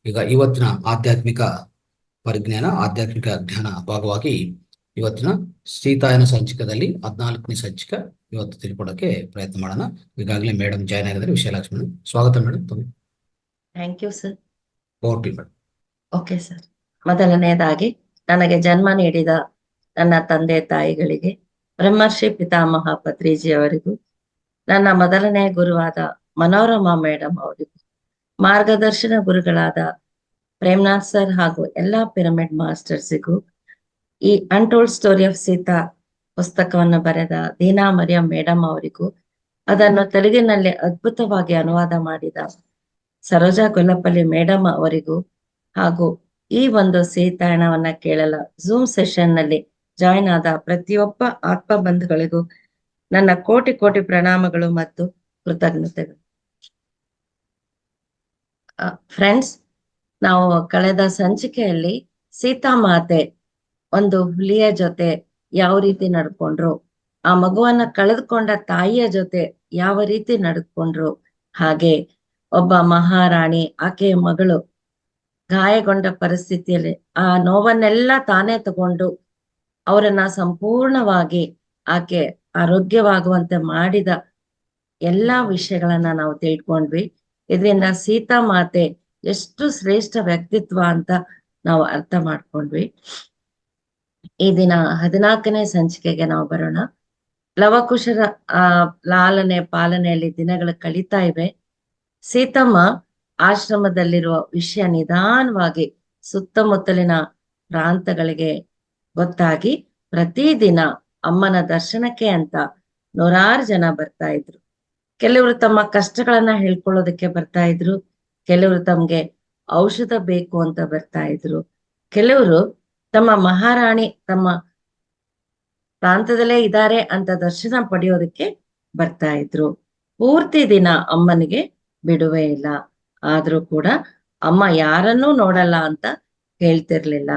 ಈಗ ಇವತ್ತಿನ ಆಧ್ಯಾತ್ಮಿಕ ಪರಿಜ್ಞಾನ, ಆಧ್ಯಾತ್ಮಿಕ ಜ್ಞಾನ ಭಾಗವಾಗಿ ಇವತ್ತಿನ ಸೀತಾಯನ ಸಂಚಿಕದಲ್ಲಿ 14ನೇ ಸಂಚಿಕ ಇವತ್ತು ತಿಳ್ಕೊಳ್ಳೋಕೆ ಪ್ರಯತ್ನ ಮಾಡೋಣ. ಈಗಾಗಲೇ ಮೇಡಮ್ ಜಾಯ್ನ್ ಆಗಿದ್ದಾರೆ, ವಿಶಾಲಕ್ಷ್ಮಿ. ಸ್ವಾಗತ madam. Thank you sir. Okay madam. Okay sir. ಮೊದಲನೆಯದಾಗಿ ನನಗೆ ಜನ್ಮ ನೀಡಿದ ನನ್ನ ತಂದೆ ತಾಯಿಗಳಿಗೆ, ಬ್ರಹ್ಮರ್ಷಿ ಪಿತಾಮಹ ಪತ್ರಿಜಿಯವರಿಗೂ, ನನ್ನ ಮೊದಲನೆಯ ಗುರುವಾದ ಮನೋರಮಾ ಮೇಡಮ್ ಅವರಿಗೂ, ಮಾರ್ಗದರ್ಶನ ಗುರುಗಳಾದ ಪ್ರೇಮ್ನಾಥ್ ಸರ್ ಹಾಗೂ ಎಲ್ಲಾ ಪಿರಮಿಡ್ ಮಾಸ್ಟರ್ಸಿಗೂ, ಈ ಅನ್ಟೋಲ್ಡ್ ಸ್ಟೋರಿ ಆಫ್ ಸೀತಾ ಪುಸ್ತಕವನ್ನು ಬರೆದ ದೀನಾ ಮರಿಯಂ ಮೇಡಮ್ ಅವರಿಗೂ, ಅದನ್ನು ತೆಲುಗಿನಲ್ಲಿ ಅದ್ಭುತವಾಗಿ ಅನುವಾದ ಮಾಡಿದ ಸರೋಜಾ ಗೊಲ್ಲಪಲ್ಲಿ ಮೇಡಮ್ ಅವರಿಗೂ, ಹಾಗೂ ಈ ಒಂದು ಸೀತಾಯಣವನ್ನ ಕೇಳಲ ಝೂಮ್ ಸೆಷನ್ ನಲ್ಲಿ ಜಾಯಿನ್ ಆದ ಪ್ರತಿಯೊಬ್ಬ ಆತ್ಮ ಬಂಧುಗಳಿಗೂ ನನ್ನ ಕೋಟಿ ಕೋಟಿ ಪ್ರಣಾಮಗಳು ಮತ್ತು ಕೃತಜ್ಞತೆಗಳು. ಫ್ರೆಂಡ್ಸ್, ನಾವು ಕಳೆದ ಸಂಚಿಕೆಯಲ್ಲಿ ಸೀತಾಮಾತೆ ಒಂದು ಹುಲಿಯ ಜೊತೆ ಯಾವ ರೀತಿ ನಡ್ಕೊಂಡ್ರು, ಆ ಮಗುವನ್ನ ಕಳೆದುಕೊಂಡ ತಾಯಿಯ ಜೊತೆ ಯಾವ ರೀತಿ ನಡ್ಕೊಂಡ್ರು, ಹಾಗೆ ಒಬ್ಬ ಮಹಾರಾಣಿ, ಆಕೆಯ ಮಗಳು ಗಾಯಗೊಂಡ ಪರಿಸ್ಥಿತಿಯಲ್ಲಿ ಆ ನೋವನ್ನೆಲ್ಲ ತಾನೇ ತಗೊಂಡು ಅವರನ್ನ ಸಂಪೂರ್ಣವಾಗಿ ಆಕೆ ಆರೋಗ್ಯವಾಗುವಂತೆ ಮಾಡಿದ ಎಲ್ಲಾ ವಿಷಯಗಳನ್ನ ನಾವು ತಿಳ್ಕೊಂಡ್ವಿ. ಇದರಿಂದ ಸೀತಾಮಾತೆ ಎಷ್ಟು ಶ್ರೇಷ್ಠ ವ್ಯಕ್ತಿತ್ವ ಅಂತ ನಾವು ಅರ್ಥ ಮಾಡ್ಕೊಂಡ್ವಿ. ಈ ದಿನ 14ನೇ ಸಂಚಿಕೆಗೆ ನಾವು ಬರೋಣ. ಲವಕುಶರ ಲಾಲನೆ ಪಾಲನೆಯಲ್ಲಿ ದಿನಗಳು ಕಳೀತಾ ಇವೆ. ಸೀತಮ್ಮ ಆಶ್ರಮದಲ್ಲಿರುವ ವಿಷಯ ನಿಧಾನವಾಗಿ ಸುತ್ತಮುತ್ತಲಿನ ಪ್ರಾಂತಗಳಿಗೆ ಗೊತ್ತಾಗಿ ಪ್ರತಿದಿನ ಅಮ್ಮನ ದರ್ಶನಕ್ಕೆ ಅಂತ ನೂರಾರು ಜನ ಬರ್ತಾ ಇದ್ರು. ಕೆಲವರು ತಮ್ಮ ಕಷ್ಟಗಳನ್ನ ಹೇಳ್ಕೊಳ್ಳೋದಕ್ಕೆ ಬರ್ತಾ ಇದ್ರು, ಕೆಲವರು ತಮ್ಗೆ ಔಷಧ ಬೇಕು ಅಂತ ಬರ್ತಾ ಇದ್ರು, ಕೆಲವರು ತಮ್ಮ ಮಹಾರಾಣಿ ತಮ್ಮ ಪ್ರಾಂತದಲ್ಲೇ ಇದ್ದಾರೆ ಅಂತ ದರ್ಶನ ಪಡೆಯೋದಕ್ಕೆ ಬರ್ತಾ ಇದ್ರು. ಪೂರ್ತಿ ದಿನ ಅಮ್ಮನಿಗೆ ಬಿಡುವೆ ಇಲ್ಲ. ಆದ್ರೂ ಕೂಡ ಅಮ್ಮ ಯಾರನ್ನೂ ನೋಡಲ್ಲ ಅಂತ ಹೇಳ್ತಿರ್ಲಿಲ್ಲ.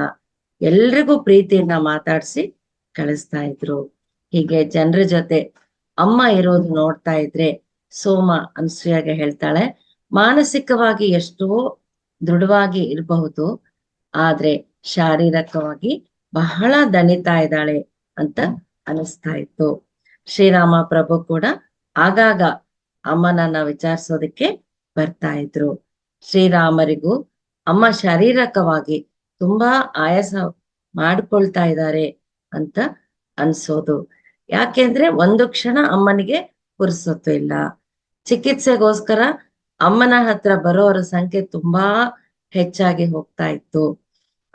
ಎಲ್ರಿಗೂ ಪ್ರೀತಿಯನ್ನ ಮಾತಾಡ್ಸಿ ಕಳಿಸ್ತಾ ಇದ್ರು. ಹೀಗೆ ಜನರ ಜೊತೆ ಅಮ್ಮ ಇರೋದು ನೋಡ್ತಾ ಇದ್ರೆ ಸೋಮ ಅನ್ಸೂಯಾಗೆ ಹೇಳ್ತಾಳೆ, ಮಾನಸಿಕವಾಗಿ ಎಷ್ಟೋ ದೃಢವಾಗಿ ಇರಬಹುದು, ಆದ್ರೆ ಶಾರೀರಿಕವಾಗಿ ಬಹಳ ದಣಿತಾ ಇದ್ದಾಳೆ ಅಂತ ಅನಿಸ್ತಾ ಇತ್ತು. ಶ್ರೀರಾಮ ಪ್ರಭು ಕೂಡ ಆಗಾಗ ಅಮ್ಮನನ್ನ ವಿಚಾರಿಸೋದಕ್ಕೆ ಬರ್ತಾ ಇದ್ರು. ಶ್ರೀರಾಮರಿಗೂ ಅಮ್ಮ ಶಾರೀರಿಕವಾಗಿ ತುಂಬಾ ಆಯಾಸ ಮಾಡ್ಕೊಳ್ತಾ ಇದ್ದಾರೆ ಅಂತ ಅನ್ಸೋದು. ಯಾಕೆಂದ್ರೆ ಒಂದು ಕ್ಷಣ ಅಮ್ಮನಿಗೆ ಪುರ್ಸೊತ್ತು ಇಲ್ಲ. ಚಿಕಿತ್ಸೆಗೋಸ್ಕರ ಅಮ್ಮನ ಹತ್ರ ಬರೋರ ಸಂಖ್ಯೆ ತುಂಬಾ ಹೆಚ್ಚಾಗಿ ಹೋಗ್ತಾ ಇತ್ತು.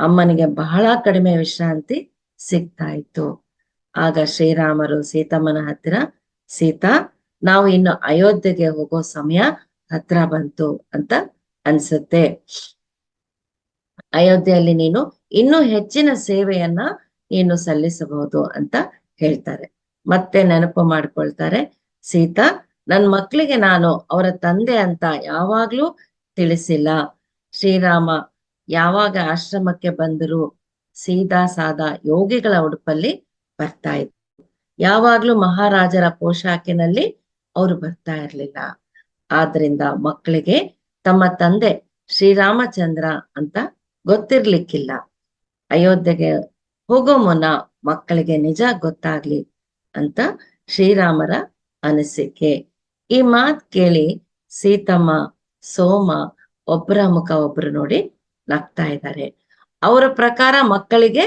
ಅಮ್ಮನಿಗೆ ಬಹಳ ಕಡಿಮೆ ವಿಶ್ರಾಂತಿ ಸಿಗ್ತಾ ಇತ್ತು. ಆಗ ಶ್ರೀರಾಮರು ಸೀತಮ್ಮನ ಹತ್ತಿರ, ಸೀತಾ, ನಾವು ಇನ್ನು ಅಯೋಧ್ಯೆಗೆ ಹೋಗೋ ಸಮಯ ಹತ್ರ ಬಂತು ಅಂತ ಅನ್ಸುತ್ತೆ. ಅಯೋಧ್ಯೆಯಲ್ಲಿ ನೀನು ಇನ್ನೂ ಹೆಚ್ಚಿನ ಸೇವೆಯನ್ನ ನೀನು ಸಲ್ಲಿಸಬಹುದು ಅಂತ ಹೇಳ್ತಾರೆ. ಮತ್ತೆ ನೆನಪು ಮಾಡ್ಕೊಳ್ತಾರೆ, ಸೀತಾ, ನನ್ ಮಕ್ಳಿಗೆ ನಾನು ಅವರ ತಂದೆ ಅಂತ ಯಾವಾಗ್ಲೂ ತಿಳಿಸಿಲ್ಲ. ಶ್ರೀರಾಮ ಯಾವಾಗ ಆಶ್ರಮಕ್ಕೆ ಬಂದರು ಸೀದಾ ಸಾದಾ ಯೋಗಿಗಳ ಉಡುಪಲ್ಲಿ ಬರ್ತಾ ಇದ್ರು. ಯಾವಾಗ್ಲೂ ಮಹಾರಾಜರ ಪೋಷಾಕಿನಲ್ಲಿ ಅವರು ಬರ್ತಾ ಇರ್ಲಿಲ್ಲ. ಆದ್ರಿಂದ ಮಕ್ಕಳಿಗೆ ತಮ್ಮ ತಂದೆ ಶ್ರೀರಾಮಚಂದ್ರ ಅಂತ ಗೊತ್ತಿರ್ಲಿಕ್ಕಿಲ್ಲ. ಅಯೋಧ್ಯೆಗೆ ಹೋಗೋ ಮುನ್ನ ಮಕ್ಕಳಿಗೆ ನಿಜ ಗೊತ್ತಾಗ್ಲಿ ಅಂತ ಶ್ರೀರಾಮರ ಅನಿಸಿಕೆ. ಈ ಮಾತ್ ಕೇಳಿ ಸೀತಮ್ಮ, ಸೋಮ ಒಬ್ಬರ ಮುಖ ಒಬ್ರು ನೋಡಿ ನಗ್ತಾ ಇದ್ದಾರೆ. ಅವರ ಪ್ರಕಾರ ಮಕ್ಕಳಿಗೆ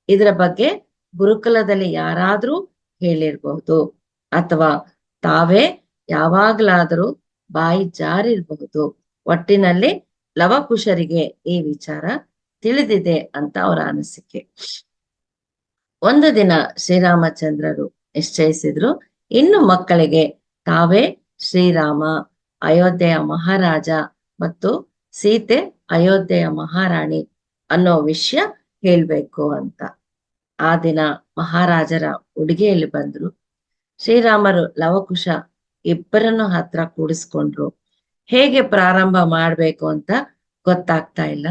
ಇದರ ಬಗ್ಗೆ ಗುರುಕುಲದಲ್ಲಿ ಯಾರಾದ್ರೂ ಹೇಳಿರ್ಬಹುದು, ಅಥವಾ ತಾವೇ ಯಾವಾಗ್ಲಾದ್ರೂ ಬಾಯಿ ಜಾರಿರ್ಬಹುದು. ಒಟ್ಟಿನಲ್ಲಿ ಲವಕುಶರಿಗೆ ಈ ವಿಚಾರ ತಿಳಿದಿದೆ ಅಂತ ಅವರ ಅನಿಸಿಕೆ. ಒಂದು ದಿನ ಶ್ರೀರಾಮಚಂದ್ರರು ನಿಶ್ಚಯಿಸಿದ್ರು, ಇನ್ನು ಮಕ್ಕಳಿಗೆ ತಾವೇ ಶ್ರೀರಾಮ ಅಯೋಧ್ಯೆಯ ಮಹಾರಾಜ ಮತ್ತು ಸೀತೆ ಅಯೋಧ್ಯೆಯ ಮಹಾರಾಣಿ ಅನ್ನೋ ವಿಷಯ ಹೇಳ್ಬೇಕು ಅಂತ. ಆ ದಿನ ಮಹಾರಾಜರ ಉಡುಗೆಯಲ್ಲಿ ಬಂದ್ರು. ಶ್ರೀರಾಮರು ಲವಕುಶ ಇಬ್ಬರನ್ನು ಹತ್ರ ಕೂಡಿಸ್ಕೊಂಡ್ರು. ಹೇಗೆ ಪ್ರಾರಂಭ ಮಾಡ್ಬೇಕು ಅಂತ ಗೊತ್ತಾಗ್ತಾ ಇಲ್ಲ.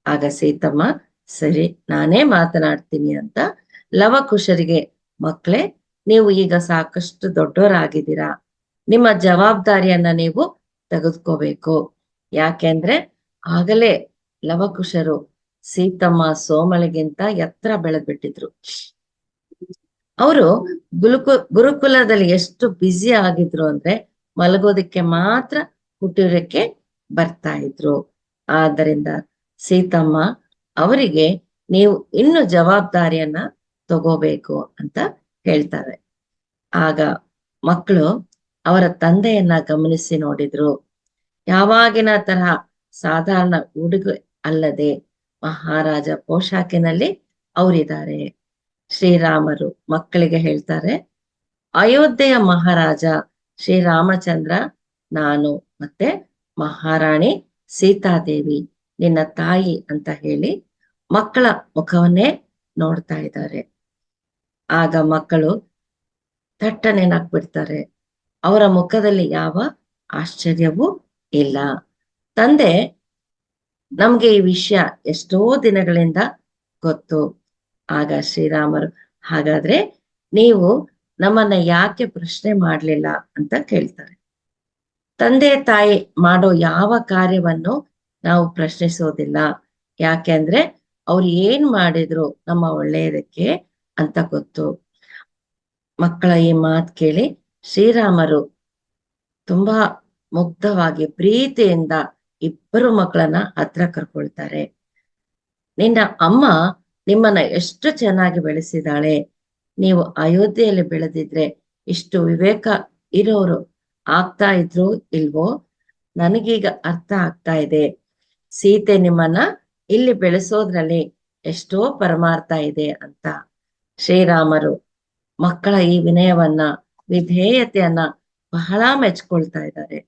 ಆಗ ಸೀತಮ್ಮ, ಸರಿ ನಾನೇ ಮಾತನಾಡ್ತೀನಿ ಅಂತ ಲವಕುಶರಿಗೆ, ಮಕ್ಕಳೇ, ನೀವು ಈಗ ಸಾಕಷ್ಟು ದೊಡ್ಡವರಾಗಿದ್ದೀರಾ, ನಿಮ್ಮ ಜವಾಬ್ದಾರಿಯನ್ನ ನೀವು ತೆಗೆದುಕೋಬೇಕು. ಯಾಕೆಂದ್ರೆ ಆಗಲೇ ಲವಕುಶರು ಸೀತಮ್ಮ ಸೋಮಳಿಗಿಂತ ಎತ್ತರ ಬೆಳೆದ್ಬಿಟ್ಟಿದ್ರು. ಅವರು ಗುರುಕುಲದಲ್ಲಿ ಎಷ್ಟು ಬ್ಯುಸಿ ಆಗಿದ್ರು ಅಂದ್ರೆ ಮಲಗೋದಕ್ಕೆ ಮಾತ್ರ ಕುಟೀರಕ್ಕೆ ಬರ್ತಾ ಇದ್ರು. ಆದ್ದರಿಂದ ಸೀತಮ್ಮ ಅವರಿಗೆ ನೀವು ಇನ್ನು ಜವಾಬ್ದಾರಿಯನ್ನ ತಗೋಬೇಕು ಅಂತ ಹೇಳ್ತಾರೆ. ಆಗ ಮಕ್ಕಳು ಅವರ ತಂದೆಯನ್ನ ಗಮನಿಸಿ ನೋಡಿದ್ರು. ಯಾವಾಗಿನ ತರಹ ಸಾಧಾರಣ ಉಡುಗೆ ಅಲ್ಲದೆ ಮಹಾರಾಜ ಪೋಷಾಕಿನಲ್ಲಿ ಅವರಿದ್ದಾರೆ. ಶ್ರೀರಾಮರು ಮಕ್ಕಳಿಗೆ ಹೇಳ್ತಾರೆ, ಅಯೋಧ್ಯೆಯ ಮಹಾರಾಜ ಶ್ರೀರಾಮಚಂದ್ರ ನಾನು ಮತ್ತೆ ಮಹಾರಾಣಿ ಸೀತಾದೇವಿ ನಿನ್ನ ತಾಯಿ ಅಂತ ಹೇಳಿ ಮಕ್ಕಳ ಮುಖವನ್ನೇ ನೋಡ್ತಾ ಇದ್ದಾರೆ. ಆಗ ಮಕ್ಕಳು ಥಟ್ಟನೆ ನಕ್ಬಿಡ್ತಾರೆ. ಅವರ ಮುಖದಲ್ಲಿ ಯಾವ ಆಶ್ಚರ್ಯವೂ ಇಲ್ಲ. ತಂದೆ ನಮ್ಗೆ ಈ ವಿಷಯ ಎಷ್ಟೋ ದಿನಗಳಿಂದ ಗೊತ್ತು. ಆಗ ಶ್ರೀರಾಮರು, ಹಾಗಾದ್ರೆ ನೀವು ನಮ್ಮನ್ನ ಯಾಕೆ ಪ್ರಶ್ನೆ ಮಾಡ್ಲಿಲ್ಲ ಅಂತ ಕೇಳ್ತಾರೆ. ತಂದೆ ತಾಯಿ ಮಾಡೋ ಯಾವ ಕಾರ್ಯವನ್ನು ನಾವು ಪ್ರಶ್ನಿಸೋದಿಲ್ಲ. ಯಾಕೆಂದ್ರೆ ಅವ್ರು ಏನ್ ಮಾಡಿದ್ರು ನಮ್ಮ ಒಳ್ಳೆಯದಕ್ಕೆ ಅಂತ ಗೊತ್ತು. ಮಕ್ಕಳ ಈ ಮಾತು ಕೇಳಿ ಶ್ರೀರಾಮರು ತುಂಬಾ ಮುಗ್ಧವಾಗಿ ಪ್ರೀತಿಯಿಂದ ಇಬ್ಬರು ಮಕ್ಕಳನ್ನ ಹತ್ರ ಕರ್ಕೊಳ್ತಾರೆ. ನಿನ್ನ ಅಮ್ಮ ನಿಮ್ಮನ್ನ ಎಷ್ಟು ಚೆನ್ನಾಗಿ ಬೆಳೆಸಿದಾಳೆ. ನೀವು ಅಯೋಧ್ಯೆಯಲ್ಲಿ ಬೆಳೆದಿದ್ರೆ ಇಷ್ಟು ವಿವೇಕ ಇರೋರು ಆಗ್ತಾ ಇದ್ರು ಇಲ್ವೋ ನನಗೀಗ ಅರ್ಥ ಆಗ್ತಾ ಇದೆ. ಸೀತೆ ನಿಮ್ಮನ್ನ ಇಲ್ಲಿ ಬೆಳೆಸೋದ್ರಲ್ಲಿ ಎಷ್ಟೋ ಪರಮಾರ್ಥ ಇದೆ ಅಂತ. ಶ್ರೀರಾಮರು ಮಕ್ಕಳ ಈ ವಿನಯವನ್ನ ವಿಧೇಯತೆಯನ್ನ ಬಹಳ ಮೆಚ್ಕೊಳ್ತಾ ಇದ್ದಾರೆ.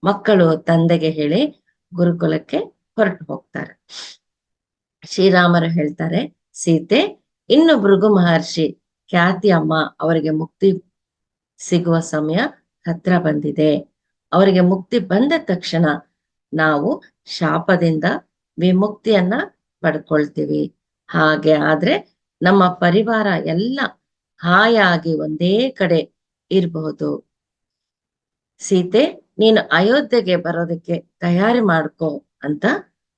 ಮಕ್ಕಳು ತಂದೆಗೆ ಹೇಳಿ ಗುರುಕುಲಕ್ಕೆ ಹೊರಟು ಹೋಗ್ತಾರೆ. ಶ್ರೀರಾಮರು ಹೇಳ್ತಾರೆ, ಸೀತೆ ಇನ್ನು ಭೃಗು ಮಹರ್ಷಿ ಖ್ಯಾತಿ ಅಮ್ಮ ಅವರಿಗೆ ಮುಕ್ತಿ ಸಿಗುವ ಸಮಯ ಹತ್ರ ಬಂದಿದೆ. ಅವರಿಗೆ ಮುಕ್ತಿ ಬಂದ ತಕ್ಷಣ ನಾವು ಶಾಪದಿಂದ ವಿಮುಕ್ತಿಯನ್ನ ಪಡ್ಕೊಳ್ತೀವಿ. ಹಾಗೆ ಆದ್ರೆ ನಮ್ಮ ಪರಿವಾರ ಎಲ್ಲ ಹಾಯಾಗಿ ಒಂದೇ ಕಡೆ ಇರಬಹುದು. ಸೀತೆ ನೀನು ಅಯೋಧ್ಯೆಗೆ ಬರೋದಕ್ಕೆ ತಯಾರಿ ಮಾಡ್ಕೋ ಅಂತ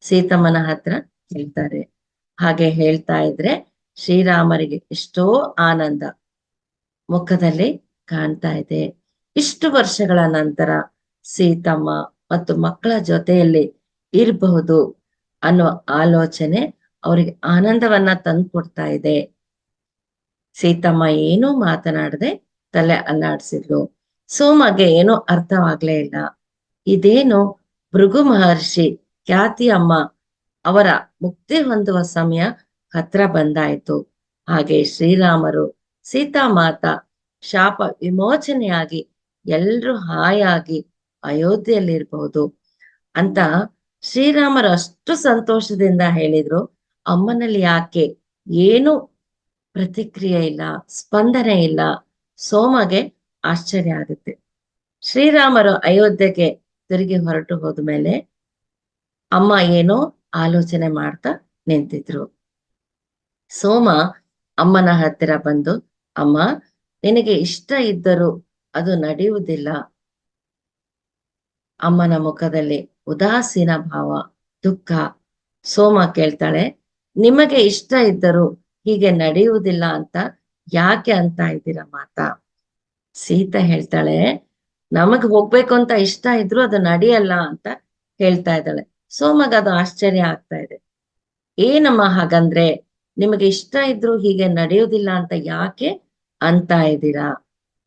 ಸೀತಮ್ಮನ ಹತ್ರ ಹೇಳ್ತಾರೆ. ಹಾಗೆ ಹೇಳ್ತಾ ಇದ್ರೆ ಶ್ರೀರಾಮರಿಗೆ ಎಷ್ಟೋ ಆನಂದ ಮುಖದಲ್ಲಿ ಕಾಣ್ತಾ ಇದೆ. ಇಷ್ಟು ವರ್ಷಗಳ ನಂತರ ಸೀತಮ್ಮ ಮತ್ತು ಮಕ್ಕಳ ಜೊತೆಯಲ್ಲಿ ಇರಬಹುದು ಅನ್ನೋ ಆಲೋಚನೆ ಅವರಿಗೆ ಆನಂದವನ್ನ ತಂದ್ಕೊಡ್ತಾ ಇದೆ. ಸೀತಮ್ಮ ಏನೂ ಮಾತನಾಡದೆ ತಲೆ ಅಲ್ಲಾಡ್ಸಿದ್ಲು. ಸೋಮಗೆ ಏನೂ ಅರ್ಥವಾಗ್ಲೇ ಇಲ್ಲ. ಇದೇನು ಭೃಗು ಮಹರ್ಷಿ ಖ್ಯಾತಿ ಅಮ್ಮ ಅವರ ಮುಕ್ತಿ ಹೊಂದುವ ಸಮಯ ಹತ್ರ ಬಂದಾಯ್ತು. ಹಾಗೆ ಶ್ರೀರಾಮರು ಸೀತಾಮಾತಾ ಶಾಪ ವಿಮೋಚನೆಯಾಗಿ ಎಲ್ರೂ ಹಾಯಾಗಿ ಅಯೋಧ್ಯೆಯಲ್ಲಿರ್ಬಹುದು ಅಂತ ಶ್ರೀರಾಮರು ಅಷ್ಟು ಸಂತೋಷದಿಂದ ಹೇಳಿದ್ರು. ಅಮ್ಮನಲ್ಲಿ ಯಾಕೆ ಏನು ಪ್ರತಿಕ್ರಿಯೆ ಇಲ್ಲ, ಸ್ಪಂದನೆ ಇಲ್ಲ. ಸೋಮಗೆ ಆಶ್ಚರ್ಯ ಆಗುತ್ತೆ. ಶ್ರೀರಾಮರು ಅಯೋಧ್ಯೆಗೆ ತಿರುಗಿ ಹೊರಟು ಹೋದ್ಮೇಲೆ ಅಮ್ಮ ಏನೋ ಆಲೋಚನೆ ಮಾಡ್ತಾ ನಿಂತಿದ್ರು. ಸೋಮ ಅಮ್ಮನ ಹತ್ತಿರ ಬಂದು, ಅಮ್ಮ ನಿನಗೆ ಇಷ್ಟ ಇದ್ದರೂ ಅದು ನಡೆಯುವುದಿಲ್ಲ. ಅಮ್ಮನ ಮುಖದಲ್ಲಿ ಉದಾಸೀನ ಭಾವ, ದುಃಖ. ಸೋಮ ಕೇಳ್ತಾಳೆ, ನಿಮಗೆ ಇಷ್ಟ ಇದ್ದರೂ ಹೀಗೆ ನಡೆಯುವುದಿಲ್ಲ ಅಂತ ಯಾಕೆ ಅಂತ ಇದ್ದೀರಾ ಮಾತಾ? ಸೀತಾ ಹೇಳ್ತಾಳೆ, ನಮಗ್ ಹೋಗ್ಬೇಕು ಅಂತ ಇಷ್ಟ ಇದ್ರು ಅದು ನಡೆಯಲ್ಲ ಅಂತ ಹೇಳ್ತಾ ಇದ್ದಾಳೆ. ಸೋಮಗ ಅದು ಆಶ್ಚರ್ಯ ಆಗ್ತಾ ಇದೆ. ಏನಮ್ಮ ಹಾಗಂದ್ರೆ ನಿಮಗೆ ಇಷ್ಟ ಇದ್ರು ಹೀಗೆ ನಡೆಯುವುದಿಲ್ಲ ಅಂತ ಯಾಕೆ ಅಂತ ಇದ್ದೀರಾ?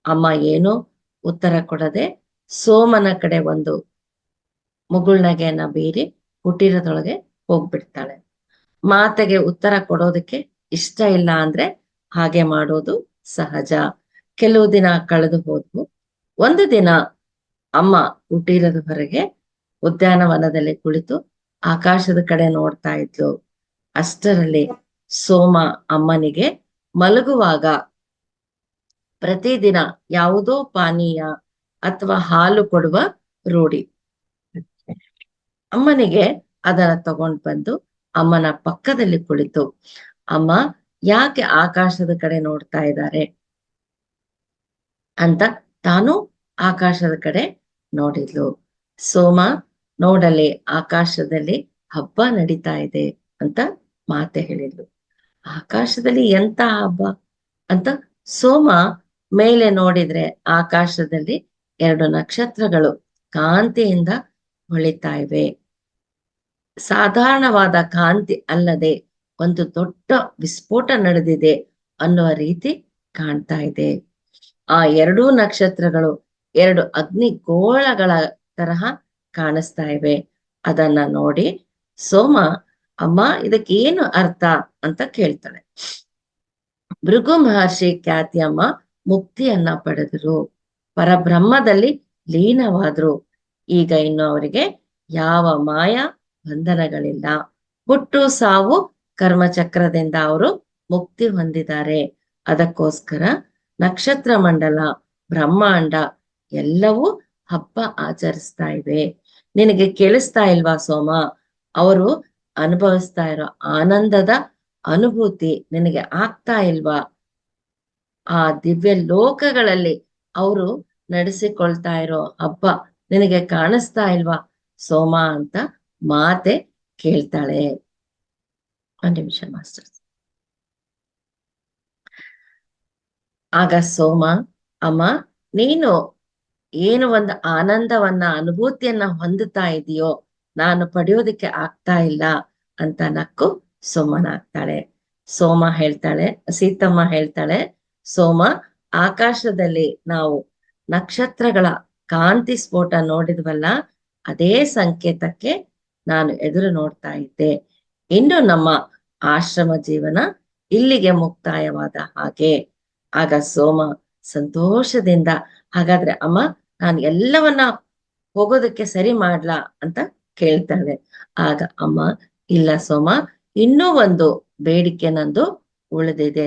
ಅಮ್ಮ ಏನೋ ಉತ್ತರ ಕೊಡದೆ ಸೋಮನ ಕಡೆ ಒಂದು ಮುಗುಳ್ನಗೆಯನ್ನ ಬೀರಿ ಕುಟೀರದೊಳಗೆ ಹೋಗ್ಬಿಡ್ತಾಳೆ. ಮಾತೆಗೆ ಉತ್ತರ ಕೊಡೋದಕ್ಕೆ ಇಷ್ಟ ಇಲ್ಲ ಅಂದ್ರೆ ಹಾಗೆ ಮಾಡೋದು ಸಹಜ. ಕೆಲವು ದಿನ ಕಳೆದು ಹೋದ್ವು. ಒಂದು ದಿನ ಅಮ್ಮ ಕುಟೀರದ ಹೊರಗೆ ಉದ್ಯಾನವನದಲ್ಲಿ ಕುಳಿತು ಆಕಾಶದ ಕಡೆ ನೋಡ್ತಾ ಇದ್ಲು. ಅಷ್ಟರಲ್ಲಿ ಸೋಮ ಅಮ್ಮನಿಗೆ ಮಲಗುವಾಗ ಪ್ರತಿದಿನ ಯಾವುದೋ ಪಾನೀಯ ಅಥವಾ ಹಾಲು ಕೊಡುವ ರೂಢಿ. ಅಮ್ಮನಿಗೆ ಅದನ್ನ ತಗೊಂಡ್ ಬಂದು ಅಮ್ಮನ ಪಕ್ಕದಲ್ಲಿ ಕುಳಿತು, ಅಮ್ಮ ಯಾಕೆ ಆಕಾಶದ ಕಡೆ ನೋಡ್ತಾ ಇದ್ದಾರೆ ಅಂತ ತಾನು ಆಕಾಶದ ಕಡೆ ನೋಡಿದ್ಲು. ಸೋಮ ನೋಡಲಿ ಆಕಾಶದಲ್ಲಿ ಹಬ್ಬ ನಡೀತಾ ಇದೆ ಅಂತ ಮಾತೆ ಹೇಳಿದ್ಲು. ಆಕಾಶದಲ್ಲಿ ಎಂತ ಹಬ್ಬ ಅಂತ ಸೋಮ ಮೇಲೆ ನೋಡಿದ್ರೆ ಆಕಾಶದಲ್ಲಿ 2 ನಕ್ಷತ್ರಗಳು ಕಾಂತಿಯಿಂದ ಹೊಳಿತಾ ಇವೆ. ಸಾಧಾರಣವಾದ ಕಾಂತಿ ಅಲ್ಲದೆ ಒಂದು ದೊಡ್ಡ ವಿಸ್ಫೋಟ ನಡೆದಿದೆ ಅನ್ನುವ ರೀತಿ ಕಾಣ್ತಾ ಇದೆ. ಆ 2 ನಕ್ಷತ್ರಗಳು 2 ಅಗ್ನಿಗೋಳಗಳ ತರಹ ಕಾಣಿಸ್ತಾ ಇವೆ. ಅದನ್ನ ನೋಡಿ ಸೋಮ, ಅಮ್ಮ ಇದಕ್ಕೆ ಏನು ಅರ್ಥ ಅಂತ ಕೇಳ್ತಾಳೆ. ಭೃಗು ಮಹರ್ಷಿ ಖ್ಯಾತಿಯಮ್ಮ ಮುಕ್ತಿಯನ್ನ ಪಡೆದರು, ಪರಬ್ರಹ್ಮದಲ್ಲಿ ಲೀನವಾದ್ರು. ಈಗ ಇನ್ನು ಅವರಿಗೆ ಯಾವ ಮಾಯ ಬಂಧನಗಳಿಲ್ಲ. ಹುಟ್ಟು ಸಾವು ಕರ್ಮಚಕ್ರದಿಂದ ಅವರು ಮುಕ್ತಿ ಹೊಂದಿದ್ದಾರೆ. ಅದಕ್ಕೋಸ್ಕರ ನಕ್ಷತ್ರ ಮಂಡಲ, ಬ್ರಹ್ಮಾಂಡ ಎಲ್ಲವೂ ಹಬ್ಬ ಆಚರಿಸ್ತಾ ಇವೆ. ನಿನಗೆ ಕೇಳಿಸ್ತಾ ಇಲ್ವಾ ಸೋಮ? ಅವರು ಅನುಭವಿಸ್ತಾ ಇರೋ ಆನಂದದ ಅನುಭೂತಿ ನಿನಗೆ ಆಗ್ತಾ ಇಲ್ವಾ? ಆ ದಿವ್ಯ ಲೋಕಗಳಲ್ಲಿ ಅವರು ನಡೆಸಿಕೊಳ್ತಾ ಇರೋ ಹಬ್ಬ ನಿನಗೆ ಕಾಣಿಸ್ತಾ ಇಲ್ವಾ ಸೋಮ ಅಂತ ಮಾತೆ ಕೇಳ್ತಾಳೆ. ಒಂದ್ ನಿಮಿಷ ಮಾಸ್ಟರ್. ಆಗ ಸೋಮ, ಅಮ್ಮ ನೀನು ಏನು ಒಂದು ಆನಂದವನ್ನ ಅನುಭೂತಿಯನ್ನ ಹೊಂದುತ್ತಾ ಇದೆಯೋ ನಾನು ಪಡೆಯೋದಕ್ಕೆ ಆಗ್ತಾ ಇಲ್ಲ ಅಂತ ನಕ್ಕು ಸೋಮನಾಗ್ತಾಳೆ. ಸೋಮ ಹೇಳ್ತಾಳೆ, ಸೀತಮ್ಮ ಹೇಳ್ತಾಳೆ, ಸೋಮ, ಆಕಾಶದಲ್ಲಿ ನಾವು ನಕ್ಷತ್ರಗಳ ಕಾಂತಿ ಸ್ಫೋಟ ನೋಡಿದ್ವಲ್ಲ, ಅದೇ ಸಂಕೇತಕ್ಕೆ ನಾನು ಎದುರು ನೋಡ್ತಾ ಇದ್ದೆ. ಇನ್ನು ನಮ್ಮ ಆಶ್ರಮ ಜೀವನ ಇಲ್ಲಿಗೆ ಮುಕ್ತಾಯವಾದ ಹಾಗೆ. ಆಗ ಸೋಮ ಸಂತೋಷದಿಂದ, ಹಾಗಾದ್ರೆ ಅಮ್ಮ ನಾನು ಎಲ್ಲವನ್ನ ಹೋಗೋದಕ್ಕೆ ಸರಿ ಮಾಡ್ಲಾ ಅಂತ ಕೇಳ್ತಾಳೆ. ಆಗ ಅಮ್ಮ, ಇಲ್ಲ ಸೋಮ, ಇನ್ನೂ ಒಂದು ಬೇಡಿಕೆ ನಂದು ಉಳಿದಿದೆ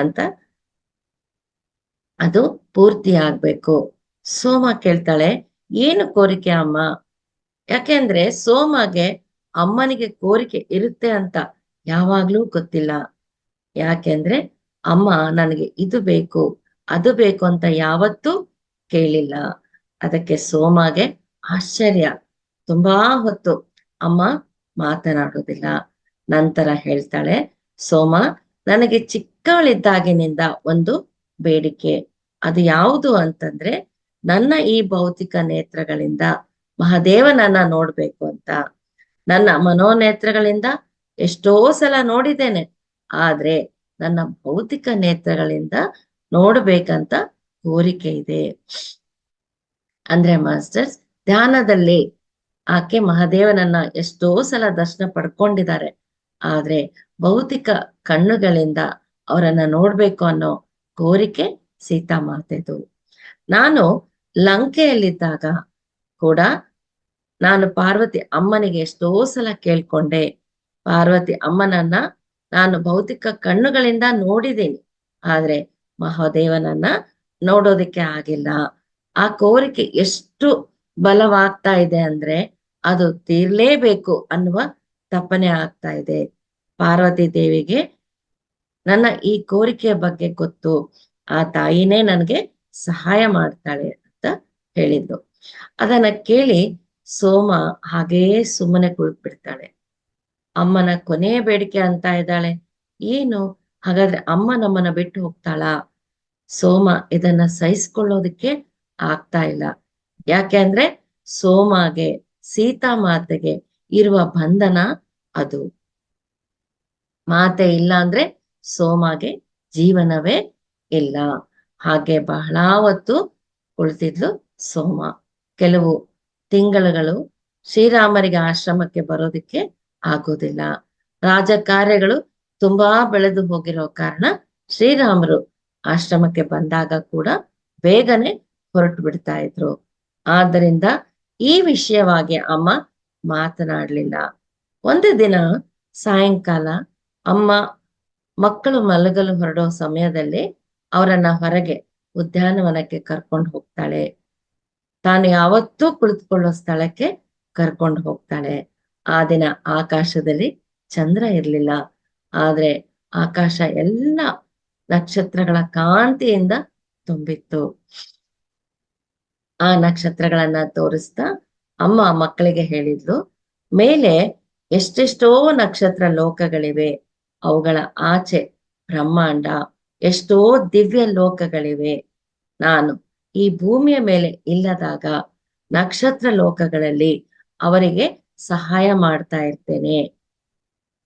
ಅಂತ, ಅದು ಪೂರ್ತಿ ಆಗ್ಬೇಕು. ಸೋಮ ಕೇಳ್ತಾಳೆ, ಏನು ಕೋರಿಕೆ ಅಮ್ಮ? ಯಾಕೆಂದ್ರೆ ಸೋಮಗೆ ಅಮ್ಮನಿಗೆ ಕೋರಿಕೆ ಇರುತ್ತೆ ಅಂತ ಯಾವಾಗ್ಲೂ ಗೊತ್ತಿಲ್ಲ. ಯಾಕೆಂದ್ರೆ ಅಮ್ಮ ನನಗೆ ಇದು ಬೇಕು ಅದು ಬೇಕು ಅಂತ ಯಾವತ್ತೂ ಕೇಳಿಲ್ಲ. ಅದಕ್ಕೆ ಸೋಮಗೆ ಆಶ್ಚರ್ಯ. ತುಂಬಾ ಹೊತ್ತು ಅಮ್ಮ ಮಾತನಾಡುವುದಿಲ್ಲ. ನಂತರ ಹೇಳ್ತಾಳೆ, ಸೋಮ, ನನಗೆ ಚಿಕ್ಕವಳಿದ್ದಾಗಿನಿಂದ ಒಂದು ಬೇಡಿಕೆ. ಅದು ಯಾವುದು ಅಂತಂದ್ರೆ, ನನ್ನ ಈ ಭೌತಿಕ ನೇತ್ರಗಳಿಂದ ಮಹಾದೇವನನ್ನ ನೋಡ್ಬೇಕು ಅಂತ. ನನ್ನ ಮನೋನೇತ್ರಗಳಿಂದ ಎಷ್ಟೋ ಸಲ ನೋಡಿದ್ದೇನೆ, ಆದ್ರೆ ನನ್ನ ಭೌತಿಕ ನೇತ್ರಗಳಿಂದ ನೋಡ್ಬೇಕಂತ ಕೋರಿಕೆ ಇದೆ. ಅಂದ್ರೆ ಮಾಸ್ಟರ್ಸ್, ಧ್ಯಾನದಲ್ಲಿ ಆಕೆ ಮಹಾದೇವನನ್ನ ಎಷ್ಟೋ ಸಲ ದರ್ಶನ ಪಡ್ಕೊಂಡಿದ್ದಾರೆ, ಆದ್ರೆ ಭೌತಿಕ ಕಣ್ಣುಗಳಿಂದ ಅವರನ್ನ ನೋಡ್ಬೇಕು ಅನ್ನೋ ಕೋರಿಕೆ ಸೀತಾಮಾತೆದು. ನಾನು ಲಂಕೆಯಲ್ಲಿದ್ದಾಗ ಕೂಡ ನಾನು ಪಾರ್ವತಿ ಅಮ್ಮನಿಗೆ ಎಷ್ಟೋ ಸಲ ಕೇಳ್ಕೊಂಡೆ. ಪಾರ್ವತಿ ಅಮ್ಮನನ್ನ ನಾನು ಭೌತಿಕ ಕಣ್ಣುಗಳಿಂದ ನೋಡಿದ್ದೀನಿ, ಆದ್ರೆ ಮಹಾದೇವನನ್ನ ನೋಡೋದಕ್ಕೆ ಆಗಿಲ್ಲ. ಆ ಕೋರಿಕೆ ಎಷ್ಟು ಬಲವಾಗ್ತಾ ಇದೆ ಅಂದ್ರೆ ಅದು ತೀರ್ಲೇಬೇಕು ಅನ್ನುವ ತಪನೆ ಆಗ್ತಾ ಇದೆ. ಪಾರ್ವತಿ ದೇವಿಗೆ ನನ್ನ ಈ ಕೋರಿಕೆಯ ಬಗ್ಗೆ ಗೊತ್ತು, ಆ ತಾಯಿನೇ ನನಗೆ ಸಹಾಯ ಮಾಡ್ತಾಳೆ ಅಂತ ಹೇಳಿದ್ದು. ಅದನ್ನ ಕೇಳಿ ಸೋಮ ಹಾಗೇ ಸುಮ್ಮನೆ ಕುಳಿತುಬಿಡ್ತಾಳೆ. ಅಮ್ಮನ ಕೊನೆಯ ಬೇಡಿಕೆ ಅಂತ ಇದ್ದಾಳೆ. ಏನು ಹಾಗಾದ್ರೆ ಅಮ್ಮ ನಮ್ಮನ್ನ ಬಿಟ್ಟು ಹೋಗ್ತಾಳಾ? ಸೋಮ ಇದನ್ನ ಸಹಿಸ್ಕೊಳ್ಳೋದಕ್ಕೆ ಆಗ್ತಾ ಇಲ್ಲ. ಯಾಕೆ ಅಂದ್ರೆ ಸೋಮಗೆ ಸೀತಾ ಮಾತೆಗೆ ಇರುವ ಬಂಧನ ಅದು. ಮಾತೆ ಇಲ್ಲ ಅಂದ್ರೆ ಸೋಮಗೆ ಜೀವನವೇ ಇಲ್ಲ. ಹಾಗೆ ಬಹಳ ಹೊತ್ತು ಕುಳಿತಿದ್ಲು ಸೋಮ. ಕೆಲವು ತಿಂಗಳುಗಳು ಶ್ರೀರಾಮರಿಗೆ ಆಶ್ರಮಕ್ಕೆ ಬರೋದಕ್ಕೆ ಆಗೋದಿಲ್ಲ. ರಾಜಕಾರ್ಯಗಳು ತುಂಬಾ ಬೆಳೆದು ಹೋಗಿರೋ ಕಾರಣ ಶ್ರೀರಾಮರು ಆಶ್ರಮಕ್ಕೆ ಬಂದಾಗ ಕೂಡ ಬೇಗನೆ ಹೊರಟು ಬಿಡ್ತಾ ಇದ್ರು. ಆದ್ದರಿಂದ ಈ ವಿಷಯವಾಗಿ ಅಮ್ಮ ಮಾತನಾಡ್ಲಿಲ್ಲ. ಒಂದು ದಿನ ಸಾಯಂಕಾಲ ಅಮ್ಮ ಮಕ್ಕಳು ಮಲಗಲು ಹೊರಡೋ ಸಮಯದಲ್ಲಿ ಅವರನ್ನ ಹೊರಗೆ ಉದ್ಯಾನವನಕ್ಕೆ ಕರ್ಕೊಂಡು ಹೋಗ್ತಾಳೆ. ತಾನು ಯಾವತ್ತೂ ಕುಳಿತುಕೊಳ್ಳೋ ಸ್ಥಳಕ್ಕೆ ಕರ್ಕೊಂಡು ಹೋಗ್ತಾಳೆ. ಆ ದಿನ ಆಕಾಶದಲ್ಲಿ ಚಂದ್ರ ಇರ್ಲಿಲ್ಲ, ಆದ್ರೆ ಆಕಾಶ ಎಲ್ಲ ನಕ್ಷತ್ರಗಳ ಕಾಂತಿಯಿಂದ ತುಂಬಿತ್ತು. ಆ ನಕ್ಷತ್ರಗಳನ್ನ ತೋರಿಸ್ತಾ ಅಮ್ಮ ಮಕ್ಕಳಿಗೆ ಹೇಳಿದ್ಲು, ಮೇಲೆ ಎಷ್ಟೆಷ್ಟೋ ನಕ್ಷತ್ರ ಲೋಕಗಳಿವೆ, ಅವುಗಳ ಆಚೆ ಬ್ರಹ್ಮಾಂಡ, ಎಷ್ಟೋ ದಿವ್ಯ ಲೋಕಗಳಿವೆ. ನಾನು ಈ ಭೂಮಿಯ ಮೇಲೆ ಇಲ್ಲದಾಗ ನಕ್ಷತ್ರ ಲೋಕಗಳಲ್ಲಿ ಅವರಿಗೆ ಸಹಾಯ ಮಾಡ್ತಾ ಇರ್ತೇನೆ.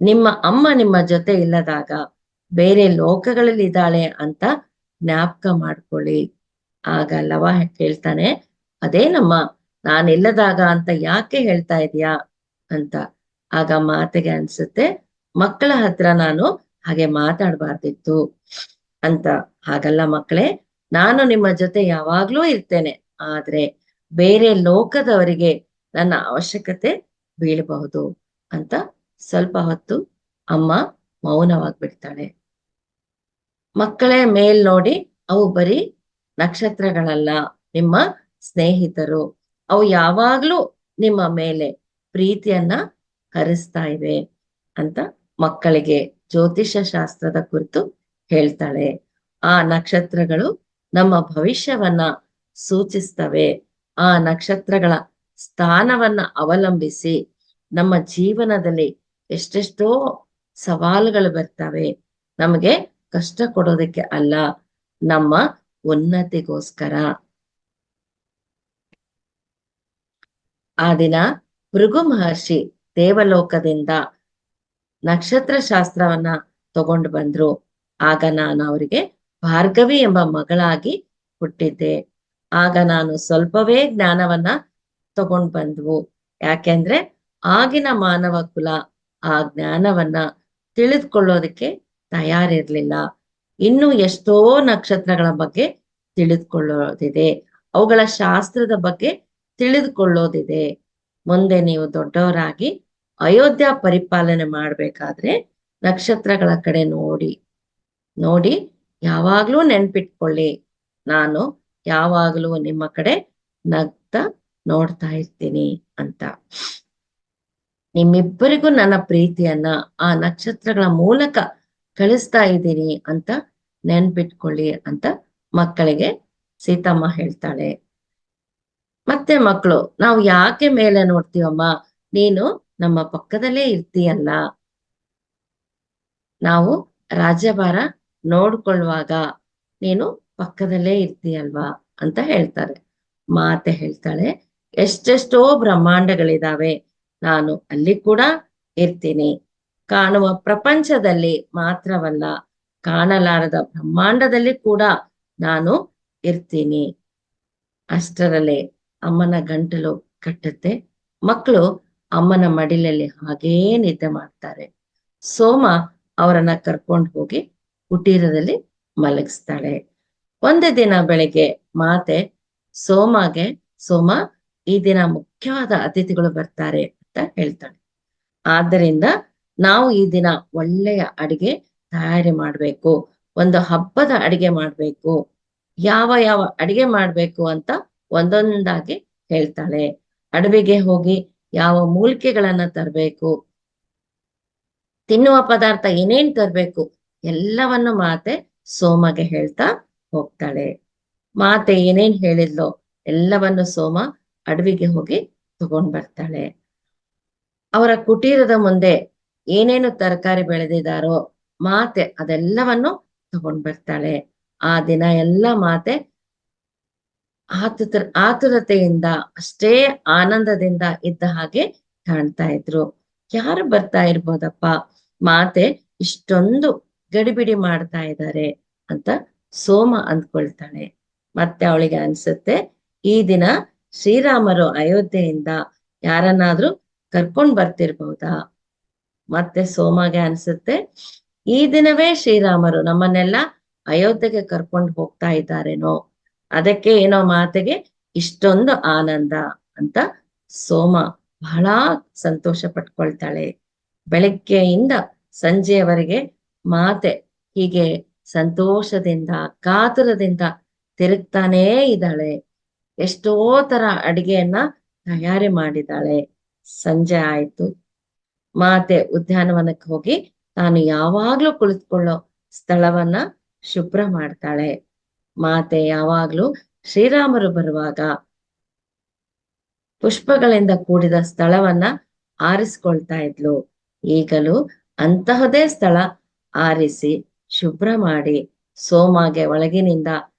ನಿಮ್ಮ ಅಮ್ಮ ನಿಮ್ಮ ಜೊತೆ ಇಲ್ಲದಾಗ ಬೇರೆ ಲೋಕಗಳಲ್ಲಿ ಇದ್ದಾಳೆ ಅಂತ ಜ್ಞಾಪಕ ಮಾಡ್ಕೊಳ್ಳಿ. ಆಗ ಲವ ಹೇಳ್ತಾನೆ, ಅದೇನಮ್ಮ ನಾನಿಲ್ಲದಾಗ ಅಂತ ಯಾಕೆ ಹೇಳ್ತಾ ಇದೀಯಾ ಅಂತ. ಆಗ ಮಾತೆಗೆ ಅನ್ಸುತ್ತೆ, ಮಕ್ಕಳ ಹತ್ರ ನಾನು ಹಾಗೆ ಮಾತಾಡ್ಬಾರ್ದಿತ್ತು ಅಂತ. ಹಾಗಲ್ಲ ಮಕ್ಕಳೇ, ನಾನು ನಿಮ್ಮ ಜೊತೆ ಯಾವಾಗ್ಲೂ ಇರ್ತೇನೆ, ಆದ್ರೆ ಬೇರೆ ಲೋಕದವರಿಗೆ ನನ್ನ ಅವಶ್ಯಕತೆ ಬೀಳಬಹುದು ಅಂತ ಸ್ವಲ್ಪ ಹೊತ್ತು ಅಮ್ಮ ಮೌನವಾಗ್ಬಿಡ್ತಾಳೆ. ಮಕ್ಕಳೇ ಮೇಲ್ ನೋಡಿ, ಅವು ಬರೀ ನಕ್ಷತ್ರಗಳಲ್ಲ, ನಿಮ್ಮ ಸ್ನೇಹಿತರು. ಅವು ಯಾವಾಗ್ಲೂ ನಿಮ್ಮ ಮೇಲೆ ಪ್ರೀತಿಯನ್ನ ಹರಿಸ್ತಾ ಇವೆ ಅಂತ ಮಕ್ಕಳಿಗೆ ಜ್ಯೋತಿಷ್ಯ ಶಾಸ್ತ್ರದ ಕುರಿತು ಹೇಳ್ತಾಳೆ. ಆ ನಕ್ಷತ್ರಗಳು ನಮ್ಮ ಭವಿಷ್ಯವನ್ನ ಸೂಚಿಸ್ತವೆ. ಆ ನಕ್ಷತ್ರಗಳ ಸ್ಥಾನವನ್ನ ಅವಲಂಬಿಸಿ ನಮ್ಮ ಜೀವನದಲ್ಲಿ ಎಷ್ಟೆಷ್ಟೋ ಸವಾಲುಗಳು ಬರ್ತವೆ. ನಮಗೆ ಕಷ್ಟ ಕೊಡೋದಕ್ಕೆ ಅಲ್ಲ, ನಮ್ಮ ಉನ್ನತಿಗೋಸ್ಕರ. ಆ ದಿನ ಭೃಗು ಮಹರ್ಷಿ ದೇವಲೋಕದಿಂದ ನಕ್ಷತ್ರ ಶಾಸ್ತ್ರವನ್ನ ತಗೊಂಡು ಬಂದ್ರು. ಆಗ ನಾನು ಅವರಿಗೆ ಭಾರ್ಗವಿ ಎಂಬ ಮಗಳಾಗಿ ಹುಟ್ಟಿದ್ದೆ. ಆಗ ನಾನು ಸ್ವಲ್ಪವೇ ಜ್ಞಾನವನ್ನ ತಗೊಂಡು ಬಂದ್ವು. ಯಾಕೆಂದ್ರೆ ಆಗಿನ ಮಾನವ ಕುಲ ಆ ಜ್ಞಾನವನ್ನ ತಿಳಿದುಕೊಳ್ಳೋದಕ್ಕೆ ತಯಾರಿರ್ಲಿಲ್ಲ. ಇನ್ನು ಎಷ್ಟೋ ನಕ್ಷತ್ರಗಳ ಬಗ್ಗೆ ತಿಳಿದುಕೊಳ್ಳೋದಿದೆ, ಅವುಗಳ ಶಾಸ್ತ್ರದ ಬಗ್ಗೆ ತಿಳಿದುಕೊಳ್ಳೋದಿದೆ. ಮುಂದೆ ನೀವು ದೊಡ್ಡವರಾಗಿ ಅಯೋಧ್ಯ ಪರಿಪಾಲನೆ ಮಾಡ್ಬೇಕಾದ್ರೆ ನಕ್ಷತ್ರಗಳ ಕಡೆ ನೋಡಿ ನೋಡಿ ಯಾವಾಗ್ಲೂ ನೆನ್ಪಿಟ್ಕೊಳ್ಳಿ, ನಾನು ಯಾವಾಗ್ಲೂ ನಿಮ್ಮ ಕಡೆ ನಗ್ತಾ ನೋಡ್ತಾ ಇರ್ತೀನಿ ಅಂತ. ನಿಮ್ಮಿಬ್ಬರಿಗೂ ನನ್ನ ಪ್ರೀತಿಯನ್ನ ಆ ನಕ್ಷತ್ರಗಳ ಮೂಲಕ ಕಳಿಸ್ತಾ ಇದ್ದೀನಿ ಅಂತ ನೆನ್ಪಿಟ್ಕೊಳ್ಳಿ ಅಂತ ಮಕ್ಕಳಿಗೆ ಸೀತಮ್ಮ ಹೇಳ್ತಾಳೆ. ಮತ್ತೆ ಮಕ್ಕಳು, ನಾವು ಯಾಕೆ ಮೇಲೆ ನೋಡ್ತೀವಮ್ಮ, ನೀನು ನಮ್ಮ ಪಕ್ಕದಲ್ಲೇ ಇರ್ತೀಯಲ್ಲ, ನಾವು ರಾಜ್ಯಭಾರ ನೋಡ್ಕೊಳ್ಳುವಾಗ ನೀನು ಪಕ್ಕದಲ್ಲೇ ಇರ್ತೀಯಲ್ವಾ ಅಂತ ಹೇಳ್ತಾರೆ. ಮಾತೆ ಹೇಳ್ತಾಳೆ, ಎಷ್ಟೆಷ್ಟೋ ಬ್ರಹ್ಮಾಂಡಗಳಿದಾವೆ, ನಾನು ಅಲ್ಲಿ ಕೂಡ ಇರ್ತೀನಿ. ಕಾಣುವ ಪ್ರಪಂಚದಲ್ಲಿ ಮಾತ್ರವಲ್ಲ, ಕಾಣಲಾರದ ಬ್ರಹ್ಮಾಂಡದಲ್ಲಿ ಕೂಡ ನಾನು ಇರ್ತೀನಿ. ಅಷ್ಟರಲ್ಲೇ ಅಮ್ಮನ ಗಂಟಲು ಕಟ್ಟುತ್ತೆ. ಮಕ್ಕಳು ಅಮ್ಮನ ಮಡಿಲಲ್ಲಿ ಹಾಗೇ ನಿದ್ದೆ ಮಾಡ್ತಾರೆ. ಸೋಮ ಅವರನ್ನ ಕರ್ಕೊಂಡು ಹೋಗಿ ಕುಟೀರದಲ್ಲಿ ಮಲಗಿಸ್ತಾಳೆ. ಒಂದು ದಿನ ಬೆಳಿಗ್ಗೆ ಮಾತೆ ಸೋಮ, ಈ ದಿನ ಮುಖ್ಯವಾದ ಅತಿಥಿಗಳು ಬರ್ತಾರೆ ಅಂತ ಹೇಳ್ತಾಳೆ. ಆದ್ದರಿಂದ ನಾವು ಈ ದಿನ ಒಳ್ಳೆಯ ಅಡಿಗೆ ತಯಾರಿ ಮಾಡ್ಬೇಕು, ಒಂದು ಹಬ್ಬದ ಅಡಿಗೆ ಮಾಡ್ಬೇಕು. ಯಾವ ಯಾವ ಅಡಿಗೆ ಮಾಡ್ಬೇಕು ಅಂತ ಒಂದೊಂದಾಗಿ ಹೇಳ್ತಾಳೆ. ಅಡವಿಗೆ ಹೋಗಿ ಯಾವ ಮೂಲಿಕೆಗಳನ್ನ ತರಬೇಕು, ತಿನ್ನುವ ಪದಾರ್ಥ ಏನೇನ್ ತರಬೇಕು, ಎಲ್ಲವನ್ನು ಮಾತೆ ಸೋಮಗೆ ಹೇಳ್ತಾ ಹೋಗ್ತಾಳೆ. ಮಾತೆ ಏನೇನ್ ಹೇಳಿದ್ಲೋ ಎಲ್ಲವನ್ನು ಸೋಮ ಅಡವಿಗೆ ಹೋಗಿ ತಗೊಂಡ್ ಬರ್ತಾಳೆ. ಅವರ ಕುಟೀರದ ಮುಂದೆ ಏನೇನು ತರಕಾರಿ ಬೆಳೆದಿದ್ದಾರೋ ಮಾತೆ ಅದೆಲ್ಲವನ್ನು ತಗೊಂಡ್ ಬರ್ತಾಳೆ. ಆ ದಿನ ಎಲ್ಲ ಮಾತೆ ಆತುರತೆಯಿಂದ ಅಷ್ಟೇ ಆನಂದದಿಂದ ಇದ್ದ ಹಾಗೆ ಕಾಣ್ತಾ ಇದ್ರು. ಯಾರು ಬರ್ತಾ ಇರ್ಬೋದಪ್ಪ, ಮಾತೆ ಇಷ್ಟೊಂದು ಗಡಿಬಿಡಿ ಮಾಡ್ತಾ ಇದ್ದಾರೆ ಅಂತ ಸೋಮ ಅಂದ್ಕೊಳ್ತಾಳೆ. ಮತ್ತೆ ಅವಳಿಗೆ ಅನ್ಸುತ್ತೆ, ಈ ದಿನ ಶ್ರೀರಾಮರು ಅಯೋಧ್ಯೆಯಿಂದ ಯಾರನ್ನಾದ್ರೂ ಕರ್ಕೊಂಡ್ ಬರ್ತಿರ್ಬಹುದಾ. ಮತ್ತೆ ಸೋಮಗೆ ಅನ್ಸುತ್ತೆ, ಈ ದಿನವೇ ಶ್ರೀರಾಮರು ನಮ್ಮನ್ನೆಲ್ಲ ಅಯೋಧ್ಯೆಗೆ ಕರ್ಕೊಂಡು ಹೋಗ್ತಾ ಇದ್ದಾರೇನೋ, ಅದಕ್ಕೆ ಏನೋ ಮಾತೆಗೆ ಇಷ್ಟೊಂದು ಆನಂದ ಅಂತ ಸೋಮ ಬಹಳ ಸಂತೋಷ ಪಟ್ಕೊಳ್ತಾಳೆ. ಬೆಳಗ್ಗೆಯಿಂದ ಸಂಜೆಯವರೆಗೆ ಮಾತೆ ಹೀಗೆ ಸಂತೋಷದಿಂದ ಕಾತುರದಿಂದ ತಿರುಗ್ತಾನೇ ಇದ್ದಾಳೆ. ಎಷ್ಟೋ ತರ ಅಡಿಗೆಯನ್ನ ತಯಾರಿ ಮಾಡಿದಾಳೆ. ಸಂಜೆ ಆಯ್ತು. ಮಾತೆ ಉದ್ಯಾನವನಕ್ಕೆ ಹೋಗಿ ತಾನು ಯಾವಾಗ್ಲೂ ಕುಳಿತುಕೊಳ್ಳೋ ಸ್ಥಳವನ್ನ ಶುಭ್ರ ಮಾಡ್ತಾಳೆ. ಮಾತೆ ಯಾವಾಗ್ಲೂ ಶ್ರೀರಾಮರು ಬರುವಾಗ ಪುಷ್ಪಗಳಿಂದ ಕೂಡಿದ ಸ್ಥಳವನ್ನ ಆರಿಸ್ಕೊಳ್ತಾ ಇದ್ಲು. ಈಗಲೂ ಅಂತಹದೇ ಸ್ಥಳ ಆರಿಸಿ ಶುಭ್ರ ಮಾಡಿ ಸೋಮಗೆ ಒಳಗಿನಿಂದ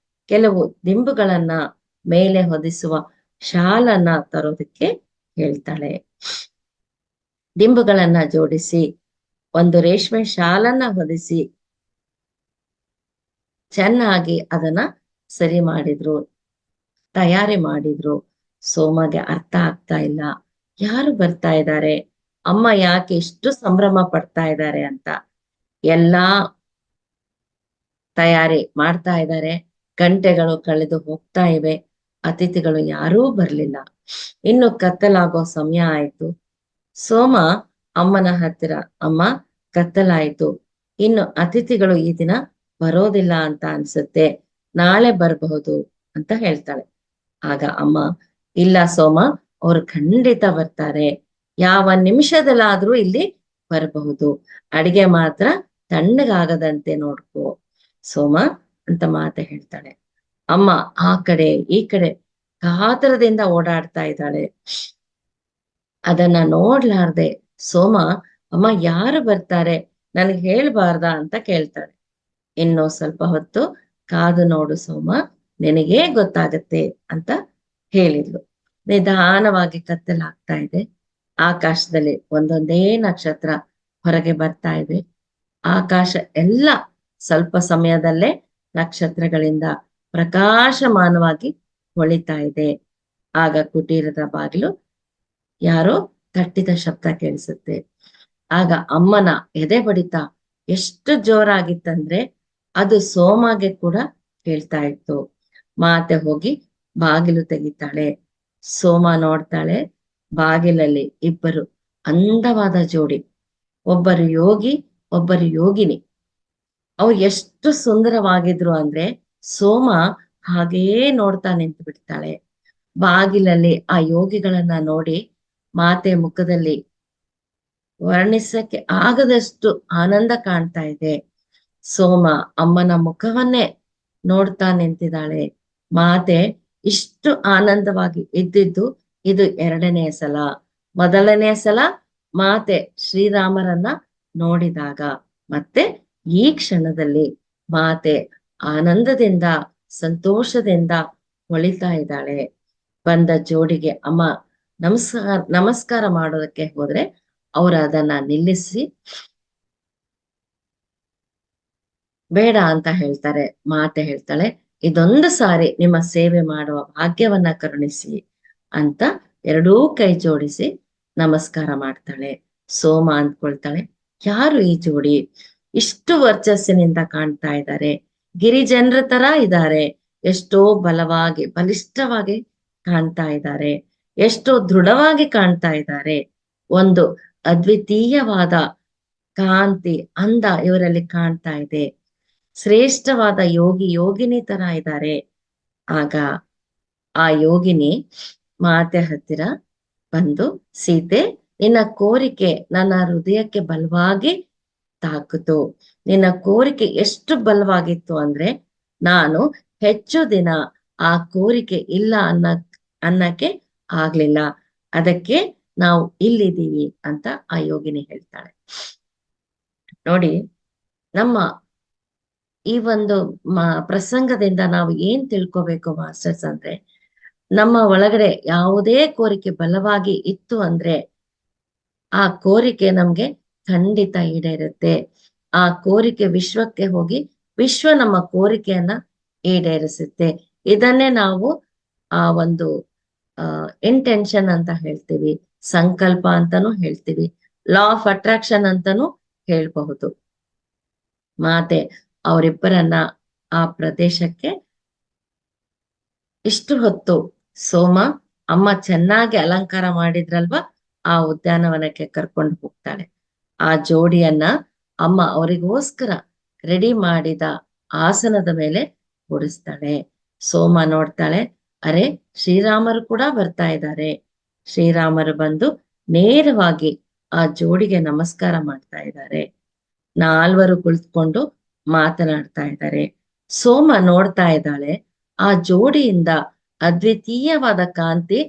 ಕೆಲವು ದಿಂಬುಗಳನ್ನ ಮೇಲೆ ಹೊದಿಸುವ ಶಾಲನ್ನ ತರೋದಕ್ಕೆ ಹೇಳ್ತಾಳೆ. ದಿಂಬುಗಳನ್ನ ಜೋಡಿಸಿ ಒಂದು ರೇಷ್ಮೆ ಶಾಲನ್ನ ಹೊದಿಸಿ ಚೆನ್ನಾಗಿ ಅದನ್ನ ಸರಿ ಮಾಡಿದ್ರು, ತಯಾರಿ ಮಾಡಿದ್ರು. ಸೋಮಗೆ ಅರ್ಥ ಆಗ್ತಾ ಇಲ್ಲ, ಯಾರು ಬರ್ತಾ ಇದ್ದಾರೆ, ಅಮ್ಮ ಯಾಕೆ ಇಷ್ಟು ಸಂಭ್ರಮ ಪಡ್ತಾ ಇದ್ದಾರೆ ಅಂತ. ಎಲ್ಲಾ ತಯಾರಿ ಮಾಡ್ತಾ ಇದ್ದಾರೆ, ಗಂಟೆಗಳು ಕಳೆದು ಹೋಗ್ತಾ ಇವೆ, ಅತಿಥಿಗಳು ಯಾರೂ ಬರ್ಲಿಲ್ಲ. ಇನ್ನು ಕತ್ತಲಾಗೋ ಸಮಯ ಆಯ್ತು. ಸೋಮ ಅಮ್ಮನ ಹತ್ತಿರ, ಅಮ್ಮ ಕತ್ತಲಾಯ್ತು, ಇನ್ನು ಅತಿಥಿಗಳು ಈ ದಿನ ಬರೋದಿಲ್ಲ ಅಂತ ಅನ್ಸುತ್ತೆ, ನಾಳೆ ಬರಬಹುದು ಅಂತ ಹೇಳ್ತಾಳೆ. ಆಗ ಅಮ್ಮ, ಇಲ್ಲ ಸೋಮ, ಅವ್ರು ಖಂಡಿತ ಬರ್ತಾರೆ, ಯಾವ ನಿಮಿಷದಲ್ಲಾದ್ರೂ ಇಲ್ಲಿ ಬರಬಹುದು, ಅಡಿಗೆ ಮಾತ್ರ ತಣ್ಣಗಾಗದಂತೆ ನೋಡ್ಕೋ ಸೋಮ ಅಂತ ಮಾತೆ ಹೇಳ್ತಾಳೆ. ಅಮ್ಮ ಆ ಕಡೆ ಈ ಕಡೆ ಕಾತರದಿಂದ ಓಡಾಡ್ತಾ ಇದ್ದಾಳೆ. ಅದನ್ನ ನೋಡ್ಲಾರ್ದೆ ಸೋಮ, ಅಮ್ಮ ಯಾರು ಬರ್ತಾರೆ, ನನ್ಗೆ ಹೇಳ್ಬಾರ್ದ ಅಂತ ಕೇಳ್ತಾಳೆ. ಇನ್ನು ಸ್ವಲ್ಪ ಹೊತ್ತು ಕಾದು ನೋಡು ಸೋಮ, ನಿನಗೇ ಗೊತ್ತಾಗತ್ತೆ ಅಂತ ಹೇಳಿದ್ಲು. ನಿಧಾನವಾಗಿ ಕತ್ತಲಾಗ್ತಾ ಇದೆ. ಆಕಾಶದಲ್ಲಿ ಒಂದೊಂದೇ ನಕ್ಷತ್ರ ಹೊರಗೆ ಬರ್ತಾ ಇದೆ. ಆಕಾಶ ಎಲ್ಲ ಸ್ವಲ್ಪ ಸಮಯದಲ್ಲೇ ನಕ್ಷತ್ರಗಳಿಂದ ಪ್ರಕಾಶಮಾನವಾಗಿ ಹೊಳಿತಾ ಇದೆ. ಆಗ ಕುಟೀರದ ಬಾಗಿಲು ಯಾರೋ ತಟ್ಟಿದ ಶಬ್ದ ಕೇಳಿಸುತ್ತೆ. ಆಗ ಅಮ್ಮನ ಎದೆ ಬಡಿತ ಎಷ್ಟು ಜೋರಾಗಿತ್ತಂದ್ರೆ ಅದು ಸೋಮಗೆ ಕೂಡ ಕೇಳ್ತಾ ಇತ್ತು. ಮಾತೆ ಹೋಗಿ ಬಾಗಿಲು ತೆಗಿತಾಳೆ. ಸೋಮ ನೋಡ್ತಾಳೆ, ಬಾಗಿಲಲ್ಲಿ ಇಬ್ಬರು ಅಂದವಾದ ಜೋಡಿ, ಒಬ್ಬರು ಯೋಗಿ, ಒಬ್ಬರು ಯೋಗಿನಿ. ಅವು ಎಷ್ಟು ಸುಂದರವಾಗಿದ್ರು ಅಂದ್ರೆ ಸೋಮ ಹಾಗೇ ನೋಡ್ತಾ ನಿಂತು ಬಿಡ್ತಾಳೆ. ಬಾಗಿಲಲ್ಲಿ ಆ ಯೋಗಿಗಳನ್ನ ನೋಡಿ ಮಾತೆ ಮುಖದಲ್ಲಿ ವರ್ಣಿಸಕ್ಕೆ ಆಗದಷ್ಟು ಆನಂದ ಕಾಣ್ತಾ ಇದೆ. ಸೋಮ ಅಮ್ಮನ ಮುಖವನ್ನೇ ನೋಡ್ತಾ ನಿಂತಿದ್ದಾಳೆ. ಮಾತೆ ಇಷ್ಟು ಆನಂದವಾಗಿ ಇದ್ದಿದ್ದು ಇದು 2ನೇ ಸಲ. ಮೊದಲನೇ ಸಲ ಮಾತೆ ಶ್ರೀರಾಮರನ್ನ ನೋಡಿದಾಗ, ಮತ್ತೆ ಈ ಕ್ಷಣದಲ್ಲಿ ಮಾತೆ ಆನಂದದಿಂದ ಸಂತೋಷದಿಂದ ಹೊಳಿತಾ ಇದ್ದಾಳೆ. ಬಂದ ಜೋಡಿಗೆ ಅಮ್ಮ ನಮಸ್ಕಾರ ಮಾಡೋದಕ್ಕೆ ಹೋದ್ರೆ ಅವರು ಅದನ್ನ ನಿಲ್ಲಿಸಿ ಬೇಡ ಅಂತ ಹೇಳ್ತಾರೆ. ಮಾತೆ ಹೇಳ್ತಾಳೆ, ಇದೊಂದು ಸಾರಿ ನಿಮ್ಮ ಸೇವೆ ಮಾಡುವ ಭಾಗ್ಯವನ್ನ ಕರುಣಿಸಿ ಅಂತ ಎರಡೂ ಕೈ ಜೋಡಿಸಿ ನಮಸ್ಕಾರ ಮಾಡ್ತಾಳೆ. ಸೋಮ ಅಂದ್ಕೊಳ್ತಾಳೆ, ಯಾರು ಈ ಜೋಡಿ, ಇಷ್ಟು ವರ್ಚಸ್ಸಿನಿಂದ ಕಾಣ್ತಾ ಇದ್ದಾರೆ, ಗಿರಿಜನರ ತರ ಇದ್ದಾರೆ, ಎಷ್ಟೋ ಬಲವಾಗಿ ಬಲಿಷ್ಠವಾಗಿ ಕಾಣ್ತಾ ಇದ್ದಾರೆ, ಎಷ್ಟೋ ದೃಢವಾಗಿ ಕಾಣ್ತಾ ಇದ್ದಾರೆ, ಒಂದು ಅದ್ವಿತೀಯವಾದ ಕಾಂತಿ ಅಂದ ಇವರಲ್ಲಿ ಕಾಣ್ತಾ ಇದೆ, ಶ್ರೇಷ್ಠವಾದ ಯೋಗಿನಿ ತರ ಇದ್ದಾರೆ. ಆಗ ಆ ಯೋಗಿನಿ ಮಾತೆ ಹತ್ತಿರ ಬಂದು, ಸೀತೆ, ನಿನ್ನ ಕೋರಿಕೆ ನನ್ನ ಹೃದಯಕ್ಕೆ ಬಲವಾಗಿ ತಾಕಿತು. ನಿನ್ನ ಕೋರಿಕೆ ಎಷ್ಟು ಬಲವಾಗಿತ್ತು ಅಂದ್ರೆ ನಾನು ಹೆಚ್ಚು ದಿನ ಆ ಕೋರಿಕೆ ಇಲ್ಲ ಅನ್ನಕ್ಕೆ ಆಗ್ಲಿಲ್ಲ, ಅದಕ್ಕೆ ನಾವು ಇಲ್ಲಿದ್ದೀವಿ ಅಂತ ಆ ಯೋಗಿನಿ ಹೇಳ್ತಾಳೆ. ನೋಡಿ, ನಮ್ಮ ಈ ಒಂದು ಪ್ರಸಂಗದಿಂದ ನಾವು ಏನ್ ತಿಳ್ಕೊಬೇಕು ಮಾಸ್ಟರ್ಸ್ ಅಂದ್ರೆ, ನಮ್ಮ ಒಳಗಡೆ ಯಾವುದೇ ಕೋರಿಕೆ ಬಲವಾಗಿ ಇತ್ತು ಅಂದ್ರೆ ಆ ಕೋರಿಕೆ ನಮ್ಗೆ ಖಂಡಿತ ಈಡೇರುತ್ತೆ. ಆ ಕೋರಿಕೆ ವಿಶ್ವಕ್ಕೆ ಹೋಗಿ ವಿಶ್ವ ನಮ್ಮ ಕೋರಿಕೆಯನ್ನ ಈಡೇರಿಸುತ್ತೆ. ಇದನ್ನೇ ನಾವು ಆ ಒಂದು ಇಂಟೆನ್ಷನ್ ಅಂತ ಹೇಳ್ತೀವಿ, ಸಂಕಲ್ಪ ಅಂತಾನು ಹೇಳ್ತೀವಿ, ಲಾ ಆಫ್ ಅಟ್ರಾಕ್ಷನ್ ಅಂತಾನು ಹೇಳ್ಬಹುದು. ಮಾತೆ ಅವರಿಬ್ಬರನ್ನ ಆ ಪ್ರದೇಶಕ್ಕೆ ಇಷ್ಟು ಹೊತ್ತು ಸೋಮ ಅಮ್ಮ ಚೆನ್ನಾಗಿ ಅಲಂಕಾರ ಮಾಡಿದ್ರಲ್ವಾ ಆ ಉದ್ಯಾನವನಕ್ಕೆ ಕರ್ಕೊಂಡು ಹೋಗ್ತಾಳೆ. ಆ ಜೋಡಿಯನ್ನ ಅಮ್ಮ ಅವರಿಗೋಸ್ಕರ ರೆಡಿ ಮಾಡಿದ ಆಸನದ ಮೇಲೆ ಕೂಡಿಸ್ತಾಳೆ. ಸೋಮ ನೋಡ್ತಾಳೆ, ಅರೆ ಶ್ರೀರಾಮರು ಕೂಡ ಬರ್ತಾ ಇದ್ದಾರೆ. ಶ್ರೀರಾಮರು ಬಂದು ನೇರವಾಗಿ ಆ ಜೋಡಿಗೆ ನಮಸ್ಕಾರ ಮಾಡ್ತಾ ಇದ್ದಾರೆ. 4 ಕುಳಿತುಕೊಂಡು ಮಾತನಾಡ್ತಾ ಇದ್ದಾರೆ. ಸೋಮ ನೋಡ್ತಾ ಇದ್ದಾಳೆ, ಆ ಜೋಡಿಯಿಂದ ಅದ್ವಿತೀಯವಾದ ಕಾಂತಿ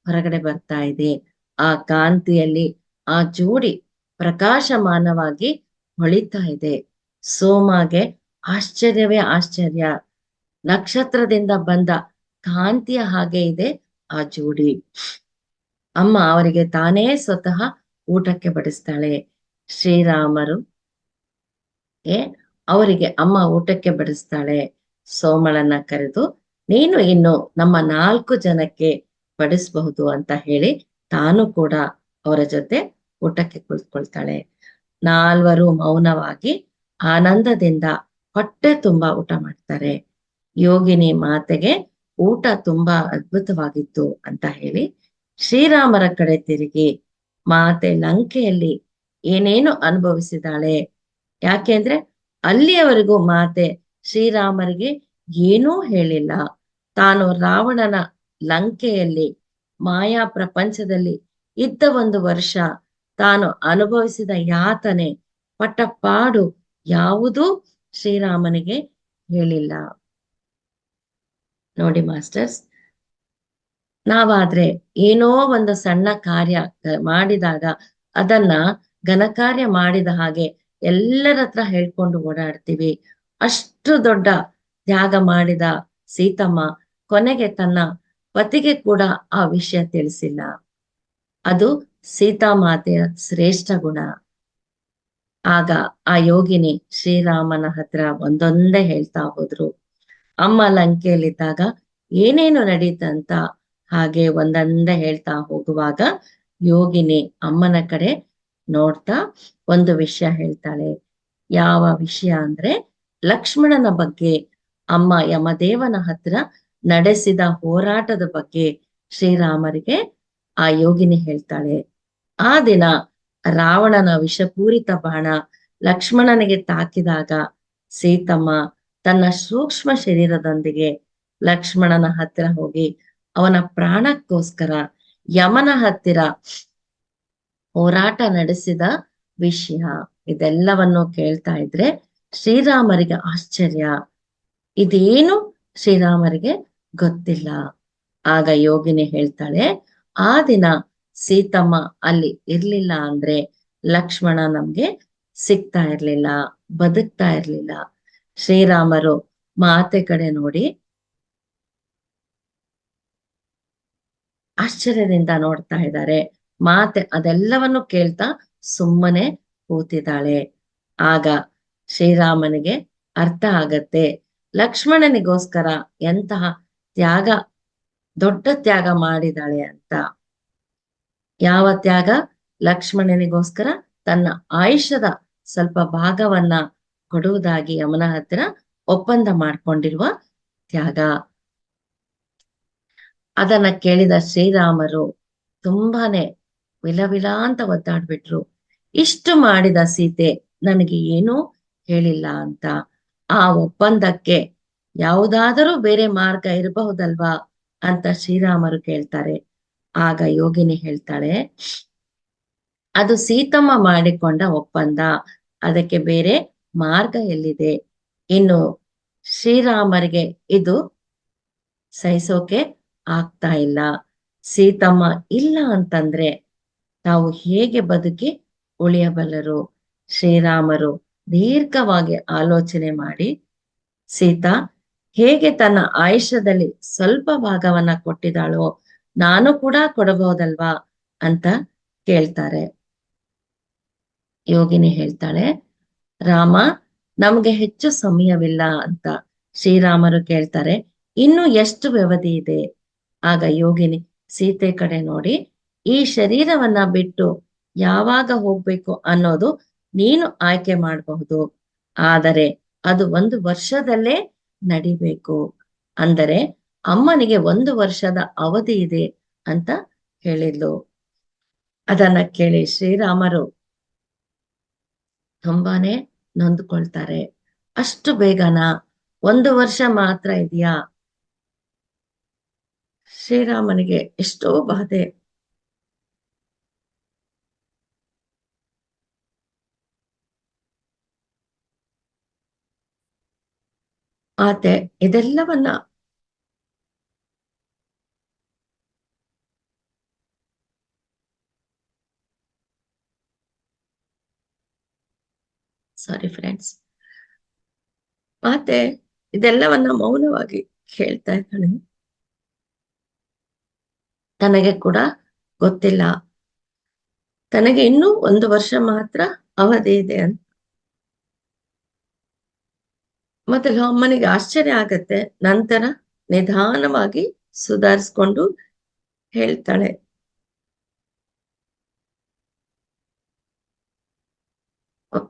ಹೊರಗಡೆ ಬರ್ತಾ ಇದೆ. ಆ ಕಾಂತಿಯಲ್ಲಿ ಆ ಜೋಡಿ ಪ್ರಕಾಶಮಾನವಾಗಿ ಹೊಳಿತಾ ಇದೆ. ಸೋಮಗೆ ಆಶ್ಚರ್ಯವೇ ಆಶ್ಚರ್ಯ. ನಕ್ಷತ್ರದಿಂದ ಬಂದ ಕಾಂತಿಯ ಹಾಗೆ ಇದೆ ಆ ಜೋಡಿ. ಅಮ್ಮ ಅವರಿಗೆ ತಾನೇ ಸ್ವತಃ ಊಟಕ್ಕೆ ಬಡಿಸ್ತಾಳೆ. ಶ್ರೀರಾಮರು ಅವರಿಗೆ ಅಮ್ಮ ಊಟಕ್ಕೆ ಬಡಿಸ್ತಾಳೆ. ಸೋಮಳನ್ನ ಕರೆದು, ನೀನು ಇನ್ನು ನಮ್ಮ 4 ಜನಕ್ಕೆ ಬಡಿಸಬಹುದು ಅಂತ ಹೇಳಿ ತಾನು ಕೂಡ ಅವರ ಜೊತೆ ಊಟಕ್ಕೆ ಕುಳಿತುಕೊಳ್ತಾಳೆ. 4 ಮೌನವಾಗಿ ಆನಂದದಿಂದ ಹೊಟ್ಟೆ ತುಂಬಾ ಊಟ ಮಾಡ್ತಾರೆ. ಯೋಗಿನಿ ಮಾತೆಗೆ ಊಟ ತುಂಬಾ ಅದ್ಭುತವಾಗಿತ್ತು ಅಂತ ಹೇಳಿ ಶ್ರೀರಾಮರ ಕಡೆ ತಿರುಗಿ, ಮಾತೆ ಲಂಕೆಯಲ್ಲಿ ಏನೇನು ಅನುಭವಿಸಿದಾಳೆ, ಯಾಕೆಂದ್ರೆ ಅಲ್ಲಿಯವರೆಗೂ ಮಾತೆ ಶ್ರೀರಾಮರಿಗೆ ಏನೂ ಹೇಳಿಲ್ಲ. ತಾನು ರಾವಣನ ಲಂಕೆಯಲ್ಲಿ ಮಾಯಾ ಪ್ರಪಂಚದಲ್ಲಿ ಇದ್ದ 1 ವರ್ಷ ತಾನು ಅನುಭವಿಸಿದ ಯಾತನೆ ಪಟ್ಟಪಾಡು ಯಾವುದೂ ಶ್ರೀರಾಮನಿಗೆ ಹೇಳಿಲ್ಲ. ನೋಡಿ ಮಾಸ್ಟರ್ಸ್, ನಾವಾದ್ರೆ ಏನೋ ಒಂದು ಸಣ್ಣ ಕಾರ್ಯ ಮಾಡಿದಾಗ ಅದನ್ನ ಘನಕಾರ್ಯ ಮಾಡಿದ ಹಾಗೆ ಎಲ್ಲರ ಹತ್ರ ಹೇಳ್ಕೊಂಡು ಓಡಾಡ್ತೀವಿ. ಅಷ್ಟು ದೊಡ್ಡ ತ್ಯಾಗ ಮಾಡಿದ ಸೀತಮ್ಮ ಕೊನೆಗೆ ತನ್ನ ಪತಿಗೆ ಕೂಡ ಆ ವಿಷಯ ತಿಳಿಸಿಲ್ಲ. ಅದು ಸೀತಾಮಾತೆಯ ಶ್ರೇಷ್ಠ ಗುಣ. ಆಗ ಆ ಯೋಗಿನಿ ಶ್ರೀರಾಮನ ಹತ್ರ ಒಂದೊಂದೇ ಹೇಳ್ತಾ ಹೋದ್ರು. ಅಮ್ಮ ಲಂಕೆಯಲ್ಲಿದ್ದಾಗ ಏನೇನು ನಡೀತಂತ ಹಾಗೆ ಒಂದೊಂದೇ ಹೇಳ್ತಾ ಹೋಗುವಾಗ ಯೋಗಿನಿ ಅಮ್ಮನ ಕಡೆ ನೋಡ್ತಾ ಒಂದು ವಿಷಯ ಹೇಳ್ತಾಳೆ. ಯಾವ ವಿಷಯ ಅಂದ್ರೆ, ಲಕ್ಷ್ಮಣನ ಬಗ್ಗೆ ಅಮ್ಮ ಯಮದೇವನ ಹತ್ರ ನಡೆಸಿದ ಹೋರಾಟದ ಬಗ್ಗೆ ಶ್ರೀರಾಮರಿಗೆ ಆ ಯೋಗಿನಿ ಹೇಳ್ತಾಳೆ. ಆ ದಿನ ರಾವಣನ ವಿಷಪೂರಿತ ಬಾಣ ಲಕ್ಷ್ಮಣನಿಗೆ ತಾಕಿದಾಗ ಸೀತಮ್ಮ ತನ್ನ ಸೂಕ್ಷ್ಮ ಶರೀರದೊಂದಿಗೆ ಲಕ್ಷ್ಮಣನ ಹತ್ತಿರ ಹೋಗಿ ಅವನ ಪ್ರಾಣಕ್ಕೋಸ್ಕರ ಯಮನ ಹತ್ತಿರ ಹೋರಾಟ ನಡೆಸಿದ ವಿಷಯ. ಇದೆಲ್ಲವನ್ನು ಕೇಳ್ತಾ ಇದ್ರೆ ಶ್ರೀರಾಮರಿಗೆ ಆಶ್ಚರ್ಯ. ಇದೇನು ಶ್ರೀರಾಮರಿಗೆ ಗೊತ್ತಿಲ್ಲ. ಆಗ ಯೋಗಿನಿ ಹೇಳ್ತಾಳೆ, ಆ ದಿನ ಸೀತಮ್ಮ ಅಲ್ಲಿ ಇರ್ಲಿಲ್ಲ ಅಂದ್ರೆ ಲಕ್ಷ್ಮಣ ನಮ್ಗೆ ಸಿಗ್ತಾ ಇರ್ಲಿಲ್ಲ, ಬದುಕ್ತಾ ಇರ್ಲಿಲ್ಲ. ಶ್ರೀರಾಮರು ಮಾತೆ ಕಡೆ ನೋಡಿ ಆಶ್ಚರ್ಯದಿಂದ ನೋಡ್ತಾ ಇದ್ದಾರೆ. ಮಾತೆ ಅದೆಲ್ಲವನ್ನು ಕೇಳ್ತಾ ಸುಮ್ಮನೆ ಕೂತಿದ್ದಾಳೆ. ಆಗ ಶ್ರೀರಾಮನಿಗೆ ಅರ್ಥ ಆಗತ್ತೆ, ಲಕ್ಷ್ಮಣನಿಗೋಸ್ಕರ ಎಂತಹ ತ್ಯಾಗ, ದೊಡ್ಡ ತ್ಯಾಗ ಮಾಡಿದಾಳೆ ಅಂತ. ಯಾವ ತ್ಯಾಗ? ಲಕ್ಷ್ಮಣನಿಗೋಸ್ಕರ ತನ್ನ ಆಯುಷ್ಯದ ಸ್ವಲ್ಪ ಭಾಗವನ್ನ ಕೊಡುವುದಾಗಿ ಯಮನ ಹತ್ರ ಒಪ್ಪಂದ ಮಾಡ್ಕೊಂಡಿರುವ ತ್ಯಾಗ. ಅದನ್ನ ಕೇಳಿದ ಶ್ರೀರಾಮರು ತುಂಬಾನೇ ವಿಲವಿಲ ಅಂತ ಒದ್ದಾಡ್ಬಿಟ್ರು. ಇಷ್ಟು ಮಾಡಿದ ಸೀತೆ ನನಗೆ ಏನೂ ಹೇಳಿಲ್ಲ ಅಂತ. ಆ ಒಪ್ಪಂದಕ್ಕೆ ಯಾವುದಾದರೂ ಬೇರೆ ಮಾರ್ಗ ಇರಬಹುದಲ್ವಾ ಅಂತ ಶ್ರೀರಾಮರು ಕೇಳ್ತಾರೆ. ಆಗ ಯೋಗಿನಿ ಹೇಳ್ತಾಳೆ, ಅದು ಸೀತಮ್ಮ ಮಾಡಿಕೊಂಡ ಒಪ್ಪಂದ, ಅದಕ್ಕೆ ಬೇರೆ ಮಾರ್ಗ ಎಲ್ಲಿದೆ? ಇನ್ನು ಶ್ರೀರಾಮರಿಗೆ ಇದು ಸಹಿಸೋಕೆ ಆಗ್ತಾ ಇಲ್ಲ. ಸೀತಮ್ಮ ಇಲ್ಲ ಅಂತಂದ್ರೆ ತಾವು ಹೇಗೆ ಬದುಕಿ ಉಳಿಯಬಲ್ಲರು? ಶ್ರೀರಾಮರು ದೀರ್ಘವಾಗಿ ಆಲೋಚನೆ ಮಾಡಿ, ಸೀತಾ ಹೇಗೆ ತನ್ನ ಆಯುಷ್ಯದಲ್ಲಿ ಸ್ವಲ್ಪ ಭಾಗವನ್ನ ಕೊಟ್ಟಿದ್ದಾಳೋ ನಾನು ಕೂಡ ಕೊಡಬಹುದಲ್ವಾ ಅಂತ ಕೇಳ್ತಾರೆ. ಯೋಗಿನಿ ಹೇಳ್ತಾಳೆ, ರಾಮ ನಮ್ಗೆ ಹೆಚ್ಚು ಸಮಯವಿಲ್ಲ ಅಂತ. ಶ್ರೀರಾಮರು ಕೇಳ್ತಾರೆ, ಇನ್ನು ಎಷ್ಟು ವ್ಯವಧಿ ಇದೆ? ಆಗ ಯೋಗಿನಿ ಸೀತೆ ಕಡೆ ನೋಡಿ, ಈ ಶರೀರವನ್ನ ಬಿಟ್ಟು ಯಾವಾಗ ಹೋಗ್ಬೇಕು ಅನ್ನೋದು ನೀನು ಆಯ್ಕೆ ಮಾಡಬಹುದು, ಆದರೆ ಅದು 1 ವರ್ಷದಲ್ಲೇ ನಡಿಬೇಕು. ಅಂದರೆ ಅಮ್ಮನಿಗೆ 1 ವರ್ಷದ ಅವಧಿ ಇದೆ ಅಂತ ಹೇಳಿದ್ಲು. ಅದನ್ನ ಕೇಳಿ ಶ್ರೀರಾಮರು ತುಂಬಾನೇ ನೊಂದುಕೊಳ್ತಾರೆ. ಅಷ್ಟು ಬೇಗನಾ? 1 ವರ್ಷ ಮಾತ್ರ ಇದೆಯಾ? ಶ್ರೀರಾಮನಿಗೆ ಎಷ್ಟೋ ಬಾಧೆ. ಆತೆ ಇದೆಲ್ಲವನ್ನ ಸಾರಿ ಫ್ರೆಂಡ್ಸ್. ಮತ್ತೆ ಇದೆಲ್ಲವನ್ನ ಮೌನವಾಗಿ ಕೇಳ್ತಾ ಇದ್ದಾಳೆ. ತನಗೆ ಕೂಡ ಗೊತ್ತಿಲ್ಲ, ತನಗೆ ಇನ್ನೂ 1 ವರ್ಷ ಮಾತ್ರ ಅವಧಿ ಇದೆ ಅಂತ. ಮೊದಲು ಅಮ್ಮನಿಗೆ ಆಶ್ಚರ್ಯ ಆಗತ್ತೆ, ನಂತರ ನಿಧಾನವಾಗಿ ಸುಧಾರಿಸ್ಕೊಂಡು ಹೇಳ್ತಾಳೆ,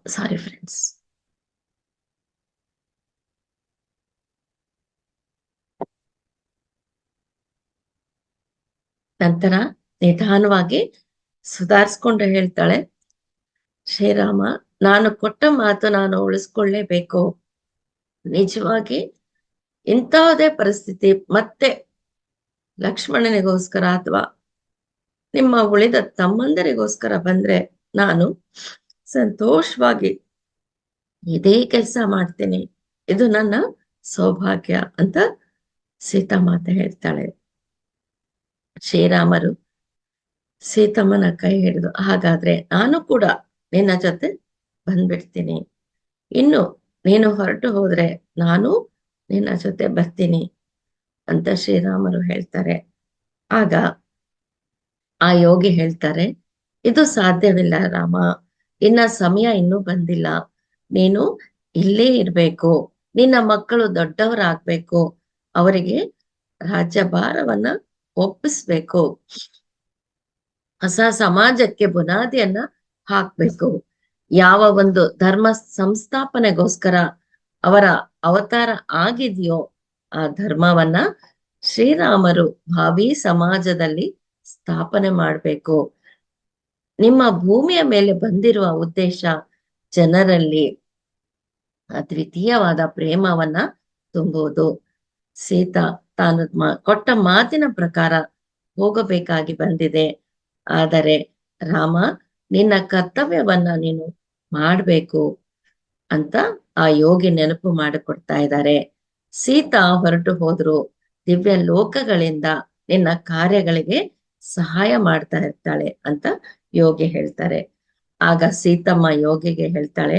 ಸಾರಿ ಫ್ರೆಂಡ್ಸ್. ನಂತರ ನಿಧಾನವಾಗಿ ಸುಧಾರಿಸ್ಕೊಂಡು ಹೇಳ್ತಾಳೆ, ಶ್ರೀರಾಮ, ನಾನು ಕೊಟ್ಟ ಮಾತು ನಾನು ಉಳಿಸ್ಕೊಳ್ಳೇಬೇಕು. ನಿಜವಾಗಿ ಇಂತಹದೇ ಪರಿಸ್ಥಿತಿ ಮತ್ತೆ ಲಕ್ಷ್ಮಣನಿಗೋಸ್ಕರ ಅಥವಾ ನಿಮ್ಮ ಉಳಿದ ತಮ್ಮಂದರಿಗೋಸ್ಕರ ಬಂದ್ರೆ ನಾನು ಸಂತೋಷವಾಗಿ ಇದೇ ಕೆಲಸ ಮಾಡ್ತೀನಿ. ಇದು ನನ್ನ ಸೌಭಾಗ್ಯ ಅಂತ ಸೀತಾಮಾತೆ ಹೇಳ್ತಾಳೆ. ಶ್ರೀರಾಮರು ಸೀತಮ್ಮನ ಕೈ ಹಿಡಿದು, ಹಾಗಾದ್ರೆ ನಾನು ಕೂಡ ನಿನ್ನ ಜೊತೆ ಬಂದ್ಬಿಡ್ತೀನಿ. ಇನ್ನು ನೀನು ಹೊರಟು ಹೋದ್ರೆ ನಾನು ನಿನ್ನ ಜೊತೆ ಬರ್ತೀನಿ ಅಂತ ಶ್ರೀರಾಮರು ಹೇಳ್ತಾರೆ. ಆಗ ಆ ಯೋಗಿ ಹೇಳ್ತಾರೆ, ಇದು ಸಾಧ್ಯವಿಲ್ಲ ರಾಮ, ಇನ್ನ ಸಮಯ ಇನ್ನೂ ಬಂದಿಲ್ಲ. ನೀನು ಇಲ್ಲೇ ಇರ್ಬೇಕು, ನಿನ್ನ ಮಕ್ಕಳು ದೊಡ್ಡವರಾಗ್ಬೇಕು, ಅವರಿಗೆ ರಾಜ್ಯಭಾರವನ್ನ ಒಪ್ಪಿಸ್ಬೇಕು, ಹೊಸ ಸಮಾಜಕ್ಕೆ ಬುನಾದಿಯನ್ನ ಹಾಕ್ಬೇಕು. ಯಾವ ಒಂದು ಧರ್ಮ ಸಂಸ್ಥಾಪನೆಗೋಸ್ಕರ ಅವರ ಅವತಾರ ಆಗಿದೆಯೋ ಆ ಧರ್ಮವನ್ನ ಶ್ರೀರಾಮರು ಭಾವಿ ಸಮಾಜದಲ್ಲಿ ಸ್ಥಾಪನೆ ಮಾಡ್ಬೇಕು. ನಿಮ್ಮ ಭೂಮಿಯ ಮೇಲೆ ಬಂದಿರುವ ಉದ್ದೇಶ ಜನರಲ್ಲಿ ಅದ್ವಿತೀಯವಾದ ಪ್ರೇಮವನ್ನ ತುಂಬುವುದು. ಸೀತಾ ತಾನು ಕೊಟ್ಟ ಮಾತಿನ ಪ್ರಕಾರ ಹೋಗಬೇಕಾಗಿ ಬಂದಿದೆ. ಆದರೆ ರಾಮ, ನಿನ್ನ ಕರ್ತವ್ಯವನ್ನ ನೀನು ಮಾಡ್ಬೇಕು ಅಂತ ಆ ಯೋಗಿ ನೆನಪು ಮಾಡಿಕೊಡ್ತಾ ಇದ್ದಾರೆ. ಸೀತಾ ಹೊರಟು ಹೋದ್ರು, ದಿವ್ಯ ಲೋಕಗಳಿಂದ ನಿನ್ನ ಕಾರ್ಯಗಳಿಗೆ ಸಹಾಯ ಮಾಡ್ತಾ ಇರ್ತಾಳೆ ಅಂತ ಯೋಗಿ ಹೇಳ್ತಾರೆ. ಆಗ ಸೀತಮ್ಮ ಯೋಗಿಗೆ ಹೇಳ್ತಾಳೆ,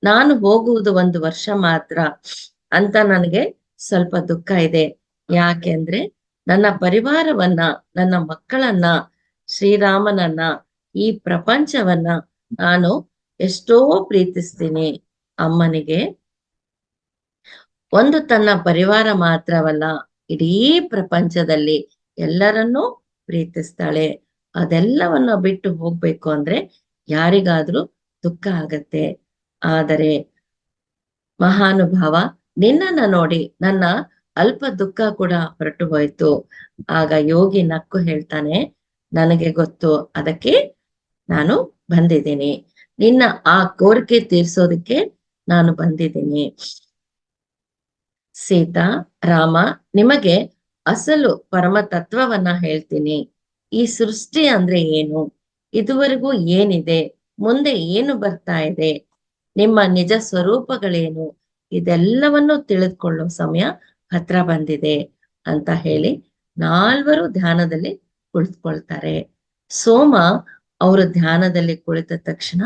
ನಾನು ಹೋಗುವುದು 1 ವರ್ಷ ಮಾತ್ರ ಅಂತ ನನಗೆ ಸ್ವಲ್ಪ ದುಃಖ ಇದೆ. ಯಾಕೆಂದ್ರೆ ನನ್ನ ಪರಿವಾರವನ್ನ, ನನ್ನ ಮಕ್ಕಳನ್ನ, ಶ್ರೀರಾಮನನ್ನ, ಈ ಪ್ರಪಂಚವನ್ನ ನಾನು ಎಷ್ಟೋ ಪ್ರೀತಿಸ್ತೀನಿ. ಅಮ್ಮನಿಗೆ ಒಂದು ತನ್ನ ಪರಿವಾರ ಮಾತ್ರವಲ್ಲ, ಇಡೀ ಪ್ರಪಂಚದಲ್ಲಿ ಎಲ್ಲರನ್ನೂ ಪ್ರೀತಿಸ್ತಾಳೆ. ಅದೆಲ್ಲವನ್ನ ಬಿಟ್ಟು ಹೋಗ್ಬೇಕು ಅಂದ್ರೆ ಯಾರಿಗಾದ್ರೂ ದುಃಖ ಆಗತ್ತೆ. ಆದರೆ ಮಹಾನುಭಾವ, ನಿನ್ನನ್ನ ನೋಡಿ ನನ್ನ ಅಲ್ಪ ದುಃಖ ಕೂಡ ಹೊರಟು ಹೋಯ್ತು. ಆಗ ಯೋಗಿ ನಕ್ಕು ಹೇಳ್ತಾನೆ, ನನಗೆ ಗೊತ್ತು, ಅದಕ್ಕೆ ನಾನು ಬಂದಿದ್ದೀನಿ. ನಿನ್ನ ಆ ಕೋರಿಕೆ ತೀರ್ಸೋದಕ್ಕೆ ನಾನು ಬಂದಿದ್ದೀನಿ. ಸೀತಾ, ರಾಮ, ನಿಮಗೆ ಅಸಲು ಪರಮ ತತ್ವವನ್ನ ಹೇಳ್ತೀನಿ. ಈ ಸೃಷ್ಟಿ ಅಂದ್ರೆ ಏನು, ಇದುವರೆಗೂ ಏನಿದೆ, ಮುಂದೆ ಏನು ಬರ್ತಾ ಇದೆ, ನಿಮ್ಮ ನಿಜ ಸ್ವರೂಪಗಳೇನು, ಇದೆಲ್ಲವನ್ನು ತಿಳಿದುಕೊಳ್ಳೋ ಸಮಯ ಹತ್ರ ಬಂದಿದೆ ಅಂತ ಹೇಳಿ 4 ಧ್ಯಾನದಲ್ಲಿ ಕುಳಿತುಕೊಳ್ತಾರೆ. ಸೋಮ ಅವರು ಧ್ಯಾನದಲ್ಲಿ ಕುಳಿತ ತಕ್ಷಣ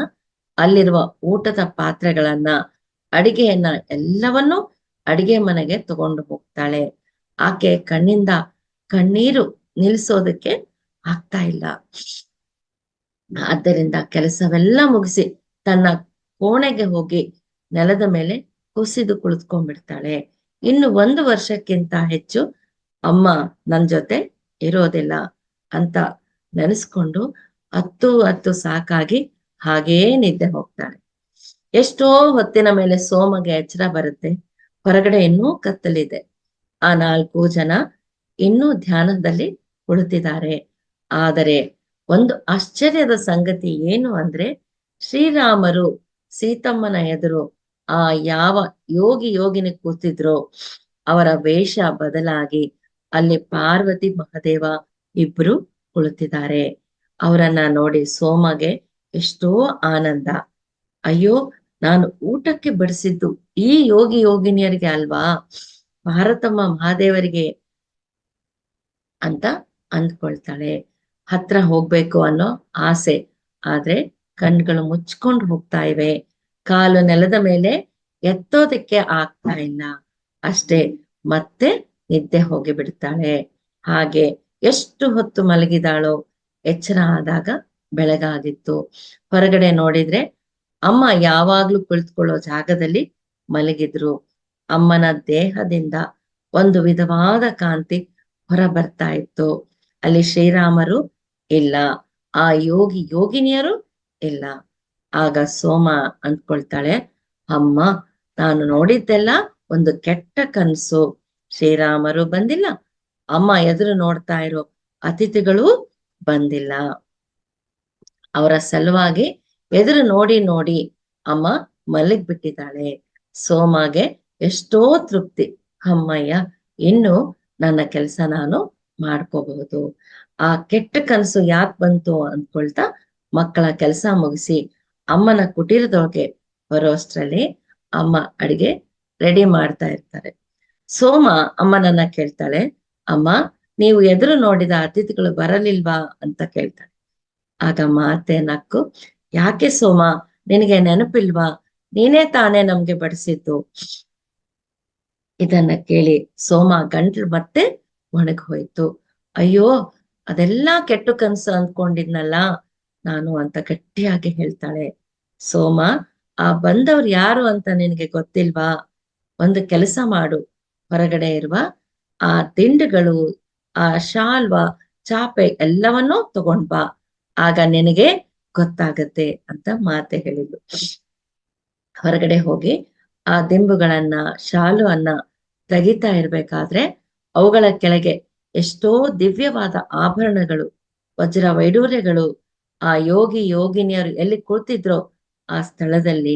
ಅಲ್ಲಿರುವ ಊಟದ ಪಾತ್ರೆಗಳನ್ನ, ಅಡಿಗೆಯನ್ನ ಎಲ್ಲವನ್ನೂ ಅಡಿಗೆ ಮನೆಗೆ ತಗೊಂಡು ಹೋಗ್ತಾಳೆ. ಆಕೆ ಕಣ್ಣಿಂದ ಕಣ್ಣೀರು ನಿಲ್ಲಿಸೋದಕ್ಕೆ ಆಗ್ತಾ ಇಲ್ಲ. ಆದ್ದರಿಂದ ಕೆಲಸವೆಲ್ಲ ಮುಗಿಸಿ ತನ್ನ ಕೋಣೆಗೆ ಹೋಗಿ ನೆಲದ ಮೇಲೆ ಕುಸಿದು ಕುಳಿತುಕೊಂಡ್ಬಿಡ್ತಾಳೆ. ಇನ್ನು 1 ವರ್ಷಕ್ಕಿಂತ ಹೆಚ್ಚು ಅಮ್ಮ ನನ್ ಜೊತೆ ಇರೋದಿಲ್ಲ ಅಂತ ನೆನೆಸ್ಕೊಂಡು ಹತ್ತು ಸಾಕಾಗಿ ಹಾಗೇ ನಿದ್ದೆ ಹೋಗ್ತಾಳೆ. ಎಷ್ಟೋ ಹೊತ್ತಿನ ಮೇಲೆ ಸೋಮಗೆ ಎಚ್ಚರ ಬರುತ್ತೆ. ಹೊರಗಡೆ ಇನ್ನೂ ಕತ್ತಲಿದೆ. ಆ 4 ಜನ ಇನ್ನೂ ಧ್ಯಾನದಲ್ಲಿ ಕುಳಿತಿದ್ದಾರೆ. ಆದರೆ ಒಂದು ಆಶ್ಚರ್ಯದ ಸಂಗತಿ ಏನು ಅಂದ್ರೆ, ಶ್ರೀರಾಮರು ಸೀತಮ್ಮನ ಎದುರು ಆ ಯಾವ ಯೋಗಿನಿ ಕೂತಿದ್ರೋ ಅವರ ವೇಷ ಬದಲಾಗಿ ಅಲ್ಲಿ ಪಾರ್ವತಿ ಮಹದೇವ ಇಬ್ರು ಕುಳಿತಿದ್ದಾರೆ. ಅವರನ್ನ ನೋಡಿ ಸೋಮಗೆ ಎಷ್ಟೋ ಆನಂದ. ಅಯ್ಯೋ, ನಾನು ಊಟಕ್ಕೆ ಬಡಿಸಿದ್ದು ಈ ಯೋಗಿನಿಯರಿಗೆ ಅಲ್ವಾ, ಭಾರತಮ್ಮ ಮಹಾದೇವರಿಗೆ ಅಂತ ಅಂದ್ಕೊಳ್ತಾಳೆ. ಹತ್ರ ಹೋಗ್ಬೇಕು ಅನ್ನೋ ಆಸೆ, ಆದ್ರೆ ಕಣ್ಗಳು ಮುಚ್ಕೊಂಡು ಹೋಗ್ತಾ ಇವೆ. ಕಾಲು ನೆಲದ ಮೇಲೆ ಎತ್ತೋದಕ್ಕೆ ಆಗ್ತಾ ಇಲ್ಲ. ಅಷ್ಟೇ, ಮತ್ತೆ ನಿದ್ದೆ ಹೋಗಿ ಬಿಡ್ತಾಳೆ. ಹಾಗೆ ಎಷ್ಟು ಹೊತ್ತು ಮಲಗಿದಾಳೋ. ಎಚ್ಚರ ಆದಾಗ ಬೆಳಗಾಗಿತ್ತು. ಹೊರಗಡೆ ನೋಡಿದ್ರೆ ಅಮ್ಮ ಯಾವಾಗ್ಲೂ ಕುಳಿತುಕೊಳ್ಳೋ ಜಾಗದಲ್ಲಿ ಮಲಗಿದ್ರು. ಅಮ್ಮನ ದೇಹದಿಂದ ಒಂದು ವಿಧವಾದ ಕಾಂತಿ ಹೊರ ಬರ್ತಾ ಇತ್ತು. ಅಲ್ಲಿ ಶ್ರೀರಾಮರು ಇಲ್ಲ, ಆ ಯೋಗಿನಿಯರು ಇಲ್ಲ. ಆಗ ಸೋಮ ಅಂದ್ಕೊಳ್ತಾಳೆ, ಅಮ್ಮ, ನಾನು ನೋಡಿದ್ದೆಲ್ಲ ಒಂದು ಕೆಟ್ಟ ಕನ್ಸು. ಶ್ರೀರಾಮರು ಬಂದಿಲ್ಲ, ಅಮ್ಮ ಎದುರು ನೋಡ್ತಾ ಇರೋ ಅತಿಥಿಗಳು ಬಂದಿಲ್ಲ. ಅವರ ಸಲುವಾಗಿ ಎದುರು ನೋಡಿ ನೋಡಿ ಅಮ್ಮ ಮಲಗ್ಬಿಟ್ಟಿದ್ದಾಳೆ. ಸೋಮಗೆ ಎಷ್ಟೋ ತೃಪ್ತಿ. ಅಮ್ಮಯ್ಯ, ಇನ್ನು ನನ್ನ ಕೆಲಸ ನಾನು ಮಾಡ್ಕೋಬಹುದು. ಆ ಕೆಟ್ಟ ಕನಸು ಯಾಕೆ ಬಂತು ಅಂದ್ಕೊಳ್ತಾ ಮಕ್ಕಳ ಕೆಲಸ ಮುಗಿಸಿ ಅಮ್ಮನ ಕುಟೀರದೊಳಗೆ ಬರೋಷ್ಟ್ರಲ್ಲಿ ಅಮ್ಮ ಅಡಿಗೆ ರೆಡಿ ಮಾಡ್ತಾ ಇರ್ತಾರೆ. ಸೋಮ ಅಮ್ಮನನ್ನ ಕೇಳ್ತಾಳೆ, ಅಮ್ಮ, ನೀವು ಎದುರು ನೋಡಿದ ಅತಿಥಿಗಳು ಬರಲಿಲ್ವಾ ಅಂತ ಕೇಳ್ತಾಳೆ. ಆಗ ಮಾತೆ ನಕ್ಕು, ಯಾಕೆ ಸೋಮ, ನಿನಗೆ ನೆನಪಿಲ್ವಾ? ನೀನೇ ತಾನೇ ನಮ್ಗೆ ಬಡಿಸಿದ್ದು. ಇದನ್ನ ಕೇಳಿ ಸೋಮ ಗಂಟ್ಲು ಮತ್ತೆ ಒಣಗ್ ಹೋಯ್ತು. ಅಯ್ಯೋ, ಅದೆಲ್ಲಾ ಕೆಟ್ಟು ಕನ್ಸು ಅಂದ್ಕೊಂಡಿದ್ನಲ್ಲ ನಾನು ಅಂತ ಗಟ್ಟಿಯಾಗಿ ಹೇಳ್ತಾಳೆ. ಸೋಮ, ಆ ಬಂದವ್ರು ಯಾರು ಅಂತ ನಿನಗೆ ಗೊತ್ತಿಲ್ವಾ? ಒಂದು ಕೆಲಸ ಮಾಡು, ಹೊರಗಡೆ ಇರುವ ಆ ದಿಂಡುಗಳು, ಆ ಶಾಲ್ವ, ಚಾಪೆ ಎಲ್ಲವನ್ನೂ ತಗೊಂಡ್ ಬಾ, ಆಗ ನಿನಗೆ ಗೊತ್ತಾಗತ್ತೆ ಅಂತ ಮಾತೆ ಹೇಳಿದ್ಲು. ಹೊರಗಡೆ ಹೋಗಿ ಆ ದಿಂಬುಗಳನ್ನ, ಶಾಲುವನ್ನ ತೆಗಿತಾ ಇರ್ಬೇಕಾದ್ರೆ ಅವುಗಳ ಕೆಳಗೆ ಎಷ್ಟೋ ದಿವ್ಯವಾದ ಆಭರಣಗಳು, ವಜ್ರ ವೈಡೂರ್ಯಗಳು, ಆ ಯೋಗಿನಿಯರು ಎಲ್ಲಿ ಕೂತಿದ್ರೋ ಆ ಸ್ಥಳದಲ್ಲಿ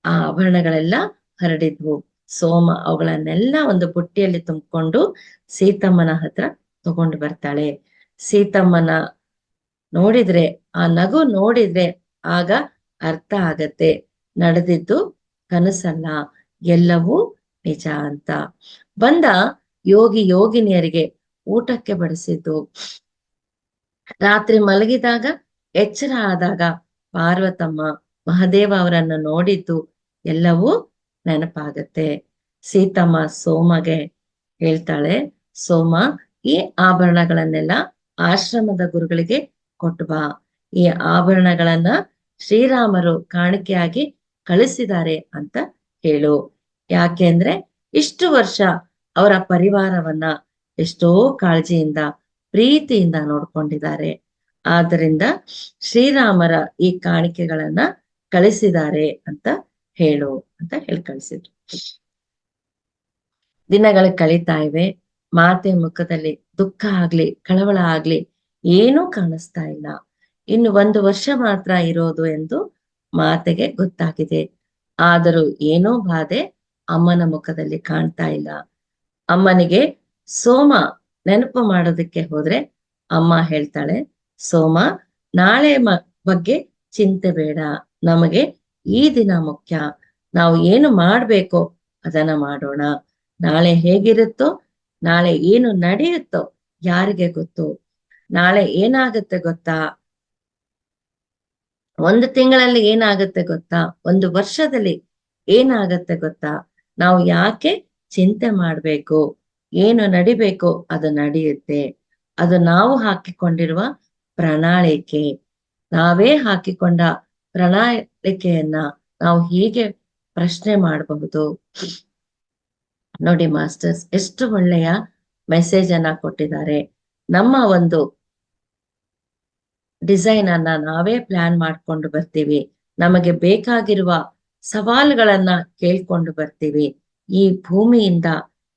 ಆ ಆಭರಣಗಳೆಲ್ಲ ಹರಡಿದ್ವು. ಸೋಮ ಅವುಗಳನ್ನೆಲ್ಲ ಒಂದು ಬುಟ್ಟಿಯಲ್ಲಿ ತುಂಬಿಕೊಂಡು ಸೀತಮ್ಮನ ಹತ್ರ ತಗೊಂಡು ಬರ್ತಾಳೆ. ಸೀತಮ್ಮನ ನೋಡಿದ್ರೆ, ಆ ನಗು ನೋಡಿದ್ರೆ ಆಗ ಅರ್ಥ ಆಗತ್ತೆ, ನಡೆದಿದ್ದು ಕನಸಲ್ಲ, ಎಲ್ಲವೂ ನಿಜ ಅಂತ. ಬಂದ ಯೋಗಿನಿಯರಿಗೆ ಊಟಕ್ಕೆ ಬಡಿಸಿದ್ದು. ರಾತ್ರಿ ಮಲಗಿದಾಗ ಎಚ್ಚರ ಆದಾಗ ಪಾರ್ವತಮ್ಮ, ಮಹಾದೇವ ಅವರನ್ನ ನೋಡಿದ್ದು ಎಲ್ಲವೂ ನೆನಪಾಗತ್ತೆ. ಸೀತಮ್ಮ ಸೋಮಗೆ ಹೇಳ್ತಾಳೆ, ಸೋಮ, ಈ ಆಭರಣಗಳನ್ನೆಲ್ಲ ಆಶ್ರಮದ ಗುರುಗಳಿಗೆ ಕೊಟ್ಟು ಬಾ. ಈ ಆಭರಣಗಳನ್ನ ಶ್ರೀರಾಮರು ಕಾಣಿಕೆಯಾಗಿ ಕಳಿಸಿದ್ದಾರೆ ಅಂತ ಹೇಳು. ಯಾಕೆಂದ್ರೆ ಇಷ್ಟು ವರ್ಷ ಅವರ ಪರಿವಾರವನ್ನ ಎಷ್ಟೋ ಕಾಳಜಿಯಿಂದ, ಪ್ರೀತಿಯಿಂದ ನೋಡ್ಕೊಂಡಿದ್ದಾರೆ. ಆದ್ದರಿಂದ ಶ್ರೀರಾಮರ ಈ ಕಾಣಿಕೆಗಳನ್ನ ಕಳಿಸಿದ್ದಾರೆ ಅಂತ ಹೇಳು ಅಂತ ಹೇಳಿ ಕಳಿಸಿದ್ರು. ದಿನಗಳು ಕಳೀತಾ ಇವೆ. ಮಾತೆ ಮುಖದಲ್ಲಿ ದುಃಖ ಆಗ್ಲಿ, ಕಳವಳ ಆಗ್ಲಿ ಏನೂ ಕಾಣಿಸ್ತಾ ಇಲ್ಲ. ಇನ್ನು 1 ವರ್ಷ ಮಾತ್ರ ಇರೋದು ಎಂದು ಮಾತೆಗೆ ಗೊತ್ತಾಗಿದೆ. ಆದರೂ ಏನೋ ಬಾಧೆ ಅಮ್ಮನ ಮುಖದಲ್ಲಿ ಕಾಣ್ತಾ ಇಲ್ಲ. ಅಮ್ಮನಿಗೆ ಸೋಮ ನೆನಪು ಮಾಡೋದಕ್ಕೆ ಹೋದ್ರೆ ಅಮ್ಮ ಹೇಳ್ತಾಳೆ, ಸೋಮ, ನಾಳೆ ಬಗ್ಗೆ ಚಿಂತೆ ಬೇಡ, ನಮಗೆ ಈ ದಿನ ಮುಖ್ಯ. ನಾವು ಏನು ಮಾಡ್ಬೇಕೋ ಅದನ್ನ ಮಾಡೋಣ. ನಾಳೆ ಹೇಗಿರುತ್ತೋ, ನಾಳೆ ಏನು ನಡೆಯುತ್ತೋ ಯಾರಿಗೆ ಗೊತ್ತು. ನಾಳೆ ಏನಾಗುತ್ತೆ ಗೊತ್ತಾ? 1 ತಿಂಗಳಲ್ಲಿ ಏನಾಗುತ್ತೆ ಗೊತ್ತಾ? 1 ವರ್ಷದಲ್ಲಿ ಏನಾಗತ್ತೆ ಗೊತ್ತಾ? ನಾವು ಯಾಕೆ ಚಿಂತೆ ಮಾಡ್ಬೇಕು? ಏನು ನಡಿಬೇಕು ಅದು ನಡೆಯುತ್ತೆ. ಅದು ನಾವು ಹಾಕಿಕೊಂಡಿರುವ ಪ್ರಣಾಳಿಕೆ. ನಾವೇ ಹಾಕಿಕೊಂಡ ಪ್ರಣಾಳಿಕೆಯನ್ನ ನಾವು ಹೀಗೆ ಪ್ರಶ್ನೆ ಮಾಡಬಹುದು. ನೋಡಿ ಮಾಸ್ಟರ್ಸ್, ಎಷ್ಟು ಒಳ್ಳೆಯ ಮೆಸೇಜ್ ಅನ್ನ ಕೊಟ್ಟಿದ್ದಾರೆ. ನಮ್ಮ ಒಂದು ಡಿಸೈನ್ ಅನ್ನ ನಾವೇ ಪ್ಲಾನ್ ಮಾಡ್ಕೊಂಡು ಬರ್ತೀವಿ. ನಮಗೆ ಬೇಕಾಗಿರುವ ಸವಾಲುಗಳನ್ನ ಕೇಳ್ಕೊಂಡು ಬರ್ತೀವಿ. ಈ ಭೂಮಿಯಿಂದ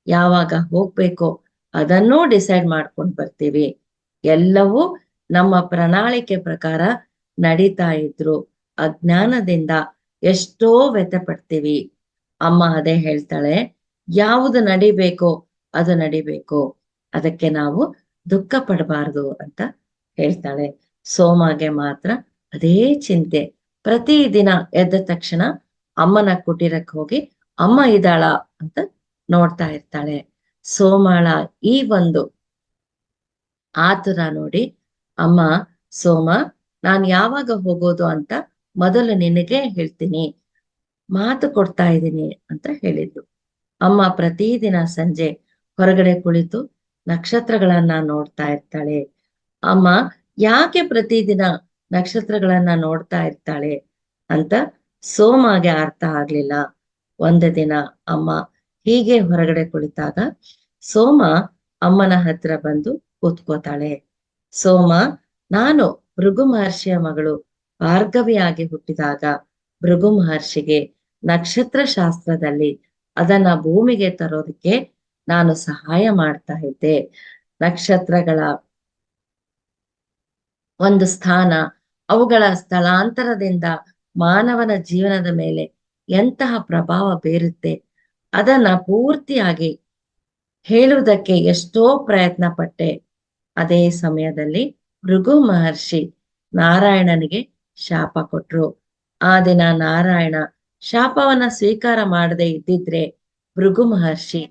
ಯಾವಾಗ ಹೋಗ್ಬೇಕೋ ಅದನ್ನೂ ಡಿಸೈಡ್ ಮಾಡ್ಕೊಂಡು ಬರ್ತೀವಿ. ಎಲ್ಲವೂ ನಮ್ಮ ಪ್ರಣಾಳಿಕೆ ಪ್ರಕಾರ ನಡೀತಾ ಇದ್ರು ಅಜ್ಞಾನದಿಂದ ಎಷ್ಟೋ ವ್ಯಥೆ ಪಡ್ತೀವಿ. ಅಮ್ಮ ಅದೇ ಹೇಳ್ತಾಳೆ, ಯಾವುದು ನಡಿಬೇಕೋ ಅದು ನಡಿಬೇಕು, ಅದಕ್ಕೆ ನಾವು ದುಃಖ ಪಡಬಾರ್ದು ಅಂತ ಹೇಳ್ತಾಳೆ. ಸೋಮಗೆ ಮಾತ್ರ ಅದೇ ಚಿಂತೆ. ಪ್ರತಿದಿನ ಎದ್ದ ತಕ್ಷಣ ಅಮ್ಮನ ಕುಟೀರಕ್ಕೆ ಹೋಗಿ ಅಮ್ಮ ಇದ್ದಾಳ ಅಂತ ನೋಡ್ತಾ ಇರ್ತಾಳೆ. ಸೋಮಾಳ ಈ ಒಂದು ಆತುರ ನೋಡಿ ಅಮ್ಮ, ಸೋಮ, ನಾನ್ ಯಾವಾಗ ಹೋಗೋದು ಅಂತ ಮೊದಲು ನಿನಗೆ ಹೇಳ್ತೀನಿ, ಮಾತು ಕೊಡ್ತಾ ಇದ್ದೀನಿ ಅಂತ ಹೇಳಿದ್ಲು. ಅಮ್ಮ ಪ್ರತಿದಿನ ಸಂಜೆ ಹೊರಗಡೆ ಕುಳಿತು ನಕ್ಷತ್ರಗಳನ್ನ ನೋಡ್ತಾ ಇರ್ತಾಳೆ. ಅಮ್ಮ ಯಾಕೆ ಪ್ರತಿದಿನ ನಕ್ಷತ್ರಗಳನ್ನ ನೋಡ್ತಾ ಇರ್ತಾಳೆ ಅಂತ ಸೋಮಗೆ ಅರ್ಥ ಆಗ್ಲಿಲ್ಲ. ಒಂದು ದಿನ ಅಮ್ಮ ಹೀಗೆ ಹೊರಗಡೆ ಕುಳಿತಾಗ ಸೋಮ ಅಮ್ಮನ ಹತ್ರ ಬಂದು ಕೂತ್ಕೋತಾಳೆ. ಸೋಮ, ನಾನು ಭೃಗು ಮಹರ್ಷಿಯ ಮಗಳು ಭಾರ್ಗವಿಯಾಗಿ ಹುಟ್ಟಿದಾಗ ಭೃಗು ಮಹರ್ಷಿಗೆ ನಕ್ಷತ್ರ ಶಾಸ್ತ್ರದಲ್ಲಿ ಅದನ್ನ ಭೂಮಿಗೆ ತರೋದಕ್ಕೆ ನಾನು ಸಹಾಯ ಮಾಡ್ತಾ ಇದ್ದೆ. ನಕ್ಷತ್ರಗಳ ಒಂದು ಸ್ಥಾನ, ಅವುಗಳ ಸ್ಥಳಾಂತರದಿಂದ ಮಾನವನ ಜೀವನದ ಮೇಲೆ ಎಂತಹ ಪ್ರಭಾವ ಬೀರುತ್ತೆ ಅದನ್ನ ಪೂರ್ತಿಯಾಗಿ ಹೇಳುವುದಕ್ಕೆ ಎಷ್ಟೋ ಪ್ರಯತ್ನ ಪಟ್ಟೆ. ಅದೇ ಸಮಯದಲ್ಲಿ ಭೃಗು ಮಹರ್ಷಿ ನಾರಾಯಣನಿಗೆ ಶಾಪ ಕೊಟ್ರು. ಆ ದಿನ ನಾರಾಯಣ ಶಾಪವನ್ನ ಸ್ವೀಕಾರ ಮಾಡದೆ ಇದ್ದಿದ್ರೆ ಭೃಗು ಮಹರ್ಷಿ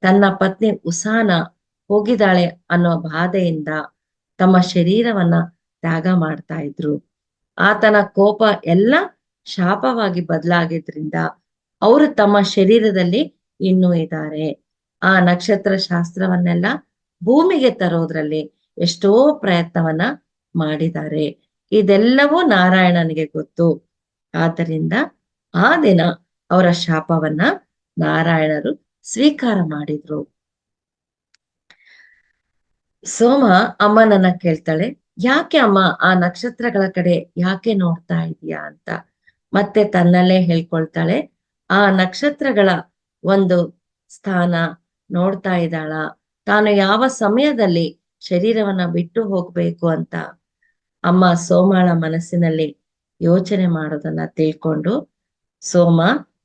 ತನ್ನ ಪತ್ನಿ ಉಸಾನ ಹೋಗಿದ್ದಾಳೆ ಅನ್ನೋ ಬಾಧೆಯಿಂದ ತಮ್ಮ ಶರೀರವನ್ನ ತ್ಯಾಗ ಮಾಡ್ತಾ ಇದ್ರು. ಆತನ ಕೋಪ ಎಲ್ಲ ಶಾಪವಾಗಿ ಬದಲಾಗಿದ್ರಿಂದ ಅವರು ತಮ್ಮ ಶರೀರದಲ್ಲಿ ಇನ್ನೂ ಇದ್ದಾರೆ. ಆ ನಕ್ಷತ್ರ ಶಾಸ್ತ್ರವನ್ನೆಲ್ಲ ಭೂಮಿಗೆ ತರೋದ್ರಲ್ಲಿ ಎಷ್ಟೋ ಪ್ರಯತ್ನವನ್ನ ಮಾಡಿದ್ದಾರೆ. ಇದೆಲ್ಲವೂ ನಾರಾಯಣನಿಗೆ ಗೊತ್ತು. ಆದ್ದರಿಂದ ಆ ದಿನ ಅವರ ಶಾಪವನ್ನ ನಾರಾಯಣರು ಸ್ವೀಕಾರ ಮಾಡಿದ್ರು. ಸೋಮ ಅಮ್ಮನನ್ನ ಕೇಳ್ತಾಳೆ, ಯಾಕೆ ಅಮ್ಮ ಆ ನಕ್ಷತ್ರಗಳ ಕಡೆ ಯಾಕೆ ನೋಡ್ತಾ ಇದೀಯಾ ಅಂತ. ಮತ್ತೆ ತನ್ನಲ್ಲೇ ಹೇಳ್ಕೊಳ್ತಾಳೆ, ಆ ನಕ್ಷತ್ರಗಳ ಒಂದು ಸ್ಥಾನ ನೋಡ್ತಾ ಇದ್ದಾಳ, ತಾನು ಯಾವ ಸಮಯದಲ್ಲಿ ಶರೀರವನ್ನ ಬಿಟ್ಟು ಹೋಗ್ಬೇಕು ಅಂತ ಅಮ್ಮ ಸೋಮಾಳ ಮನಸ್ಸಿನಲ್ಲಿ ಯೋಚನೆ ಮಾಡೋದನ್ನ ತಿಳ್ಕೊಂಡು, ಸೋಮ,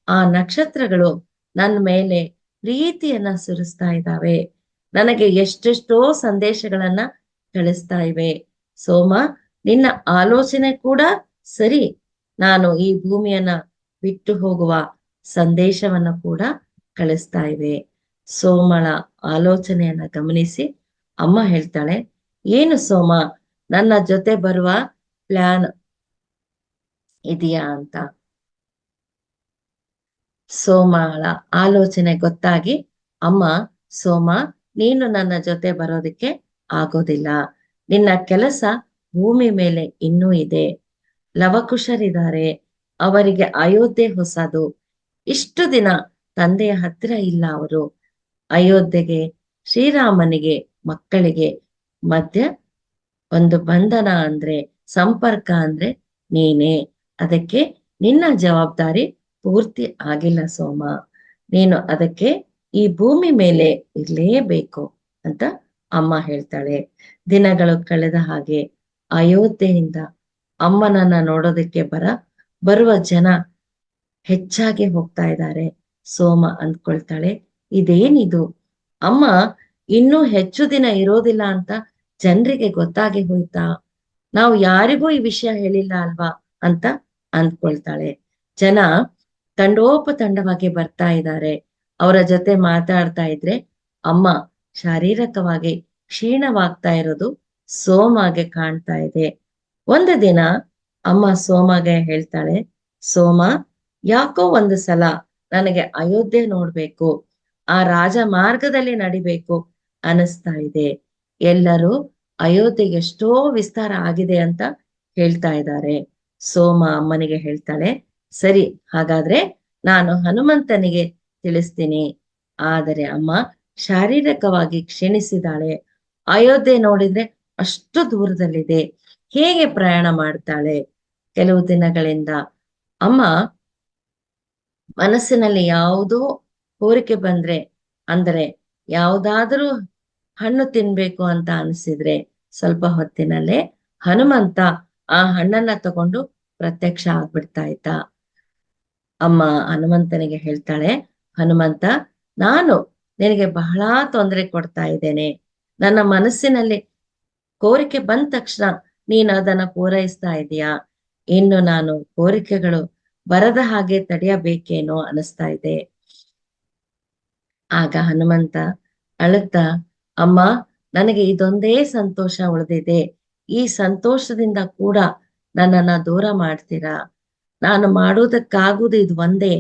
ಆ ನಕ್ಷತ್ರಗಳು ನನ್ನ ಮೇಲೆ ಪ್ರೀತಿಯನ್ನ ಸುರಿಸ್ತಾ ಇದ್ದಾವೆ, ನನಗೆ ಎಷ್ಟೆಷ್ಟೋ ಸಂದೇಶಗಳನ್ನ ಕಳಿಸ್ತಾ ಇವೆ. ಸೋಮ, ನಿನ್ನ ಆಲೋಚನೆ ಕೂಡ ಸರಿ, ನಾನು ಈ ಭೂಮಿಯನ್ನ ಬಿಟ್ಟು ಹೋಗುವ ಸಂದೇಶವನ್ನ ಕೂಡ ಕಳಿಸ್ತಾ ಇವೆ. ಸೋಮಳ ಆಲೋಚನೆಯನ್ನ ಗಮನಿಸಿ ಅಮ್ಮ ಹೇಳ್ತಾಳೆ, ಏನು ಸೋಮ, ನನ್ನ ಜೊತೆ ಬರುವ ಪ್ಲಾನ್ ಇದೆಯಾ ಅಂತ. ಸೋಮಳ ಆಲೋಚನೆ ಗೊತ್ತಾಗಿ ಅಮ್ಮ, ಸೋಮ, ನೀನು ನನ್ನ ಜೊತೆ ಬರೋದಕ್ಕೆ ಆಗೋದಿಲ್ಲ, ನಿನ್ನ ಕೆಲಸ ಭೂಮಿ ಮೇಲೆ ಇನ್ನೂ ಇದೆ. ಲವಕುಶರಿದ್ದಾರೆ, ಅವರಿಗೆ ಅಯೋಧ್ಯೆ ಹೊಸದು. ಇಷ್ಟು ದಿನ ತಂದೆಯ ಹತ್ತಿರ ಇಲ್ಲ ಅವರು. ಅಯೋಧ್ಯೆಗೆ, ಶ್ರೀರಾಮನಿಗೆ, ಮಕ್ಕಳಿಗೆ ಮಧ್ಯ ಒಂದು ಬಂಧನ ಅಂದ್ರೆ, ಸಂಪರ್ಕ ಅಂದ್ರೆ ನೀನೇ. ಅದಕ್ಕೆ ನಿನ್ನ ಜವಾಬ್ದಾರಿ ಪೂರ್ತಿ ಆಗಿಲ್ಲ ಸೋಮ, ನೀನು ಅದಕ್ಕೆ ಈ ಭೂಮಿ ಮೇಲೆ ಇರ್ಲೇಬೇಕು ಅಂತ ಅಮ್ಮ ಹೇಳ್ತಾಳೆ. ದಿನಗಳು ಕಳೆದ ಹಾಗೆ ಅಯೋಧ್ಯೆಯಿಂದ ಅಮ್ಮನನ್ನ ನೋಡೋದಕ್ಕೆ ಬರುವ ಜನ ಹೆಚ್ಚಾಗಿ ಹೋಗ್ತಾ ಇದ್ದಾರೆ. ಸೋಮ ಅಂದ್ಕೊಳ್ತಾಳೆ, ಇದೇನಿದು, ಅಮ್ಮ ಇನ್ನೂ ಹೆಚ್ಚು ದಿನ ಇರೋದಿಲ್ಲ ಅಂತ ಜನರಿಗೆ ಗೊತ್ತಾಗಿ ಹೋಯ್ತಾ, ನಾವು ಯಾರಿಗೂ ಈ ವಿಷಯ ಹೇಳಿಲ್ಲ ಅಲ್ವಾ ಅಂತ ಅಂದ್ಕೊಳ್ತಾಳೆ. ಜನ ತಂಡೋಪತಂಡವಾಗಿ ಬರ್ತಾ ಇದ್ದಾರೆ. ಅವರ ಜೊತೆ ಮಾತಾಡ್ತಾ ಇದ್ರೆ ಅಮ್ಮ ಶಾರೀರಿಕವಾಗಿ ಕ್ಷೀಣವಾಗ್ತಾ ಇರೋದು ಸೋಮಗೆ ಕಾಣ್ತಾ ಇದೆ. ಒಂದು ದಿನ ಅಮ್ಮ ಸೋಮಗೆ ಹೇಳ್ತಾಳೆ, ಸೋಮ, ಯಾಕೋ ಒಂದು ಸಲ ನನಗೆ ಅಯೋಧ್ಯೆ ನೋಡ್ಬೇಕು, ಆ ರಾಜ ಮಾರ್ಗದಲ್ಲಿ ನಡಿಬೇಕು ಅನಿಸ್ತಾ ಇದೆ. ಎಲ್ಲರೂ ಅಯೋಧ್ಯೆಗೆ ಎಷ್ಟೋ ವಿಸ್ತಾರ ಆಗಿದೆ ಅಂತ ಹೇಳ್ತಾ ಇದ್ದಾರೆ. ಸೋಮ ಅಮ್ಮನಿಗೆ ಹೇಳ್ತಾಳೆ, ಸರಿ, ಹಾಗಾದ್ರೆ ನಾನು ಹನುಮಂತನಿಗೆ ತಿಳಿಸ್ತೀನಿ. ಆದರೆ ಅಮ್ಮ ಶಾರೀರಿಕವಾಗಿ ಕ್ಷೀಣಿಸಿದಾಳೆ, ಅಯೋಧ್ಯೆ ನೋಡಿದ್ರೆ ಅಷ್ಟು ದೂರದಲ್ಲಿದೆ, ಹೇಗೆ ಪ್ರಯಾಣ ಮಾಡ್ತಾಳೆ. ಕೆಲವು ದಿನಗಳಿಂದ ಅಮ್ಮ ಮನಸ್ಸಿನಲ್ಲಿ ಯಾವುದೋ ಕೋರಿಕೆ ಬಂದ್ರೆ, ಅಂದ್ರೆ ಯಾವುದಾದ್ರೂ ಹಣ್ಣು ತಿನ್ಬೇಕು ಅಂತ ಅನಿಸಿದ್ರೆ ಸ್ವಲ್ಪ ಹೊತ್ತಿನಲ್ಲೇ ಹನುಮಂತ ಆ ಹಣ್ಣನ್ನ ತಗೊಂಡು ಪ್ರತ್ಯಕ್ಷ ಆಗ್ಬಿಡ್ತಾ ಇದ್ದ. ಅಮ್ಮ ಹನುಮಂತನಿಗೆ ಹೇಳ್ತಾಳೆ, ಹನುಮಂತ, ನಾನು ನಿನಗೆ ಬಹಳ ತೊಂದರೆ ಕೊಡ್ತಾ ಇದ್ದೇನೆ. ನನ್ನ ಮನಸ್ಸಿನಲ್ಲಿ ಕೋರಿಕೆ ಬಂದ ತಕ್ಷಣ ನೀನು ಅದನ್ನ ಪೂರೈಸ್ತಾ ಇದೀಯಾ, ಇನ್ನು ನಾನು ಕೋರಿಕೆಗಳು ಬರದ ಹಾಗೆ ತಡೆಯಬೇಕೇನೋ ಅನಿಸ್ತಾ ಇದೆ. ಆಗ ಹನುಮಂತ ಅಳುತ್ತಾ, ಅಮ್ಮ, ನನಗೆ ಇದೊಂದೇ ಸಂತೋಷ ಉಳಿದಿದೆ, ಈ ಸಂತೋಷದಿಂದ ಕೂಡ ನನ್ನನ್ನ ದೂರ ಮಾಡ್ತೀರಾ, ನಾನು ಮಾಡುವುದಕ್ಕಾಗುವುದು ಇದು ಒಂದೇ,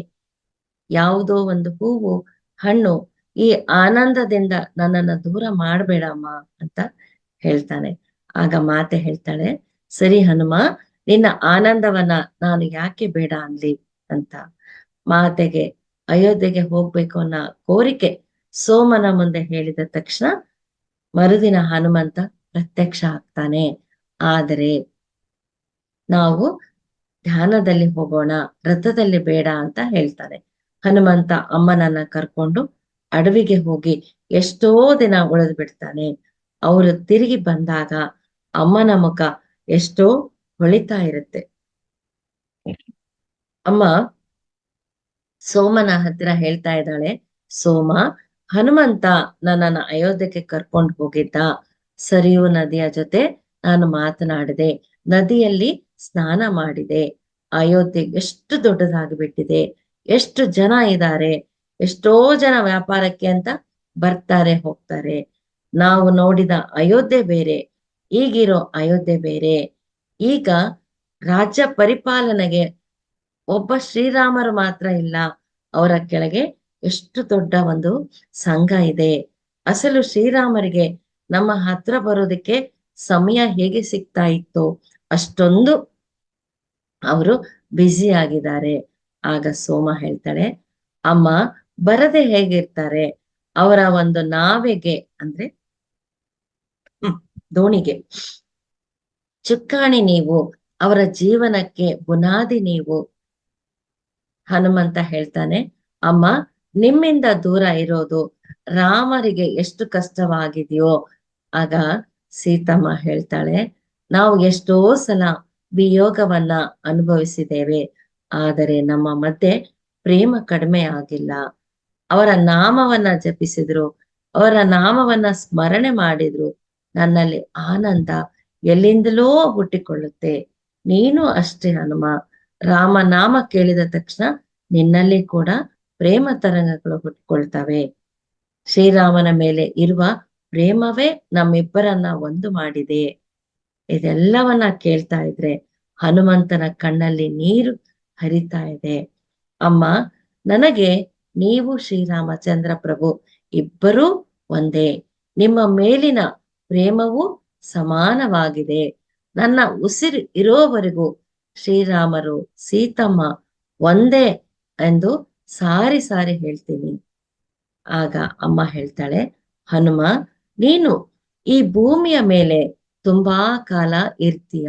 ಯಾವುದೋ ಒಂದು ಹೂವು ಹಣ್ಣು, ಈ ಆನಂದದಿಂದ ನನ್ನನ್ನ ದೂರ ಮಾಡಬೇಡಮ್ಮ ಅಂತ ಹೇಳ್ತಾನೆ. ಆಗ ಮಾತೆ ಹೇಳ್ತಾಳೆ, ಸರಿ ಹನುಮ, ನಿನ್ನ ಆನಂದವನ್ನ ನಾನು ಯಾಕೆ ಬೇಡ ಅನ್ಲಿ ಅಂತ. ಮಾತೆಗೆ ಅಯೋಧ್ಯೆಗೆ ಹೋಗ್ಬೇಕು ಅನ್ನೋ ಕೋರಿಕೆ ಸೋಮನ ಮುಂದೆ ಹೇಳಿದ ತಕ್ಷಣ ಮರುದಿನ ಹನುಮಂತ ಪ್ರತ್ಯಕ್ಷ ಆಗ್ತಾನೆ. ಆದರೆ ನಾವು ಧ್ಯಾನದಲ್ಲಿ ಹೋಗೋಣ, ರಥದಲ್ಲಿ ಬೇಡ ಅಂತ ಹೇಳ್ತಾನೆ. ಹನುಮಂತ ಅಮ್ಮನನ್ನ ಕರ್ಕೊಂಡು ಅಡವಿಗೆ ಹೋಗಿ ಎಷ್ಟೋ ದಿನ ಉಳಿದು ಬಿಡ್ತಾನೆ. ಅವರು ತಿರುಗಿ ಬಂದಾಗ ಅಮ್ಮನ ಮುಖ ಎಷ್ಟೋ ಹೊಳಿತಾ ಇರುತ್ತೆ. ಅಮ್ಮ ಸೋಮನ ಹತ್ತಿರ ಹೇಳ್ತಾ ಇದ್ದಾಳೆ, ಸೋಮ, ಹನುಮಂತ ನನ್ನನ್ನ ಅಯೋಧ್ಯೆಗೆ ಕರ್ಕೊಂಡು ಹೋಗಿದ್ದ. ಸರಿಯೂ ನದಿಯ ಜೊತೆ ನಾನು ಮಾತನಾಡಿದೆ, ನದಿಯಲ್ಲಿ ಸ್ನಾನ ಮಾಡಿದೆ. ಅಯೋಧ್ಯೆ ಎಷ್ಟು ದೊಡ್ಡದಾಗಿಬಿಟ್ಟಿದೆ, ಎಷ್ಟು ಜನ ಇದ್ದಾರೆ, ಎಷ್ಟೋ ಜನ ವ್ಯಾಪಾರಕ್ಕೆ ಅಂತ ಬರ್ತಾರೆ ಹೋಗ್ತಾರೆ. ನಾವು ನೋಡಿದ ಅಯೋಧ್ಯೆ ಬೇರೆ, ಈಗಿರೋ ಅಯೋಧ್ಯೆ ಬೇರೆ. ಈಗ ರಾಜ್ಯ ಪರಿಪಾಲನೆಗೆ ಒಬ್ಬ ಶ್ರೀರಾಮರು ಮಾತ್ರ ಇಲ್ಲ, ಅವರ ಕೆಳಗೆ ಎಷ್ಟು ದೊಡ್ಡ ಒಂದು ಸಂಘ ಇದೆ. ಅಸಲು ಶ್ರೀರಾಮರಿಗೆ ನಮ್ಮ ಹತ್ರ ಬರೋದಕ್ಕೆ ಸಮಯ ಹೇಗೆ ಸಿಗ್ತಾ ಇತ್ತು, ಅಷ್ಟೊಂದು ಅವರು ಬ್ಯುಸಿ ಆಗಿದ್ದಾರೆ. ಆಗ ಸೋಮ ಹೇಳ್ತಾಳೆ, ಅಮ್ಮ ಬರದೆ ಹೇಗಿರ್ತಾರೆ, ಅವರ ಒಂದು ನಾವೆಗೆ ಅಂದ್ರೆ ದೋಣಿಗೆ ಚುಕ್ಕಾಣಿ ನೀವು, ಅವರ ಜೀವನಕ್ಕೆ ಬುನಾದಿ ನೀವು. ಹನುಮಂತ ಹೇಳ್ತಾನೆ, ಅಮ್ಮ ನಿಮ್ಮಿಂದ ದೂರ ಇರೋದು ರಾಮರಿಗೆ ಎಷ್ಟು ಕಷ್ಟವಾಗಿದೆಯೋ. ಆಗ ಸೀತಮ್ಮ ಹೇಳ್ತಾಳೆ, ನಾವು ಎಷ್ಟೋ ಸಲ ವಿಯೋಗವನ್ನ ಅನುಭವಿಸಿದ್ದೇವೆ, ಆದರೆ ನಮ್ಮ ಮಧ್ಯೆ ಪ್ರೇಮ ಕಡಿಮೆ ಆಗಿಲ್ಲ. ಅವರ ನಾಮವನ್ನ ಜಪಿಸಿದ್ರು, ಅವರ ನಾಮವನ್ನ ಸ್ಮರಣೆ ಮಾಡಿದ್ರು, ನನ್ನಲ್ಲಿ ಆನಂದ ಎಲ್ಲಿಂದಲೋ ಹುಟ್ಟಿಕೊಳ್ಳುತ್ತೆ. ನೀನು ಅಷ್ಟೇ ಹನುಮ, ರಾಮನಾಮ ಕೇಳಿದ ತಕ್ಷಣ ನಿನ್ನಲ್ಲಿ ಕೂಡ ಪ್ರೇಮ ತರಂಗಗಳು ಹುಟ್ಟಿಕೊಳ್ತವೆ. ಶ್ರೀರಾಮನ ಮೇಲೆ ಇರುವ ಪ್ರೇಮವೇ ನಮ್ಮಿಬ್ಬರನ್ನ ಒಂದು ಮಾಡಿದೆ. ಇದೆಲ್ಲವನ್ನ ಕೇಳ್ತಾ ಇದ್ರೆ ಹನುಮಂತನ ಕಣ್ಣಲ್ಲಿ ನೀರು ಹರಿತಾ ಇದೆ. ಅಮ್ಮ, ನನಗೆ ನೀವು ಶ್ರೀರಾಮಚಂದ್ರ ಪ್ರಭು ಇಬ್ಬರೂ ಒಂದೇ, ನಿಮ್ಮ ಮೇಲಿನ ಪ್ರೇಮವೂ ಸಮಾನವಾಗಿದೆ. ನನ್ನ ಉಸಿರು ಇರೋವರೆಗೂ ಶ್ರೀರಾಮರು ಸೀತಮ್ಮ ಒಂದೇ ಎಂದು ಸಾರಿ ಸಾರಿ ಹೇಳ್ತೀನಿ. ಆಗ ಅಮ್ಮ ಹೇಳ್ತಾಳೆ, ಹನುಮ, ನೀನು ಈ ಭೂಮಿಯ ಮೇಲೆ ತುಂಬಾ ಕಾಲ ಇರ್ತೀಯ,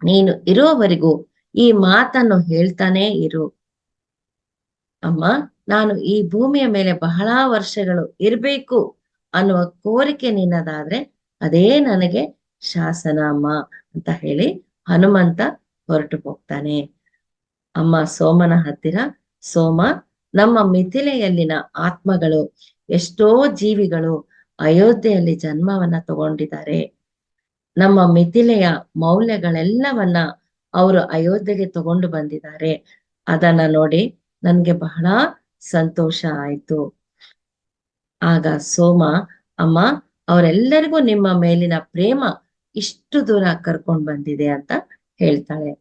ನೀನು ಇರೋವರೆಗೂ ಈ ಮಾತನ್ನು ಹೇಳ್ತಾನೆ ಇರು. ಅಮ್ಮ, ನಾನು ಈ ಭೂಮಿಯ ಮೇಲೆ ಬಹಳ ವರ್ಷಗಳು ಇರ್ಬೇಕು ಅನ್ನುವ ಕೋರಿಕೆ ನಿನ್ನದಾದ್ರೆ ಅದೇ ನನಗೆ ಶಾಸನ ಅಮ್ಮ ಅಂತ ಹೇಳಿ ಹನುಮಂತ ಹೊರಟು ಹೋಗ್ತಾನೆ. ಅಮ್ಮ ಸೋಮನ ಹತ್ತಿರ, ಸೋಮ, ನಮ್ಮ ಮಿಥಿಲೆಯಲ್ಲಿನ ಆತ್ಮಗಳು ಎಷ್ಟೋ ಜೀವಿಗಳು ಅಯೋಧ್ಯೆಯಲ್ಲಿ ಜನ್ಮವನ್ನ ತಗೊಂಡಿದ್ದಾರೆ. ನಮ್ಮ ಮಿಥಿಲೆಯ ಮೌಲ್ಯಗಳೆಲ್ಲವನ್ನ ಅವರು ಅಯೋಧ್ಯೆಗೆ ತಗೊಂಡು ಬಂದಿದ್ದಾರೆ. ಅದನ್ನ ನೋಡಿ ನನ್ಗೆ ಬಹಳ ಸಂತೋಷ ಆಯ್ತು. ಆಗ ಸೋಮ, ಅಮ್ಮ, ಅವರೆಲ್ಲರಿಗೂ ನಿಮ್ಮ ಮೇಲಿನ ಪ್ರೇಮ ಇಷ್ಟು ದೂರ ಕರ್ಕೊಂಡ್ ಬಂದಿದೆ ಅಂತ ಹೇಳ್ತಾಳೆ.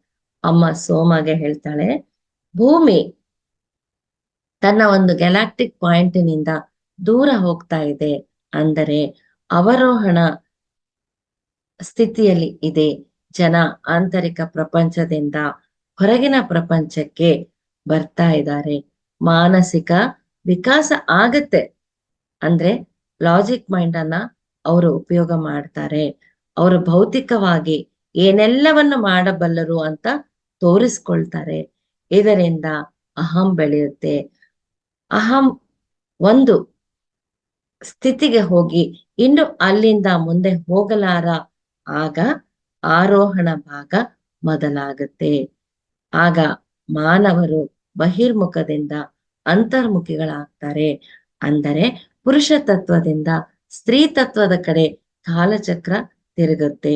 ಅಮ್ಮ ಸೋಮಗೆ ಹೇಳ್ತಾಳೆ, ಭೂಮಿ ತನ್ನ ಒಂದು ಗ್ಯಾಲಾಕ್ಟಿಕ್ ಪಾಯಿಂಟ್ನಿಂದ ದೂರ ಹೋಗ್ತಾ ಇದೆ, ಅಂದರೆ ಅವರೋಹಣ ಸ್ಥಿತಿಯಲ್ಲಿ ಇದೆ. ಜನ ಆಂತರಿಕ ಪ್ರಪಂಚದಿಂದ ಹೊರಗಿನ ಪ್ರಪಂಚಕ್ಕೆ ಬರ್ತಾ ಇದ್ದಾರೆ. ಮಾನಸಿಕ ವಿಕಾಸ ಆಗತ್ತೆ, ಅಂದ್ರೆ ಲಾಜಿಕ್ ಮೈಂಡ್ ಅನ್ನ ಅವರು ಉಪಯೋಗ ಮಾಡ್ತಾರೆ. ಅವರು ಭೌತಿಕವಾಗಿ ಏನೆಲ್ಲವನ್ನು ಮಾಡಬಲ್ಲರು ಅಂತ ತೋರಿಸ್ಕೊಳ್ತಾರೆ. ಇದರಿಂದ ಅಹಂ ಬೆಳೆಯುತ್ತೆ. ಅಹಂ ಒಂದು ಸ್ಥಿತಿಗೆ ಹೋಗಿ ಇನ್ನು ಅಲ್ಲಿಂದ ಮುಂದೆ ಹೋಗಲಾರ. ಆಗ ಆರೋಹಣ ಭಾಗ ಮೊದಲಾಗುತ್ತೆ. ಆಗ ಮಾನವರು ಬಹಿರ್ಮುಖದಿಂದ ಅಂತರ್ಮುಖಿಗಳಾಗ್ತಾರೆ. ಅಂದರೆ ಪುರುಷ ತತ್ವದಿಂದ ಸ್ತ್ರೀ ತತ್ವದ ಕಡೆ ಕಾಲಚಕ್ರ ತಿರುಗುತ್ತೆ.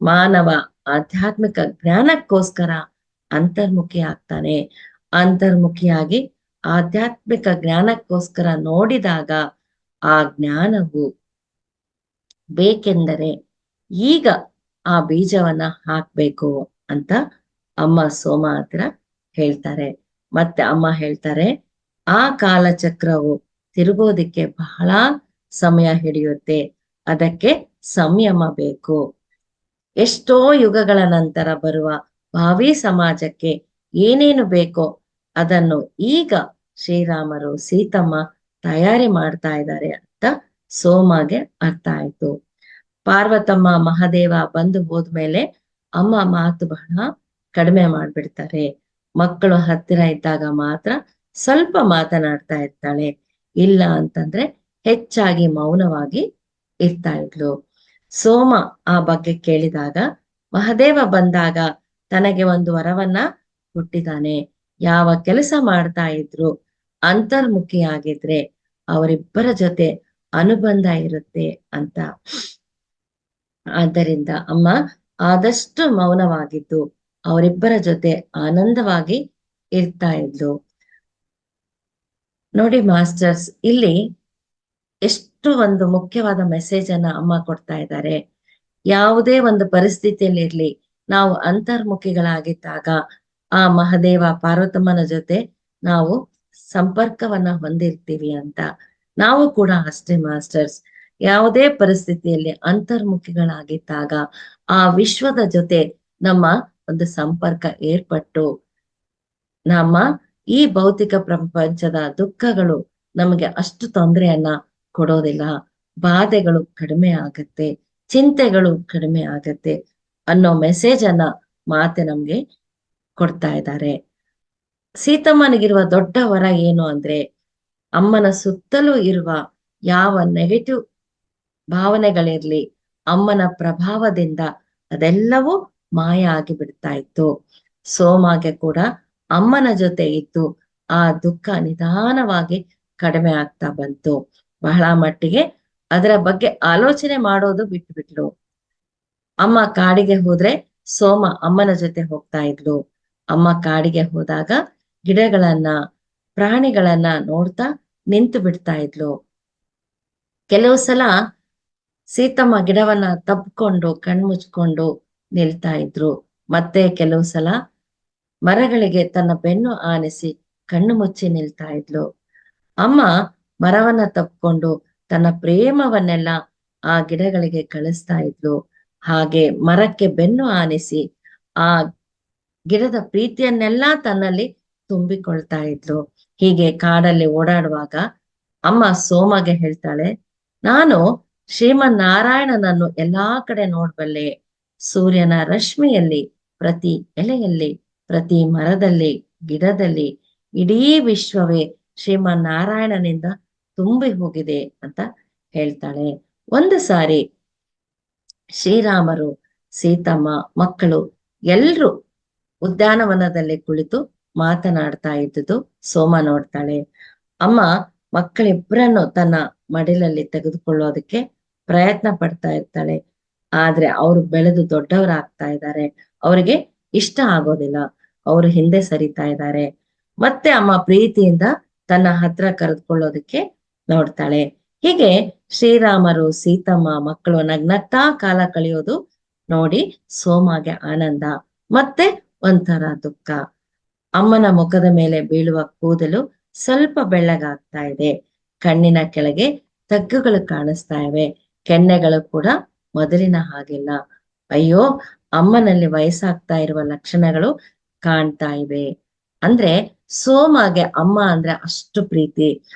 ಮಾನವ ಆಧ್ಯಾತ್ಮಿಕ ಜ್ಞಾನಕ್ಕೋಸ್ಕರ ಅಂತರ್ಮುಖಿ ಆಗ್ತಾನೆ. ಅಂತರ್ಮುಖಿಯಾಗಿ ಆಧ್ಯಾತ್ಮಿಕ ಜ್ಞಾನಕ್ಕೋಸ್ಕರ ನೋಡಿದಾಗ ಆ ಜ್ಞಾನವು ಬೇಕೆಂದರೆ ಈಗ ಆ ಬೀಜವನ್ನ ಹಾಕ್ಬೇಕು ಅಂತ ಅಮ್ಮ ಸೋಮ ಹತ್ರ ಹೇಳ್ತಾರೆ. ಮತ್ತೆ ಅಮ್ಮ ಹೇಳ್ತಾರೆ, ಆ ಕಾಲಚಕ್ರವು ತಿರುಗೋದಿಕ್ಕೆ ಬಹಳ ಸಮಯ ಹಿಡಿಯುತ್ತೆ, ಅದಕ್ಕೆ ಸಂಯಮ ಬೇಕು. ಎಷ್ಟೋ ಯುಗಗಳ ನಂತರ ಬರುವ ಭಾವಿ ಸಮಾಜಕ್ಕೆ ಏನೇನು ಬೇಕೋ ಅದನ್ನು ಈಗ ಶ್ರೀರಾಮರು ಸೀತಮ್ಮ ತಯಾರಿ ಮಾಡ್ತಾ ಇದ್ದಾರೆ ಅಂತ ಸೋಮಗೆ ಅರ್ಥ ಆಯ್ತು. ಪಾರ್ವತಮ್ಮ ಮಹಾದೇವ ಬಂದು ಹೋದ್ಮೇಲೆ ಅಮ್ಮ ಮಾತು ಬಹಳ ಕಡಿಮೆ ಮಾಡ್ಬಿಡ್ತಾರೆ. ಮಕ್ಕಳು ಹತ್ತಿರ ಇದ್ದಾಗ ಮಾತ್ರ ಸ್ವಲ್ಪ ಮಾತನಾಡ್ತಾ ಇರ್ತಾಳೆ, ಇಲ್ಲ ಅಂತಂದ್ರೆ ಹೆಚ್ಚಾಗಿ ಮೌನವಾಗಿ ಇರ್ತಾ ಇದ್ಲು. ಸೋಮ ಆ ಬಗ್ಗೆ ಕೇಳಿದಾಗ, ಮಹದೇವ ಬಂದಾಗ ತನಗೆ ಒಂದು ವರವನ್ನ ಕೊಟ್ಟಿದ್ದಾನೆ, ಯಾವ ಕೆಲಸ ಮಾಡ್ತಾ ಇದ್ರು ಅಂತರ್ಮುಖಿಯಾಗಿದ್ರೆ ಅವರಿಬ್ಬರ ಜೊತೆ ಅನುಬಂಧ ಇರುತ್ತೆ ಅಂತ. ಆದ್ದರಿಂದ ಅಮ್ಮ ಆದಷ್ಟು ಮೌನವಾಗಿದ್ದು ಅವರಿಬ್ಬರ ಜೊತೆ ಆನಂದವಾಗಿ ಇರ್ತಾ ಇದ್ಲು. ನೋಡಿ ಮಾಸ್ಟರ್ಸ್, ಇಲ್ಲಿ ಎಷ್ಟು ಒಂದು ಮುಖ್ಯವಾದ ಮೆಸೇಜ್ ಅನ್ನ ಅಮ್ಮ ಕೊಡ್ತಾ ಇದ್ದಾರೆ. ಯಾವುದೇ ಒಂದು ಪರಿಸ್ಥಿತಿಯಲ್ಲಿರ್ಲಿ, ನಾವು ಅಂತರ್ಮುಖಿಗಳಾಗಿದ್ದಾಗ ಆ ಮಹದೇವ ಪಾರ್ವತಮ್ಮನ ಜೊತೆ ನಾವು ಸಂಪರ್ಕವನ್ನ ಹೊಂದಿರ್ತೀವಿ ಅಂತ. ನಾವು ಕೂಡ ಅಷ್ಟೇ ಮಾಸ್ಟರ್ಸ್, ಯಾವುದೇ ಪರಿಸ್ಥಿತಿಯಲ್ಲಿ ಅಂತರ್ಮುಖಿಗಳಾಗಿದ್ದಾಗ ಆ ವಿಶ್ವದ ಜೊತೆ ನಮ್ಮ ಒಂದು ಸಂಪರ್ಕ ಏರ್ಪಟ್ಟು ನಮ್ಮ ಈ ಭೌತಿಕ ಪ್ರಪಂಚದ ದುಃಖಗಳು ನಮಗೆ ಅಷ್ಟು ತೊಂದರೆಯನ್ನ ಕೊಡೋದಿಲ್ಲ, ಬಾಧೆಗಳು ಕಡಿಮೆ ಆಗತ್ತೆ, ಚಿಂತೆಗಳು ಕಡಿಮೆ ಆಗತ್ತೆ ಅನ್ನೋ ಮೆಸೇಜ್ ಅನ್ನ ಮಾತೆ ನಮ್ಗೆ ಕೊಡ್ತಾ ಇದ್ದಾರೆ. ಸೀತಮ್ಮನಿಗಿರುವ ದೊಡ್ಡ ವರ ಏನು ಅಂದ್ರೆ, ಅಮ್ಮನ ಸುತ್ತಲೂ ಇರುವ ಯಾವ ನೆಗೆಟಿವ್ ಭಾವನೆಗಳಿರ್ಲಿ, ಅಮ್ಮನ ಪ್ರಭಾವದಿಂದ ಅದೆಲ್ಲವೂ ಮಾಯ ಆಗಿ ಬಿಡ್ತಾ ಇತ್ತು. ಸೋಮಗೆ ಕೂಡ ಅಮ್ಮನ ಜೊತೆ ಇದ್ದು ಆ ದುಃಖ ನಿಧಾನವಾಗಿ ಕಡಿಮೆ ಆಗ್ತಾ ಬಂತು. ಬಹಳ ಮಟ್ಟಿಗೆ ಅದರ ಬಗ್ಗೆ ಆಲೋಚನೆ ಮಾಡೋದು ಬಿಟ್ಬಿಟ್ಲು. ಅಮ್ಮ ಕಾಡಿಗೆ ಹೋದ್ರೆ ಸೋಮ ಅಮ್ಮನ ಜೊತೆ ಹೋಗ್ತಾ ಇದ್ಲು. ಅಮ್ಮ ಕಾಡಿಗೆ ಹೋದಾಗ ಗಿಡಗಳನ್ನ ಪ್ರಾಣಿಗಳನ್ನ ನೋಡ್ತಾ ನಿಂತು ಬಿಡ್ತಾ ಇದ್ಲು. ಕೆಲವು ಸಲ ಸೀತಮ್ಮ ಗಿಡವನ್ನ ತಬ್ಕೊಂಡು ಕಣ್ಮುಚ್ಕೊಂಡು ನಿಲ್ತಾ ಇದ್ರು. ಮತ್ತೆ ಕೆಲವು ಸಲ ಮರಗಳಿಗೆ ತನ್ನ ಬೆನ್ನು ಆನಿಸಿ ಕಣ್ಣು ಮುಚ್ಚಿ ನಿಲ್ತಾ ಇದ್ಲು. ಅಮ್ಮ ಮರವನ್ನ ತಪ್ಕೊಂಡು ತನ್ನ ಪ್ರೇಮವನ್ನೆಲ್ಲ ಆ ಗಿಡಗಳಿಗೆ ಕಳಿಸ್ತಾ ಇದ್ಲು. ಹಾಗೆ ಮರಕ್ಕೆ ಬೆನ್ನು ಆನಿಸಿ ಆ ಗಿಡದ ಪ್ರೀತಿಯನ್ನೆಲ್ಲ ತನ್ನಲ್ಲಿ ತುಂಬಿಕೊಳ್ತಾ ಇದ್ಲು. ಹೀಗೆ ಕಾಡಲ್ಲಿ ಓಡಾಡುವಾಗ ಅಮ್ಮ ಸೋಮಗೆ ಹೇಳ್ತಾಳೆ, ನಾನು ಶ್ರೀಮನ್ನಾರಾಯಣನನ್ನು ಎಲ್ಲಾ ಕಡೆ ನೋಡ್ಬಲ್ಲೆ. ಸೂರ್ಯನ ರಶ್ಮಿಯಲ್ಲಿ, ಪ್ರತಿ ಎಲೆಯಲ್ಲಿ, ಪ್ರತಿ ಮರದಲ್ಲಿ, ಗಿಡದಲ್ಲಿ ಇಡೀ ವಿಶ್ವವೇ ಶ್ರೀಮನ್ನಾರಾಯಣನಿಂದ ತುಂಬಿ ಹೋಗಿದೆ ಅಂತ ಹೇಳ್ತಾಳೆ. ಒಂದು ಸಾರಿ ಶ್ರೀರಾಮರು, ಸೀತಮ್ಮ, ಮಕ್ಕಳು ಎಲ್ರು ಉದ್ಯಾನವನದಲ್ಲಿ ಕುಳಿತು ಮಾತನಾಡ್ತಾ ಇದ್ದುದು ಸೋಮ ನೋಡ್ತಾಳೆ. ಅಮ್ಮ ಮಕ್ಕಳಿಬ್ಬರನ್ನು ತನ್ನ ಮಡಿಲಲ್ಲಿ ತೆಗೆದುಕೊಳ್ಳೋದಕ್ಕೆ ಪ್ರಯತ್ನ ಪಡ್ತಾ ಇರ್ತಾಳೆ. ಆದ್ರೆ ಅವರು ಬೆಳೆದು ದೊಡ್ಡವರಾಗ್ತಾ ಇದ್ದಾರೆ, ಅವರಿಗೆ ಇಷ್ಟ ಆಗೋದಿಲ್ಲ, ಅವರು ಹಿಂದೆ ಸರಿತಾ ಇದ್ದಾರೆ. ಮತ್ತೆ ಅಮ್ಮ ಪ್ರೀತಿಯಿಂದ ತನ್ನ ಹತ್ರ ಕರೆದುಕೊಳ್ಳೋದಕ್ಕೆ ನೋಡ್ತಾಳೆ. ಹೀಗೆ ಶ್ರೀರಾಮರು, ಸೀತಮ್ಮ, ಮಕ್ಕಳು ನಗ್ನಗ್ತಾ ಕಾಲ ಕಳೆಯೋದು ನೋಡಿ ಸೋಮಗೆ ಆನಂದ, ಮತ್ತೆ ಒಂಥರ ದುಃಖ. ಅಮ್ಮನ ಮುಖದ ಮೇಲೆ ಬೀಳುವ ಕೂದಲು ಸ್ವಲ್ಪ ಬೆಳ್ಳಗಾಗ್ತಾ ಇದೆ, ಕಣ್ಣಿನ ಕೆಳಗೆ ತಗ್ಗುಗಳು ಕಾಣಿಸ್ತಾ ಇವೆ, ಕೆನ್ನೆಗಳು ಕೂಡ ಮೊದಲಿನ ಹಾಗಿಲ್ಲ. ಅಯ್ಯೋ, ಅಮ್ಮನಲ್ಲಿ ವಯಸ್ಸಾಗ್ತಾ ಇರುವ ಲಕ್ಷಣಗಳು ಕಾಣ್ತಾ ಇವೆ. ಅಂದ್ರೆ ಸೋಮಗೆ ಅಮ್ಮ ಅಂದ್ರೆ ಅಷ್ಟು ಪ್ರೀತಿ.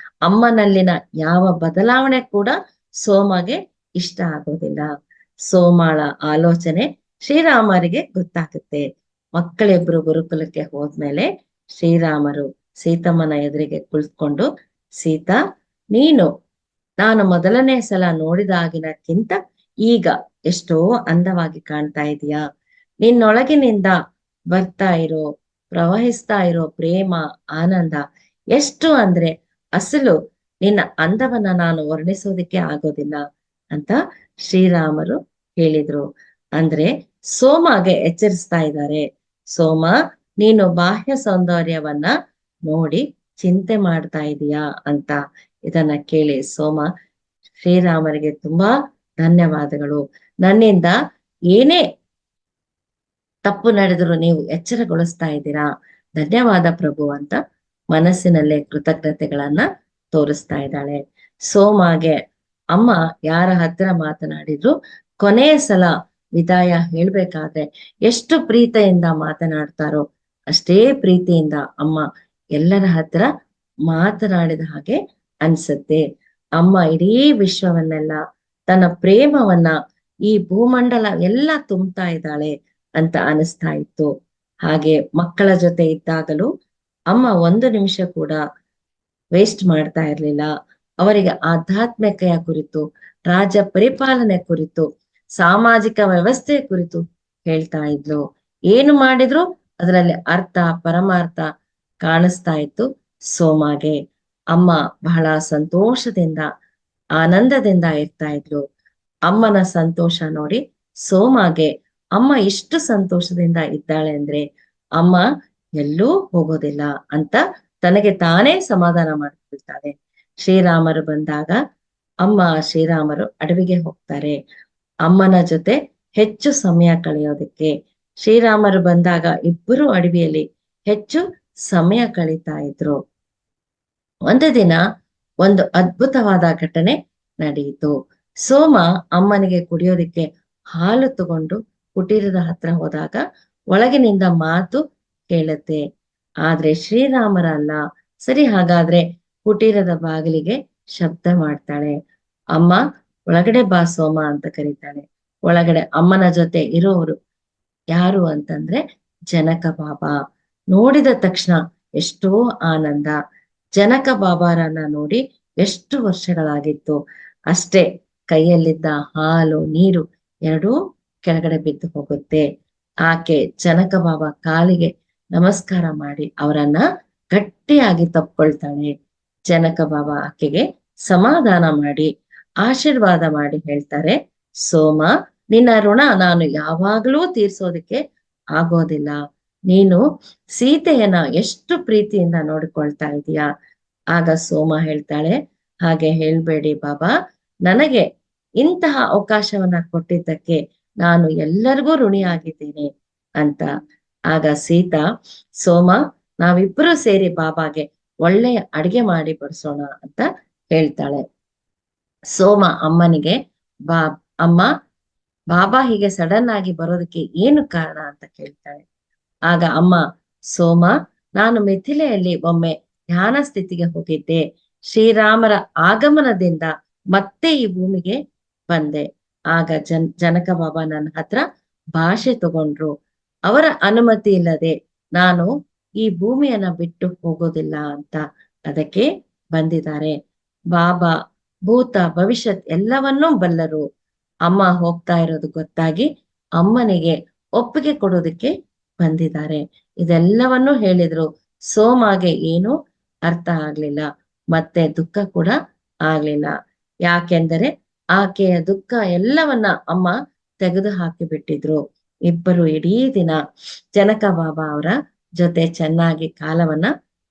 ಅಮ್ಮನಲ್ಲಿನ ಯಾವ ಬದಲಾವಣೆ ಕೂಡ ಸೋಮಗೆ ಇಷ್ಟ ಆಗೋದಿಲ್ಲ. ಸೋಮಾಳ ಆಲೋಚನೆ ಶ್ರೀರಾಮರಿಗೆ ಗೊತ್ತಾಗುತ್ತೆ. ಮಕ್ಕಳಿಬ್ರು ಗುರುಕುಲಕ್ಕೆ ಹೋದ್ಮೇಲೆ ಶ್ರೀರಾಮರು ಸೀತಮ್ಮನ ಎದುರಿಗೆ ಕುಳಿತುಕೊಂಡು, ಸೀತಾ, ನೀನು ನಾನು ಮೊದಲನೇ ಸಲ ನೋಡಿದಾಗಿನಕ್ಕಿಂತ ಈಗ ಎಷ್ಟೋ ಅಂದವಾಗಿ ಕಾಣ್ತಾ ಇದೀಯಾ. ನಿನ್ನೊಳಗಿನಿಂದ ಬರ್ತಾ ಇರೋ, ಪ್ರವಹಿಸ್ತಾ ಇರೋ ಪ್ರೇಮ, ಆನಂದ ಎಷ್ಟು ಅಂದ್ರೆ ಅಸಲು ನಿನ್ನ ಅಂದವನ್ನ ನಾನು ವರ್ಣಿಸೋದಿಕ್ಕೆ ಆಗೋದಿಲ್ಲ ಅಂತ ಶ್ರೀರಾಮರು ಹೇಳಿದ್ರು. ಅಂದ್ರೆ ಸೋಮಗೆ ಎಚ್ಚರಿಸ್ತಾ ಇದ್ದಾರೆ, ಸೋಮ, ನೀನು ಬಾಹ್ಯ ಸೌಂದರ್ಯವನ್ನ ನೋಡಿ ಚಿಂತೆ ಮಾಡ್ತಾ ಇದೀಯಾ ಅಂತ. ಇದನ್ನ ಕೇಳಿ ಸೋಮ ಶ್ರೀರಾಮರಿಗೆ ತುಂಬಾ ಧನ್ಯವಾದಗಳು, ನನ್ನಿಂದ ಏನೇ ತಪ್ಪು ನಡೆದರೂ ನೀವು ಎಚ್ಚರಗೊಳಿಸ್ತಾ ಇದ್ದೀರಾ, ಧನ್ಯವಾದ ಪ್ರಭು ಅಂತ ಮನಸ್ಸಿನಲ್ಲೇ ಕೃತಜ್ಞತೆಗಳನ್ನ ತೋರಿಸ್ತಾ ಇದ್ದಾಳೆ. ಸೋಮಾಗೆ ಅಮ್ಮ ಯಾರ ಹತ್ರ ಮಾತನಾಡಿದ್ರು ಕೊನೆಯ ಸಲ ವಿದಾಯ ಹೇಳ್ಬೇಕಾದ್ರೆ ಎಷ್ಟು ಪ್ರೀತಿಯಿಂದ ಮಾತನಾಡ್ತಾರೋ ಅಷ್ಟೇ ಪ್ರೀತಿಯಿಂದ ಅಮ್ಮ ಎಲ್ಲರ ಹತ್ರ ಮಾತನಾಡಿದ ಹಾಗೆ ಅನ್ಸುತ್ತೆ. ಅಮ್ಮ ಇಡೀ ವಿಶ್ವವನ್ನೆಲ್ಲ ತನ್ನ ಪ್ರೇಮವನ್ನ ಈ ಭೂಮಂಡಲ ಎಲ್ಲ ತುಂಬ್ತಾ ಇದ್ದಾಳೆ ಅಂತ ಅನಿಸ್ತಾ ಇತ್ತು. ಹಾಗೆ ಮಕ್ಕಳ ಜೊತೆ ಇದ್ದಾಗಲೂ ಅಮ್ಮ ಒಂದು ನಿಮಿಷ ಕೂಡ ವೇಸ್ಟ್ ಮಾಡ್ತಾ ಇರ್ಲಿಲ್ಲ. ಅವರಿಗೆ ಆಧ್ಯಾತ್ಮಿಕೆಯ ಕುರಿತು, ರಾಜ್ಯ ಪರಿಪಾಲನೆ ಕುರಿತು, ಸಾಮಾಜಿಕ ವ್ಯವಸ್ಥೆ ಕುರಿತು ಹೇಳ್ತಾ ಇದ್ಲು. ಏನು ಮಾಡಿದ್ರು ಅದರಲ್ಲಿ ಅರ್ಥ ಪರಮಾರ್ಥ ಕಾಣಿಸ್ತಾ ಇತ್ತು ಸೋಮಾಗೆ. ಅಮ್ಮ ಬಹಳ ಸಂತೋಷದಿಂದ ಆನಂದದಿಂದ ಇರ್ತಾ ಇದ್ಲು. ಅಮ್ಮನ ಸಂತೋಷ ನೋಡಿ ಸೋಮಾಗೆ ಅಮ್ಮ ಇಷ್ಟು ಸಂತೋಷದಿಂದ ಇದ್ದಾಳೆ ಅಂದ್ರೆ ಅಮ್ಮ ಎಲ್ಲೂ ಹೋಗೋದಿಲ್ಲ ಅಂತ ತನಗೆ ತಾನೇ ಸಮಾಧಾನ ಮಾಡ್ಕೊಳ್ತಾಳೆ. ಶ್ರೀರಾಮರು ಬಂದಾಗ ಅಮ್ಮ ಶ್ರೀರಾಮರು ಅಡವಿಗೆ ಹೋಗ್ತಾರೆ ಅಮ್ಮನ ಜೊತೆ ಹೆಚ್ಚು ಸಮಯ ಕಳೆಯೋದಕ್ಕೆ. ಶ್ರೀರಾಮರು ಬಂದಾಗ ಇಬ್ಬರು ಅಡವಿಯಲ್ಲಿ ಹೆಚ್ಚು ಸಮಯ ಕಳೀತಾ ಇದ್ರು. ಒಂದು ದಿನ ಒಂದು ಅದ್ಭುತವಾದ ಘಟನೆ ನಡೆಯಿತು. ಸೋಮ ಅಮ್ಮನಿಗೆ ಕುಡಿಯೋದಿಕ್ಕೆ ಹಾಲು ತಗೊಂಡು ಕುಟೀರದ ಹತ್ರ ಹೋದಾಗ ಒಳಗಿನಿಂದ ಮಾತು ಕೇಳುತ್ತೆ. ಆದ್ರೆ ಶ್ರೀರಾಮರ ಅಲ್ಲ. ಸರಿ, ಹಾಗಾದ್ರೆ ಕುಟೀರದ ಬಾಗಿಲಿಗೆ ಶಬ್ದ ಮಾಡ್ತಾಳೆ. ಅಮ್ಮ ಒಳಗಡೆ ಬಾ ಸೋಮ ಅಂತ ಕರೀತಾಳೆ. ಒಳಗಡೆ ಅಮ್ಮನ ಜೊತೆ ಇರೋರು ಯಾರು ಅಂತಂದ್ರೆ ಜನಕ ಬಾಬಾ. ನೋಡಿದ ತಕ್ಷಣ ಎಷ್ಟೋ ಆನಂದ. ಜನಕ ಬಾಬಾರನ್ನ ನೋಡಿ ಎಷ್ಟು ವರ್ಷಗಳಾಗಿತ್ತು. ಅಷ್ಟೇ, ಕೈಯಲ್ಲಿದ್ದ ಹಾಲು ನೀರು ಎರಡೂ ಕೆಳಗಡೆ ಬಿದ್ದು ಹೋಗುತ್ತೆ. ಆಕೆ ಜನಕ ಬಾಬಾ ಕಾಲಿಗೆ ನಮಸ್ಕಾರ ಮಾಡಿ ಅವರನ್ನ ಗಟ್ಟಿಯಾಗಿ ತಪ್ಕೊಳ್ತಾಳೆ. ಜನಕ ಬಾಬಾ ಆಕೆಗೆ ಸಮಾಧಾನ ಮಾಡಿ ಆಶೀರ್ವಾದ ಮಾಡಿ ಹೇಳ್ತಾರೆ, ಸೋಮ, ನಿನ್ನ ಋಣ ನಾನು ಯಾವಾಗ್ಲೂ ತೀರ್ಸೋದಕ್ಕೆ ಆಗೋದಿಲ್ಲ. ನೀನು ಸೀತೆಯನ್ನ ಎಷ್ಟು ಪ್ರೀತಿಯಿಂದ ನೋಡಿಕೊಳ್ತಾ ಇದೀಯಾ. ಆಗ ಸೋಮ ಹೇಳ್ತಾಳೆ, ಹಾಗೆ ಹೇಳ್ಬೇಡಿ ಬಾಬಾ, ನನಗೆ ಇಂತಹ ಅವಕಾಶವನ್ನ ಕೊಟ್ಟಿದ್ದಕ್ಕೆ ನಾನು ಎಲ್ಲರಿಗೂ ಋಣಿಯಾಗಿದ್ದೀನಿ ಅಂತ. ಆಗ ಸೀತಾ, ಸೋಮ, ನಾವಿಬ್ರು ಸೇರಿ ಬಾಬಾಗೆ ಒಳ್ಳೆಯ ಅಡಿಗೆ ಮಾಡಿ ಬಡಿಸೋಣ ಅಂತ ಹೇಳ್ತಾಳೆ. ಸೋಮ ಅಮ್ಮನಿಗೆ, ಬಾ ಅಮ್ಮ, ಬಾಬಾ ಹೀಗೆ ಸಡನ್ ಆಗಿ ಬರೋದಕ್ಕೆ ಏನು ಕಾರಣ ಅಂತ ಕೇಳ್ತಾಳೆ. ಆಗ ಅಮ್ಮ, ಸೋಮ, ನಾನು ಮಿಥಿಲೆಯಲ್ಲಿ ಒಮ್ಮೆ ಧ್ಯಾನ ಸ್ಥಿತಿಗೆ ಹೋಗಿದ್ದೆ. ಶ್ರೀರಾಮರ ಆಗಮನದಿಂದ ಮತ್ತೆ ಈ ಭೂಮಿಗೆ ಬಂದೆ. ಆಗ ಜನಕ ಬಾಬಾ ನನ್ನ ಹತ್ರ ಭಾಷೆ ತಗೊಂಡ್ರು. ಅವರ ಅನುಮತಿ ಇಲ್ಲದೆ ನಾನು ಈ ಭೂಮಿಯನ್ನ ಬಿಟ್ಟು ಹೋಗೋದಿಲ್ಲ ಅಂತ ಅದಕ್ಕೆ ಬಂದಿದ್ದಾರೆ. ಬಾಬಾ ಭೂತ ಭವಿಷ್ಯತ್ ಎಲ್ಲವನ್ನೂ ಬಲ್ಲರು. ಅಮ್ಮ ಹೋಗ್ತಾ ಇರೋದು ಗೊತ್ತಾಗಿ ಅಮ್ಮನಿಗೆ ಒಪ್ಪಿಗೆ ಕೊಡೋದಕ್ಕೆ ಬಂದಿದ್ದಾರೆ. ಇದೆಲ್ಲವನ್ನೂ ಹೇಳಿದ್ರು. ಸೋಮಾಗೆ ಏನು ಅರ್ಥ ಆಗ್ಲಿಲ್ಲ, ಮತ್ತೆ ದುಃಖ ಕೂಡ ಆಗ್ಲಿಲ್ಲ. ಯಾಕೆಂದರೆ ಆಕೆಯ ದುಃಖ ಎಲ್ಲವನ್ನ ಅಮ್ಮ ತೆಗೆದು ಹಾಕಿ ಬಿಟ್ಟಿದ್ರು. ಇಬ್ಬರು ಇಡೀ ದಿನ ಜನಕ ಬಾಬಾ ಅವರ ಜೊತೆ ಚೆನ್ನಾಗಿ ಕಾಲವನ್ನ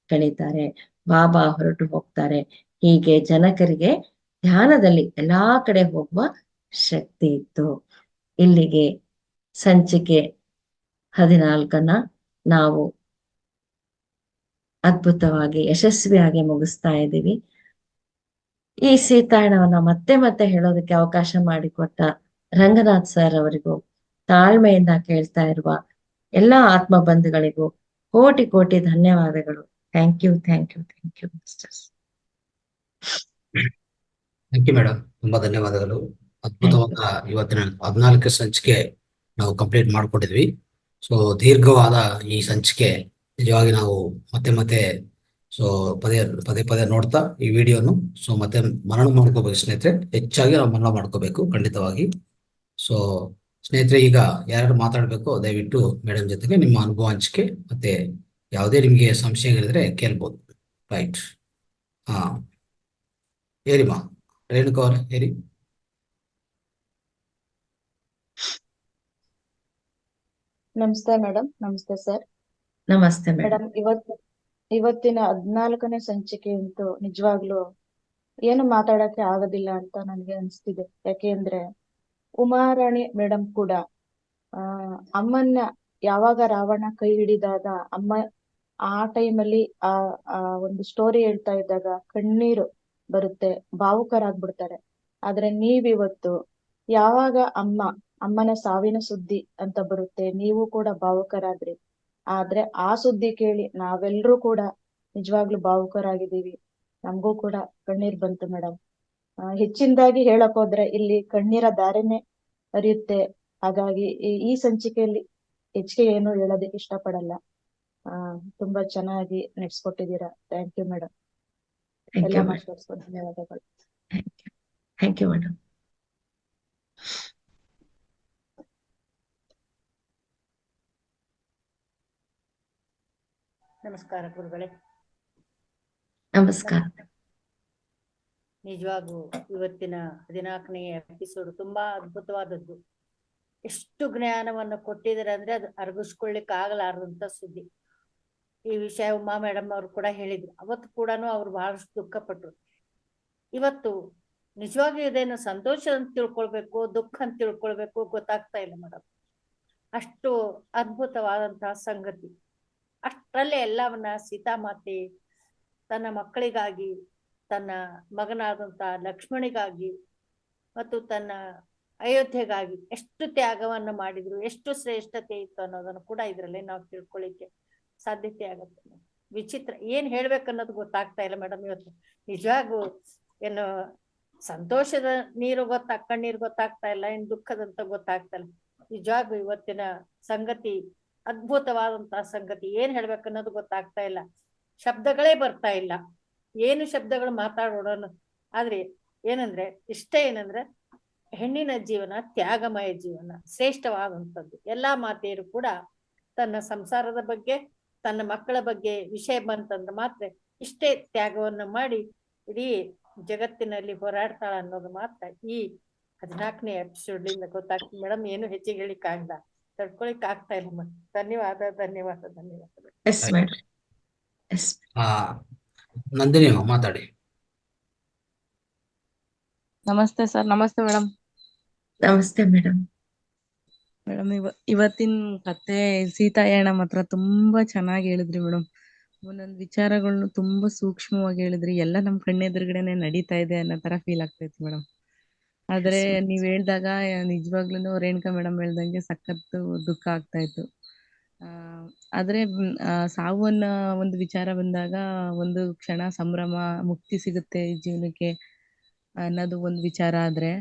ಕಳೀತಾರೆ. ಬಾಬಾ ಹೊರಟು ಹೋಗ್ತಾರೆ. ಹೀಗೆ ಜನಕರಿಗೆ ಧ್ಯಾನದಲ್ಲಿ ಎಲ್ಲಾ ಕಡೆ ಹೋಗುವ ಶಕ್ತಿ ಇತ್ತು. ಇಲ್ಲಿಗೆ ಸಂಚಿಕೆ 14 ನಾವು ಅದ್ಭುತವಾಗಿ ಯಶಸ್ವಿಯಾಗಿ ಮುಗಿಸ್ತಾ ಇದ್ದೀವಿ. ಈ ಸೀತಾಯಣವನ್ನ ಮತ್ತೆ ಮತ್ತೆ ಹೇಳೋದಕ್ಕೆ ಅವಕಾಶ ಮಾಡಿಕೊಟ್ಟ ರಂಗನಾಥ್ ಸರ್ ಅವರಿಗೂ, ತಾಳ್ಮೆಯಿಂದ ಕೇಳ್ತಾ ಇರುವ ಎಲ್ಲಾ ಆತ್ಮ ಬಂಧುಗಳಿಗೂ ಕೋಟಿ ಕೋಟಿ ಧನ್ಯವಾದಗಳು. Thank you, thank you, thank you misters. Thank you madam, ತುಂಬಾ ಧನ್ಯವಾದಗಳು. ಅದ್ಭುತವಾದ ಇವತ್ತಿನ 14 ಸಂಚಿಕೆ ನಾವು ಕಂಪ್ಲೀಟ್ ಮಾಡ್ಕೊಟ್ಟಿದ್ವಿ. ಸೊ ದೀರ್ಘವಾದ ಈ ಸಂಚಿಕೆ ನಿಜವಾಗಿ ನಾವು ಮತ್ತೆ ಮತ್ತೆ ಸೊ ಪದೇ ಪದೇ ನೋಡ್ತಾ ಈ ವಿಡಿಯೋನು ಸೊ ಮತ್ತೆ ಮನನ ಮಾಡ್ಕೋಬೇಕು ಸ್ನೇಹಿತರೆ. ಹೆಚ್ಚಾಗಿ ನಾವು ಮನನ ಮಾಡ್ಕೋಬೇಕು ಖಂಡಿತವಾಗಿ. ಸೊ ಸ್ನೇಹಿತರೆ, ಈಗ ಯಾರು ಮಾತಾಡ್ಬೇಕು ದಯವಿಟ್ಟು ಮೇಡಮ್ ಜೊತೆಗೆ ನಿಮ್ಮ ಅನುಭವ ಹಂಚಿಕೆ ಮತ್ತೆ ಯಾವುದೇ ನಿಮ್ಗೆ ಸಂಶಯಗಳಿದ್ರೆ ಕೇಳ್ಬೋದು. ರೈಟ್, ಹಾ ಹೇರಿಮಾ ರೇಣುಕಾ ಅವ್ರೆ, ಹೇರಿ. ನಮಸ್ತೆ ಮೇಡಮ್. ನಮಸ್ತೆ ಸರ್. ನಮಸ್ತೆ ಮೇಡಮ್. ಇವತ್ತಿನ 14ನೇ ಸಂಚಿಕೆ ಅಂತೂ ನಿಜವಾಗ್ಲೂ ಏನು ಮಾತಾಡಕ್ಕೆ ಆಗೋದಿಲ್ಲ ಅಂತ ನನ್ಗೆ ಅನ್ಸ್ತಿದೆ. ಯಾಕೆಂದ್ರೆ ಉಮಾರಾಣಿ ಮೇಡಮ್ ಕೂಡ ಅಮ್ಮನ್ನ ಯಾವಾಗ ರಾವಣ ಕೈ ಹಿಡಿದಾಗ ಅಮ್ಮ ಆ ಟೈಮಲ್ಲಿ ಆ ಆ ಒಂದು ಸ್ಟೋರಿ ಹೇಳ್ತಾ ಇದ್ದಾಗ ಕಣ್ಣೀರು ಬರುತ್ತೆ, ಭಾವುಕರಾಗ್ಬಿಡ್ತಾರೆ. ಆದ್ರೆ ನೀವಿವತ್ತು ಯಾವಾಗ ಅಮ್ಮನ ಸಾವಿನ ಸುದ್ದಿ ಅಂತ ಬರುತ್ತೆ, ನೀವು ಕೂಡ ಭಾವುಕರಾದ್ರಿ. ಆದ್ರೆ ಆ ಸುದ್ದಿ ಕೇಳಿ ನಾವೆಲ್ಲರೂ ಕೂಡ ನಿಜವಾಗ್ಲೂ ಭಾವುಕರಾಗಿದ್ದೀವಿ. ನಮಗೂ ಕೂಡ ಕಣ್ಣೀರ್ ಬಂತು ಮೇಡಮ್. ಹೆಚ್ಚಿನದಾಗಿ ಹೇಳಕ್ ಹೋದ್ರೆ ಇಲ್ಲಿ ಕಣ್ಣೀರ ಧಾರೆನೆ ಹರಿಯುತ್ತೆ. ಹಾಗಾಗಿ ಈ ಸಂಚಿಕೆಯಲ್ಲಿ ಹೆಚ್ಚಿಗೆ ಏನು ಹೇಳೋದಕ್ಕೆ ಇಷ್ಟಪಡಲ್ಲ. ತುಂಬಾ ಚೆನ್ನಾಗಿ ನಡೆಸ್ಕೊಟ್ಟಿದ್ದೀರಾ. Thank you madam. ಥ್ಯಾಂಕ್ ಎಲ್ಲ ಯು ಮೇಡಮ್. ಮಾಸ್ಟರ್ಸ್ಗೂ ಧನ್ಯವಾದಗಳು. Thank you madam. ನಮಸ್ಕಾರ ಗುರುಗಳೇ. ನಮಸ್ಕಾರ. ನಿಜವಾಗೂ ಇವತ್ತಿನ 14ನೇ ಎಪಿಸೋಡ್ ತುಂಬಾ ಅದ್ಭುತವಾದದ್ದು. ಎಷ್ಟು ಜ್ಞಾನವನ್ನು ಕೊಟ್ಟಿದ್ದಾರೆ ಅಂದ್ರೆ ಅದು ಅರಗಿಸ್ಕೊಳ್ಳಿಕ್ ಆಗಲಾರದಂತ ಸುದ್ದಿ. ಈ ವಿಷಯ ಉಮಾ ಮೇಡಮ್ ಅವ್ರು ಕೂಡ ಹೇಳಿದ್ರು. ಅವತ್ತು ಕೂಡ ಅವ್ರು ಬಹಳಷ್ಟು ದುಃಖಪಟ್ರು. ಇವತ್ತು ನಿಜವಾಗ್ಲೂ ಇದೇನು ಸಂತೋಷ ಅಂತ ತಿಳ್ಕೊಳ್ಬೇಕು, ದುಃಖ ಅಂತ ತಿಳ್ಕೊಳ್ಬೇಕು ಗೊತ್ತಾಗ್ತಾ ಇಲ್ಲ ಮೇಡಮ್. ಅಷ್ಟು ಅದ್ಭುತವಾದಂತಹ ಸಂಗತಿ. ಅಷ್ಟರಲ್ಲೇ ಎಲ್ಲವನ್ನ ಸೀತಾಮಾತೆ ತನ್ನ ಮಕ್ಕಳಿಗಾಗಿ, ತನ್ನ ಮಗನಾದಂತ ಲಕ್ಷ್ಮಣಿಗಾಗಿ ಮತ್ತು ತನ್ನ ಅಯೋಧ್ಯೆಗಾಗಿ ಎಷ್ಟು ತ್ಯಾಗವನ್ನು ಮಾಡಿದ್ರು, ಎಷ್ಟು ಶ್ರೇಷ್ಠತೆ ಇತ್ತು ಅನ್ನೋದನ್ನು ಕೂಡ ಇದರಲ್ಲಿ ನಾವು ತಿಳ್ಕೊಳ್ಳಿಕ್ಕೆ ಸಾಧ್ಯತೆ ಆಗತ್ತೆ. ವಿಚಿತ್ರ, ಏನ್ ಹೇಳ್ಬೇಕನ್ನೋದು ಗೊತ್ತಾಗ್ತಾ ಇಲ್ಲ ಮೇಡಮ್. ಇವತ್ತು ನಿಜವಾಗೂ ಏನು ಸಂತೋಷದ ನೀರು ಕಣ್ಣೀರು ಗೊತ್ತಾಗ್ತಾ ಇಲ್ಲ, ಏನ್ ದುಃಖದಂತ ಗೊತ್ತಾಗ್ತಾ ಇಲ್ಲ. ನಿಜವಾಗೂ ಇವತ್ತಿನ ಸಂಗತಿ ಅದ್ಭುತವಾದಂತಹ ಸಂಗತಿ. ಏನ್ ಹೇಳ್ಬೇಕನ್ನೋದು ಗೊತ್ತಾಗ್ತಾ ಇಲ್ಲ, ಶಬ್ದಗಳೇ ಬರ್ತಾ ಇಲ್ಲ. ಏನು ಶಬ್ದಗಳು ಮಾತಾಡೋಣ. ಆದ್ರೆ ಏನಂದ್ರೆ ಏನಂದ್ರೆ ಹೆಣ್ಣಿನ ಜೀವನ ತ್ಯಾಗಮಯ ಜೀವನ, ಶ್ರೇಷ್ಠವಾದಂಥದ್ದು. ಎಲ್ಲಾ ಮಾತೆಯರು ಕೂಡ ತನ್ನ ಸಂಸಾರದ ಬಗ್ಗೆ, ತನ್ನ ಮಕ್ಕಳ ಬಗ್ಗೆ ವಿಷಯ ಬಂತಂದ್ರೆ ಮಾತ್ರ ಇಷ್ಟೇ ತ್ಯಾಗವನ್ನು ಮಾಡಿ ಇಡೀ ಜಗತ್ತಿನಲ್ಲಿ ಹೋರಾಡ್ತಾಳ ಅನ್ನೋದು ಮಾತ್ರ ಈ 14ನೇ ಎಪಿಸೋಡ್ಲಿಂದ ಗೊತ್ತಾಗ್ತದೆ ಮೇಡಮ್. ಏನು ಹೆಚ್ಚಿಗೆ ಹೇಳಿಕ್ ಆಗಲ್ಲ, ತಡ್ಕೊಳಿಕ್ ಆಗ್ತಾ ಇಲ್ಲ ಮೇಡಮ್. ಧನ್ಯವಾದಗಳು. Yes madam. ಎಸ್ ನಂದಿನಿ ಮಾತಾಡಿ. ನಮಸ್ತೆ ಸರ್. ನಮಸ್ತೆ ಮೇಡಮ್. ನಮಸ್ತೆ ಮೇಡಮ್. ಮೇಡಮ್ ಇವತ್ತಿನ ಕತೆ ಸೀತಾಯಣ ಮಾತ್ರ ತುಂಬಾ ಚೆನ್ನಾಗಿ ಹೇಳಿದ್ರಿ ಮೇಡಮ್. ಒಂದೊಂದು ವಿಚಾರಗಳನ್ನು ತುಂಬಾ ಸೂಕ್ಷ್ಮವಾಗಿ ಹೇಳಿದ್ರಿ. ಎಲ್ಲ ನಮ್ ಕಣ್ಣೆದುರುಗಡೆನೆ ನಡೀತಾ ಇದೆ ಅನ್ನೋ ತರ ಫೀಲ್ ಆಗ್ತೈತಿ ಮೇಡಮ್. ಆದ್ರೆ ನೀವ್ ಹೇಳ್ದಾಗ ನಿಜವಾಗ್ಲೂ ರೇಣುಕಾ ಮೇಡಮ್ ಹೇಳ್ದಂಗೆ ಸಖತ್ತು ದುಃಖ ಆಗ್ತಾ ಇತ್ತು. ಆದ್ರೆ ಸಾವು ಅನ್ನೋ ಒಂದು ವಿಚಾರ ಬಂದಾಗ ಒಂದು ಕ್ಷಣ ಸಂಭ್ರಮ, ಮುಕ್ತಿ ಸಿಗುತ್ತೆ ಈ ಜೀವನಕ್ಕೆ ಅನ್ನೋದು ಒಂದು ವಿಚಾರ. ಆದ್ರೆ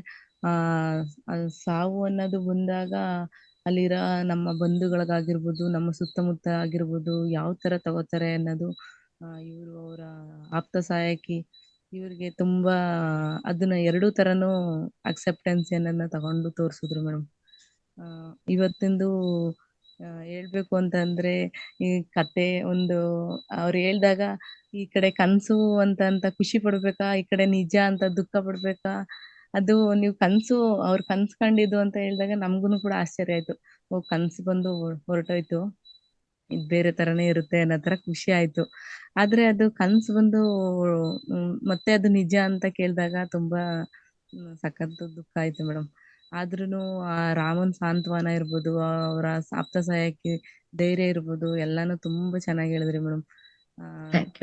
ಸಾವು ಅನ್ನೋದು ಬಂದಾಗ ಅಲ್ಲಿರೋ ನಮ್ಮ ಬಂಧುಗಳಿಗಾಗಿರ್ಬೋದು, ನಮ್ಮ ಸುತ್ತಮುತ್ತ ಆಗಿರ್ಬೋದು, ಯಾವ ತರ ತಗೋತಾರೆ ಅನ್ನೋದು ಇವರು ಅವರ ಆಪ್ತ ಸಹಾಯಕಿ ಇವ್ರಿಗೆ ತುಂಬಾ ಅದನ್ನ ಎರಡೂ ತರನು ಅಕ್ಸೆಪ್ಟೆನ್ಸ್ ಏನನ್ನ ತಗೊಂಡು ತೋರ್ಸಿದ್ರು ಮೇಡಮ್. ಇವತ್ತಿಂದು ಹೇಳ್ಬೇಕು ಅಂತಂದ್ರೆ ಈ ಕತೆ ಒಂದು ಅವ್ರು ಹೇಳ್ದಾಗ ಈ ಕಡೆ ಕನ್ಸು ಅಂತ ಖುಷಿ ಪಡ್ಬೇಕಾ, ಈ ಕಡೆ ನಿಜ ಅಂತ ದುಃಖ ಪಡ್ಬೇಕಾ, ಅದು ನೀವು ಕನ್ಸು ಅವ್ರು ಕನ್ಸ್ಕೊಂಡಿದ್ದು ಅಂತ ಹೇಳಿದಾಗ ನಮ್ಗುನು ಕೂಡ ಆಶ್ಚರ್ಯ ಆಯ್ತು. ಕನ್ಸು ಬಂದು ಹೊರಟೋಯ್ತು, ಇದ್ ಬೇರೆ ತರನೇ ಇರುತ್ತೆ ಅನ್ನೋ ತರ ಖುಷಿ ಆಯ್ತು. ಆದ್ರೆ ಅದು ಕನ್ಸು ಬಂದು ಮತ್ತೆ ಅದು ನಿಜ ಅಂತ ಕೇಳಿದಾಗ ತುಂಬಾ ಸಖತ್ ದುಃಖ ಆಯ್ತು ಮೇಡಮ್. ಆದ್ರೂನು ಆ ರಾಮನ್ ಸಾಂತ್ವನ ಇರ್ಬೋದು, ಅವರ ಆಪ್ತ ಸಹಾಯಕಿ ಧೈರ್ಯ ಇರ್ಬೋದು, ಎಲ್ಲಾನು ತುಂಬಾ ಚೆನ್ನಾಗಿ ಹೇಳಿದ್ರಿ ಮೇಡಮ್.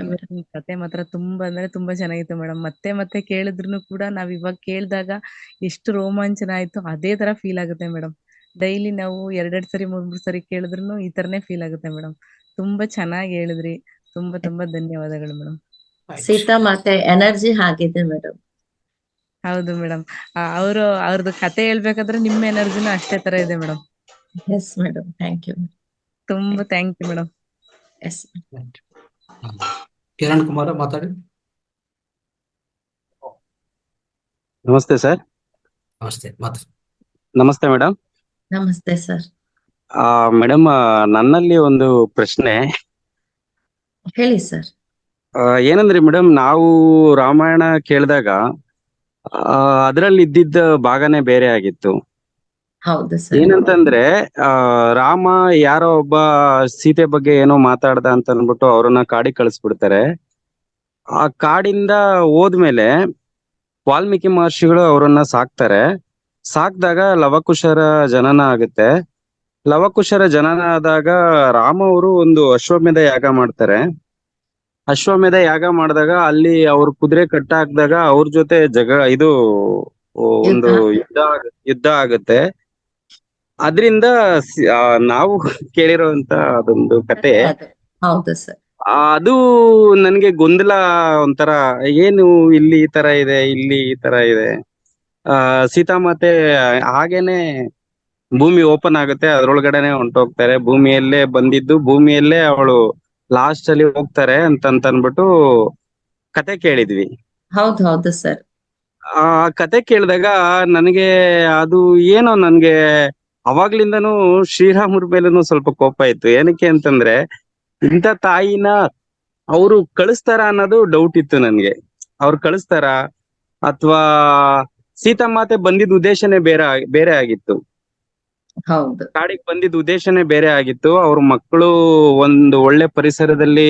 ಇವತ್ತಿನ ಕತೆ ಮಾತ್ರ ತುಂಬಾ ಅಂದ್ರೆ ತುಂಬಾ ಚೆನ್ನಾಗಿತ್ತು ಮೇಡಮ್. ಮತ್ತೆ ಮತ್ತೆ ಕೇಳಿದ್ರು ಕೂಡ ನಾವ್ ಇವಾಗ ಕೇಳಿದಾಗ ಎಷ್ಟು ರೋಮಾಂಚನ ಆಯ್ತು ಅದೇ ತರ ಫೀಲ್ ಆಗುತ್ತೆ ಮೇಡಮ್. ಡೈಲಿ ನಾವು 2 ಸರಿ 3 ಸರಿ ಕೇಳಿದ್ರು ಈ ತರನೇ ಫೀಲ್ ಆಗುತ್ತೆ ಮೇಡಮ್. ತುಂಬಾ ಚೆನ್ನಾಗಿ ಹೇಳಿದ್ರಿ. ತುಂಬಾ ತುಂಬಾ ಧನ್ಯವಾದಗಳು ಮೇಡಮ್. ಸೀತಾ ಮಾತೆ ಎನರ್ಜಿ ಆಗಿದೆ ಮೇಡಮ್. ಹೌದು ಮೇಡಮ್. ಅವ್ರದ್ದು ಕತೆ ಹೇಳ್ಬೇಕಾದ್ರೆ ನಿಮ್ಮ ಎನರ್ಜಿನೂ ಅಷ್ಟೇ ತರ ಇದೆ madam. Yes madam. Thank you. ತುಂಬಾ thank you madam. Yes. Kiran Kumar ಮಾತಾಡಿ. ನಮಸ್ತೆ ಸರ್. ನಮಸ್ತೆ. ನಮಸ್ತೆ ಮೇಡಮ್. ನಮಸ್ತೆ ಸರ್. ಮೇಡಮ್, ನನ್ನಲ್ಲಿ ಒಂದು ಪ್ರಶ್ನೆ. ಹೇಳಿ ಸರ್. ಏನಂದ್ರೆ ಮೇಡಮ್, ನಾವು ರಾಮಾಯಣ ಕೇಳಿದಾಗ ಅದರಲ್ಲಿ ಇದ್ದಿದ್ದ ಭಾಗನೇ ಬೇರೆ ಆಗಿತ್ತು. ಹೌದು ಸರ್. ಏನಂತಂದ್ರೆ ರಾಮ ಯಾರೋ ಒಬ್ಬ ಸೀತೆ ಬಗ್ಗೆ ಏನೋ ಮಾತಾಡ್ದ ಅಂತ ಅಂದ್ಬಿಟ್ಟು ಅವ್ರನ್ನ ಕಾಡಿಗೆ ಕಳಿಸ್ಬಿಡ್ತಾರೆ. ಆ ಕಾಡಿಂದ ಹೋದ್ಮೇಲೆ ವಾಲ್ಮೀಕಿ ಮಹರ್ಷಿಗಳು ಅವರನ್ನ ಸಾಕ್ತಾರೆ. ಸಾಕ್ದಾಗ ಲವಕುಶರ ಜನನ ಆಗುತ್ತೆ. ಲವಕುಶರ ಜನನ ಆದಾಗ ರಾಮ ಅವರು ಒಂದು ಅಶ್ವಮೇಧ ಯಾಗ ಮಾಡ್ತಾರೆ. ಅಶ್ವಮೇಧ ಯಾಗ ಮಾಡಿದಾಗ ಅಲ್ಲಿ ಅವ್ರ ಕುದುರೆ ಕಟ್ಟಾಕ್ದಾಗ ಅವ್ರ ಜೊತೆ ಇದು ಒಂದು ಯುದ್ಧ ಆಗುತ್ತೆ. ಅದ್ರಿಂದ ನಾವು ಕೇಳಿರೋಂತ ಅದೊಂದು ಕತೆ. ಅದು ಹೌದು ಸರ್. ಅದು ನನ್ಗೆ ಗೊಂದಲ ಒಂಥರ, ಏನು ಇಲ್ಲಿ ಈ ತರ ಇದೆ, ಇಲ್ಲಿ ಈ ತರ ಇದೆ. ಸೀತಾಮಾತೆ ಹಾಗೇನೆ ಭೂಮಿ ಓಪನ್ ಆಗುತ್ತೆ, ಅದ್ರೊಳಗಡೆನೆ ಹೊಂಟೋಗ್ತಾರೆ. ಭೂಮಿಯಲ್ಲೇ ಬಂದಿದ್ದು, ಭೂಮಿಯಲ್ಲೇ ಅವಳು ಲಾಸ್ಟ್ ಅಲ್ಲಿ ಹೋಗ್ತಾರೆ ಅಂತ ಅನ್ಬಿಟ್ಟು ಕತೆ ಕೇಳಿದ್ವಿ. ಹೌದು ಸರ್. ಆ ಕತೆ ಕೇಳಿದಾಗ ನನಗೆ ಅದು ಏನೋ ನನ್ಗೆ ಅವಾಗ್ಲಿಂದನೂ ಶ್ರೀರಾಮರ ಮೇಲೂ ಸ್ವಲ್ಪ ಕೋಪ ಇತ್ತು. ಏನಕ್ಕೆ ಅಂತಂದ್ರೆ, ಇಂಥ ತಾಯಿನ ಅವರು ಕಳಿಸ್ತಾರ ಅನ್ನೋದು ಡೌಟ್ ಇತ್ತು ನನ್ಗೆ. ಅವ್ರು ಕಳಿಸ್ತಾರ ಅಥವಾ ಸೀತಾಮಾತೆ ಬಂದಿದ್ದ ಉದ್ದೇಶನೇ ಬೇರೆ ಆಗಿತ್ತು. ಹೌದು. ಕಾಡಿಗೆ ಬಂದಿದ್ದ ಉದ್ದೇಶನೇ ಬೇರೆ ಆಗಿತ್ತು. ಅವ್ರ ಮಕ್ಕಳು ಒಂದು ಒಳ್ಳೆ ಪರಿಸರದಲ್ಲಿ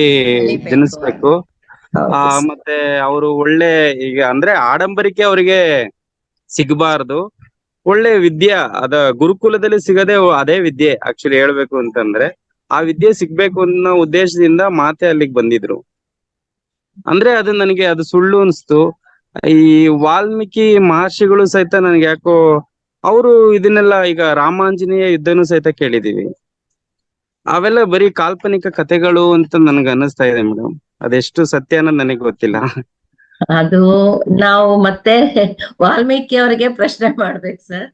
ಜನಿಸ್ಬೇಕು. ಮತ್ತೆ ಅವರು ಒಳ್ಳೆ, ಈಗ ಅಂದ್ರೆ ಆಡಂಬರಿಕೆ ಅವರಿಗೆ ಸಿಗಬಾರ್ದು, ಒಳ್ಳೆ ವಿದ್ಯೆ ಗುರುಕುಲದಲ್ಲಿ ಸಿಗದೆ ಅದೇ ವಿದ್ಯೆ ಆಕ್ಚುಲಿ ಹೇಳ್ಬೇಕು ಅಂತಂದ್ರೆ ಆ ವಿದ್ಯೆ ಸಿಗ್ಬೇಕು ಅನ್ನೋ ಉದ್ದೇಶದಿಂದ ಮಾತೆ ಅಲ್ಲಿಗೆ ಬಂದಿದ್ರು. ಅಂದ್ರೆ ಅದು ನನಗೆ ಅದು ಸುಳ್ಳು ಅನ್ಸ್ತು. ಈ ವಾಲ್ಮೀಕಿ ಮಹರ್ಷಿಗಳು ಸಹಿತ ನನ್ಗೆ ಯಾಕೋ ಅವರು ಇದನ್ನೆಲ್ಲ, ಈಗ ರಾಮಾಂಜನೇಯ ಯುದ್ಧನೂ ಸಹಿತ ಕೇಳಿದೀವಿ, ಅವೆಲ್ಲ ಬರೀ ಕಾಲ್ಪನಿಕ ಕಥೆಗಳು ಅಂತ ನನ್ಗೆ ಅನ್ನಿಸ್ತಾ ಇದೆ ಮೇಡಮ್. ಅದೆಷ್ಟು ಸತ್ಯ ಅನ್ನೋದು ನನಗೆ ಗೊತ್ತಿಲ್ಲ. ಅದು ನಾವು ಮತ್ತೆ ವಾಲ್ಮೀಕಿ ಅವರಿಗೆ ಪ್ರಶ್ನೆ ಮಾಡ್ಬೇಕು ಸರ್.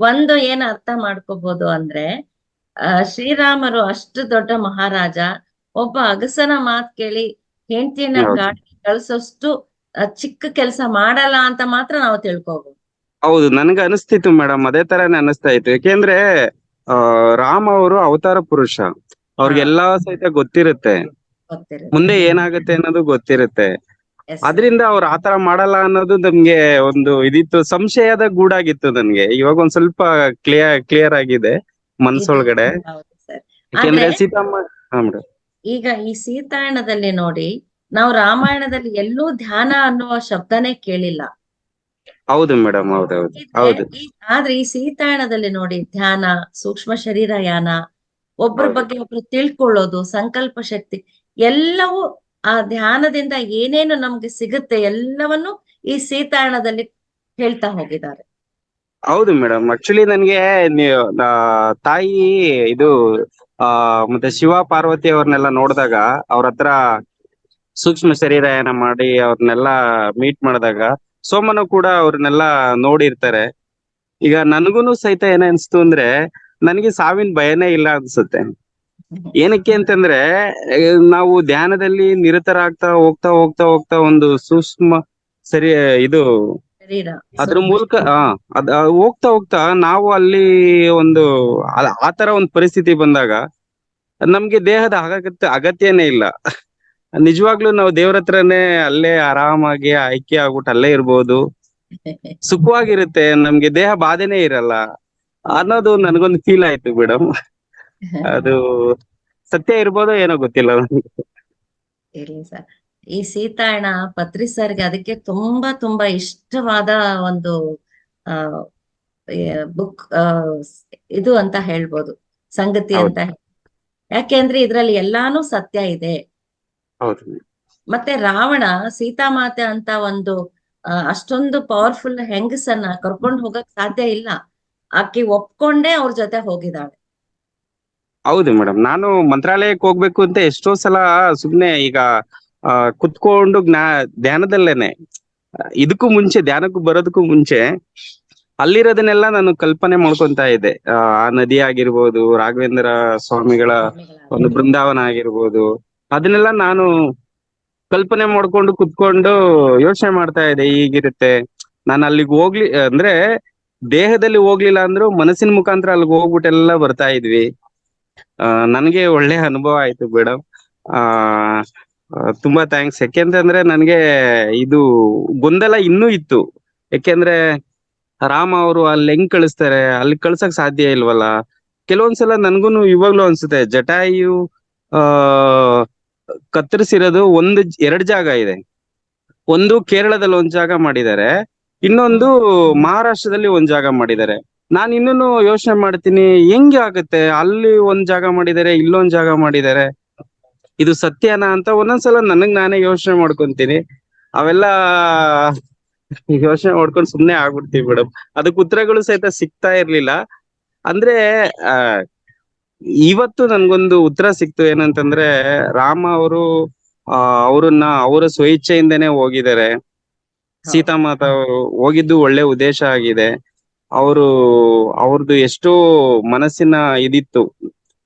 ಒಂದು ಏನ್ ಅರ್ಥ ಮಾಡ್ಕೋಬಹುದು ಅಂದ್ರೆ, ಶ್ರೀರಾಮರು ಅಷ್ಟು ದೊಡ್ಡ ಮಹಾರಾಜ, ಒಬ್ಬ ಅಗಸನ ಮಾತ್ ಕೇಳಿ ಹೆಂಡತಿಯನ್ನ ಕಾಡಿಗೆ ಕಳ್ಸೋಷ್ಟು ಚಿಕ್ಕ ಕೆಲಸ ಮಾಡಲ್ಲ ಅಂತ ಮಾತ್ರ ನಾವು ತಿಳ್ಕೋಬಹುದು. ಹೌದು, ನನ್ಗೆ ಅನಿಸ್ತಿತ್ತು ಮೇಡಮ್, ಅದೇ ತರಾನೇ ಅನಿಸ್ತಾ ಇತ್ತು. ಯಾಕೆಂದ್ರೆ ರಾಮ ಅವರು ಅವತಾರ ಪುರುಷ, ಅವ್ರಿಗೆಲ್ಲಾ ಸಹಿತ ಗೊತ್ತಿರುತ್ತೆ, ಮುಂದೆ ಏನಾಗುತ್ತೆ ಅನ್ನೋದು ಗೊತ್ತಿರುತ್ತೆ. ಅದ್ರಿಂದ ಅವ್ರು ಆತರ ಮಾಡಲ್ಲ ಅನ್ನೋದು ನಮ್ಗೆ ಒಂದು ಇದಿತ್ತು, ಸಂಶಯದ ಗೂಡಾಗಿತ್ತು ನನ್ಗೆ. ಇವಾಗ ಒಂದ್ ಸ್ವಲ್ಪ ಕ್ಲಿಯರ್ ಆಗಿದೆ ಮನ್ಸೊಳಗಡೆ. ಯಾಕೆಂದ್ರೆ ಸೀತಮ್ಮ ಈಗ ಈ ಸೀತಾಯಣದಲ್ಲಿ ನೋಡಿ, ನಾವು ರಾಮಾಯಣದಲ್ಲಿ ಎಲ್ಲೂ ಧ್ಯಾನ ಅನ್ನುವ ಶಬ್ದನೇ ಕೇಳಿಲ್ಲ. ಹೌದು ಮೇಡಮ್, ಹೌದು. ಆದ್ರೆ ಈ ಸೀತಾಯಣದಲ್ಲಿ ನೋಡಿ, ಧ್ಯಾನ, ಸೂಕ್ಷ್ಮ ಶರೀರ ಯಾನ, ಒಬ್ಬರ ಬಗ್ಗೆ ಒಬ್ರು ತಿಳ್ಕೊಳ್ಳೋದು, ಸಂಕಲ್ಪ ಶಕ್ತಿ, ಎಲ್ಲವೂ ಆ ಧ್ಯಾನದಿಂದ ಏನೇನು ನಮ್ಗೆ ಸಿಗುತ್ತೆ ಎಲ್ಲವನ್ನು ಈ ಸೀತಾಯಣದಲ್ಲಿ ಹೇಳ್ತಾ ಹೋಗಿದ್ದಾರೆ. ಹೌದು ಮೇಡಮ್, ಆಕ್ಚುಲಿ ನನ್ಗೆ ತಾಯಿ ಇದು ಮತ್ತೆ ಶಿವ ಪಾರ್ವತಿ ಅವ್ರನ್ನೆಲ್ಲ ನೋಡಿದಾಗ, ಅವ್ರ ಹತ್ರ ಸೂಕ್ಷ್ಮ ಶರೀರಯಾನ ಮಾಡಿ ಅವ್ರನ್ನೆಲ್ಲ ಮೀಟ್ ಮಾಡಿದಾಗ, ಸೋಮನು ಕೂಡ ಅವ್ರನ್ನೆಲ್ಲ ನೋಡಿರ್ತಾರೆ. ಈಗ ನನ್ಗೂನು ಸಹಿತ ಏನ ಅನ್ಸ್ತು ಅಂದ್ರೆ, ನನಗೆ ಸಾವಿನ ಭಯನೇ ಇಲ್ಲ ಅನ್ಸುತ್ತೆ. ಏನಕ್ಕೆ ಅಂತಂದ್ರೆ, ನಾವು ಧ್ಯಾನದಲ್ಲಿ ನಿರತರಾಗ್ತಾ ಹೋಗ್ತಾ ಹೋಗ್ತಾ ಹೋಗ್ತಾ ಒಂದು ಸೂಕ್ಷ್ಮ ಇದು ಅದ್ರ ಮೂಲಕ ಹೋಗ್ತಾ ಹೋಗ್ತಾ ನಾವು ಅಲ್ಲಿ ಒಂದು ಆತರ ಒಂದು ಪರಿಸ್ಥಿತಿ ಬಂದಾಗ ನಮ್ಗೆ ದೇಹದ ಅಗತ್ಯನೇ ಇಲ್ಲ. ನಿಜವಾಗ್ಲೂ ನಾವು ದೇವ್ರ ಹತ್ರನೇ ಅಲ್ಲೇ ಆರಾಮಾಗಿ ಐಕ್ಯ ಆಗ್ಬಿಟ್ಟು ಅಲ್ಲೇ ಇರ್ಬೋದು, ಸುಖವಾಗಿರುತ್ತೆ, ನಮ್ಗೆ ದೇಹ ಬಾಧೆನೇ ಇರಲ್ಲ ಅನ್ನೋದು ನನ್ಗೊಂದು ಫೀಲ್ ಆಯ್ತು ಮೇಡಮ್. ಅದು ಸತ್ಯ ಇರ್ಬೋದೋ ಏನೋ ಗೊತ್ತಿಲ್ಲ ನನಗೆ. ಇರ್ಲಿ ಸರ್, ಈ ಸೀತಾಯಣ ಪತ್ರಿ ಸರ್ಗೆ ಅದಕ್ಕೆ ತುಂಬಾ ತುಂಬಾ ಇಷ್ಟವಾದ ಒಂದು ಬುಕ್ ಇದು ಅಂತ ಹೇಳ್ಬೋದು, ಸಂಗತಿ ಅಂತ. ಯಾಕೆಂದ್ರೆ ಇದ್ರಲ್ಲಿ ಎಲ್ಲಾನು ಸತ್ಯ ಇದೆ. ಮತ್ತೆ ರಾವಣ ಸೀತಾಮಾತೆ ಅಂತ ಒಂದು ಅಷ್ಟೊಂದು ಪವರ್ಫುಲ್ ಹೆಂಗಸನ್ನ ಕರ್ಕೊಂಡು ಹೋಗಕ್ ಸಾಧ್ಯ ಇಲ್ಲ, ಆಕೆ ಒಪ್ಕೊಂಡೇ ಅವ್ರ ಜೊತೆ ಹೋಗಿದ್ದಾಳೆ. ಹೌದು ಮೇಡಮ್, ನಾನು ಮಂತ್ರಾಲಯಕ್ಕೆ ಹೋಗ್ಬೇಕು ಅಂತ ಎಷ್ಟೋ ಸಲ ಸುಮ್ನೆ ಈಗ ಕುತ್ಕೊಂಡು ಧ್ಯಾನದಲ್ಲೇನೆ, ಇದಕ್ಕೂ ಮುಂಚೆ ಧ್ಯಾನಕ್ಕೂ ಬರೋದಕ್ಕೂ ಮುಂಚೆ ಅಲ್ಲಿರೋದನ್ನೆಲ್ಲ ನಾನು ಕಲ್ಪನೆ ಮಾಡ್ಕೊಂತ ಇದ್ದೆ. ಆ ನದಿ ಆಗಿರ್ಬೋದು, ರಾಘವೇಂದ್ರ ಸ್ವಾಮಿಗಳ ಒಂದು ಬೃಂದಾವನ ಆಗಿರ್ಬೋದು, ಅದನ್ನೆಲ್ಲ ನಾನು ಕಲ್ಪನೆ ಮಾಡ್ಕೊಂಡು ಕುತ್ಕೊಂಡು ಯೋಚನೆ ಮಾಡ್ತಾ ಇದ್ದೆ, ಹೀಗಿರುತ್ತೆ. ನಾನು ಅಲ್ಲಿಗೆ ಅಂದ್ರೆ ದೇಹದಲ್ಲಿ ಹೋಗ್ಲಿಲ್ಲ ಅಂದ್ರೂ ಮನಸ್ಸಿನ ಮುಖಾಂತರ ಅಲ್ಲಿಗೆ ಹೋಗ್ಬಿಟ್ಟೆಲ್ಲ ಬರ್ತಾ ಇದ್ವಿ. ನನ್ಗೆ ಒಳ್ಳೆ ಅನುಭವ ಆಯ್ತು ಮೇಡಮ್. ತುಂಬಾ ಥ್ಯಾಂಕ್ಸ್. ಯಾಕೆಂತಂದ್ರೆ ನನ್ಗೆ ಇದು ಗೊಂದಲ ಇನ್ನೂ ಇತ್ತು. ಯಾಕೆಂದ್ರೆ ರಾಮ ಅವರು ಅಲ್ಲಿ ಹೆಂಗ್ ಕಳಿಸ್ತಾರೆ, ಅಲ್ಲಿ ಕಳ್ಸಕ್ ಸಾಧ್ಯ ಇಲ್ವಲ್ಲ. ಕೆಲವೊಂದ್ಸಲ ನನ್ಗೂನು ಇವಾಗ್ಲೂ ಅನ್ಸುತ್ತೆ, ಜಟಾಯು ಕತ್ತರಿಸಿರೋದು ಎರಡು ಜಾಗ ಇದೆ. ಒಂದು ಕೇರಳದಲ್ಲಿ ಒಂದ್ ಜಾಗ ಮಾಡಿದ್ದಾರೆ, ಇನ್ನೊಂದು ಮಹಾರಾಷ್ಟ್ರದಲ್ಲಿ ಒಂದ್ ಜಾಗ ಮಾಡಿದ್ದಾರೆ. ನಾನು ಇನ್ನೂ ಯೋಚನೆ ಮಾಡ್ತೀನಿ, ಹೆಂಗೆ ಆಗುತ್ತೆ, ಅಲ್ಲಿ ಒಂದ್ ಜಾಗ ಮಾಡಿದ್ದಾರೆ, ಇಲ್ಲೊಂದ್ ಜಾಗ ಮಾಡಿದ್ದಾರೆ, ಇದು ಸತ್ಯನಾ ಅಂತ ಒಂದೊಂದ್ಸಲ ನನಗ್ ನಾನೇ ಯೋಚನೆ ಮಾಡ್ಕೊಂತೀನಿ. ಅವೆಲ್ಲ ಯೋಚನೆ ಮಾಡ್ಕೊಂಡು ಸುಮ್ನೆ ಆಗ್ಬಿಡ್ತೀವಿ ಮೇಡಮ್. ಅದಕ್ಕೆ ಉತ್ತರಗಳು ಸಹಿತ ಸಿಗ್ತಾ ಇರ್ಲಿಲ್ಲ. ಅಂದ್ರೆ ಆ ಇವತ್ತು ನನ್ಗೊಂದು ಉತ್ತರ ಸಿಕ್ತು. ಏನಂತಂದ್ರೆ, ರಾಮ ಅವರು ಅವರನ್ನ ಅವರ ಸ್ವಇಚ್ಛೆಯಿಂದನೇ ಹೋಗಿದ್ದಾರೆ. ಸೀತಾಮಾತಾ ಅವರು ಹೋಗಿದ್ದು ಒಳ್ಳೆ ಉದ್ದೇಶ ಆಗಿದೆ. ಅವ್ರದ್ದು ಎಷ್ಟೋ ಮನಸ್ಸಿನ ಇದಿತ್ತು,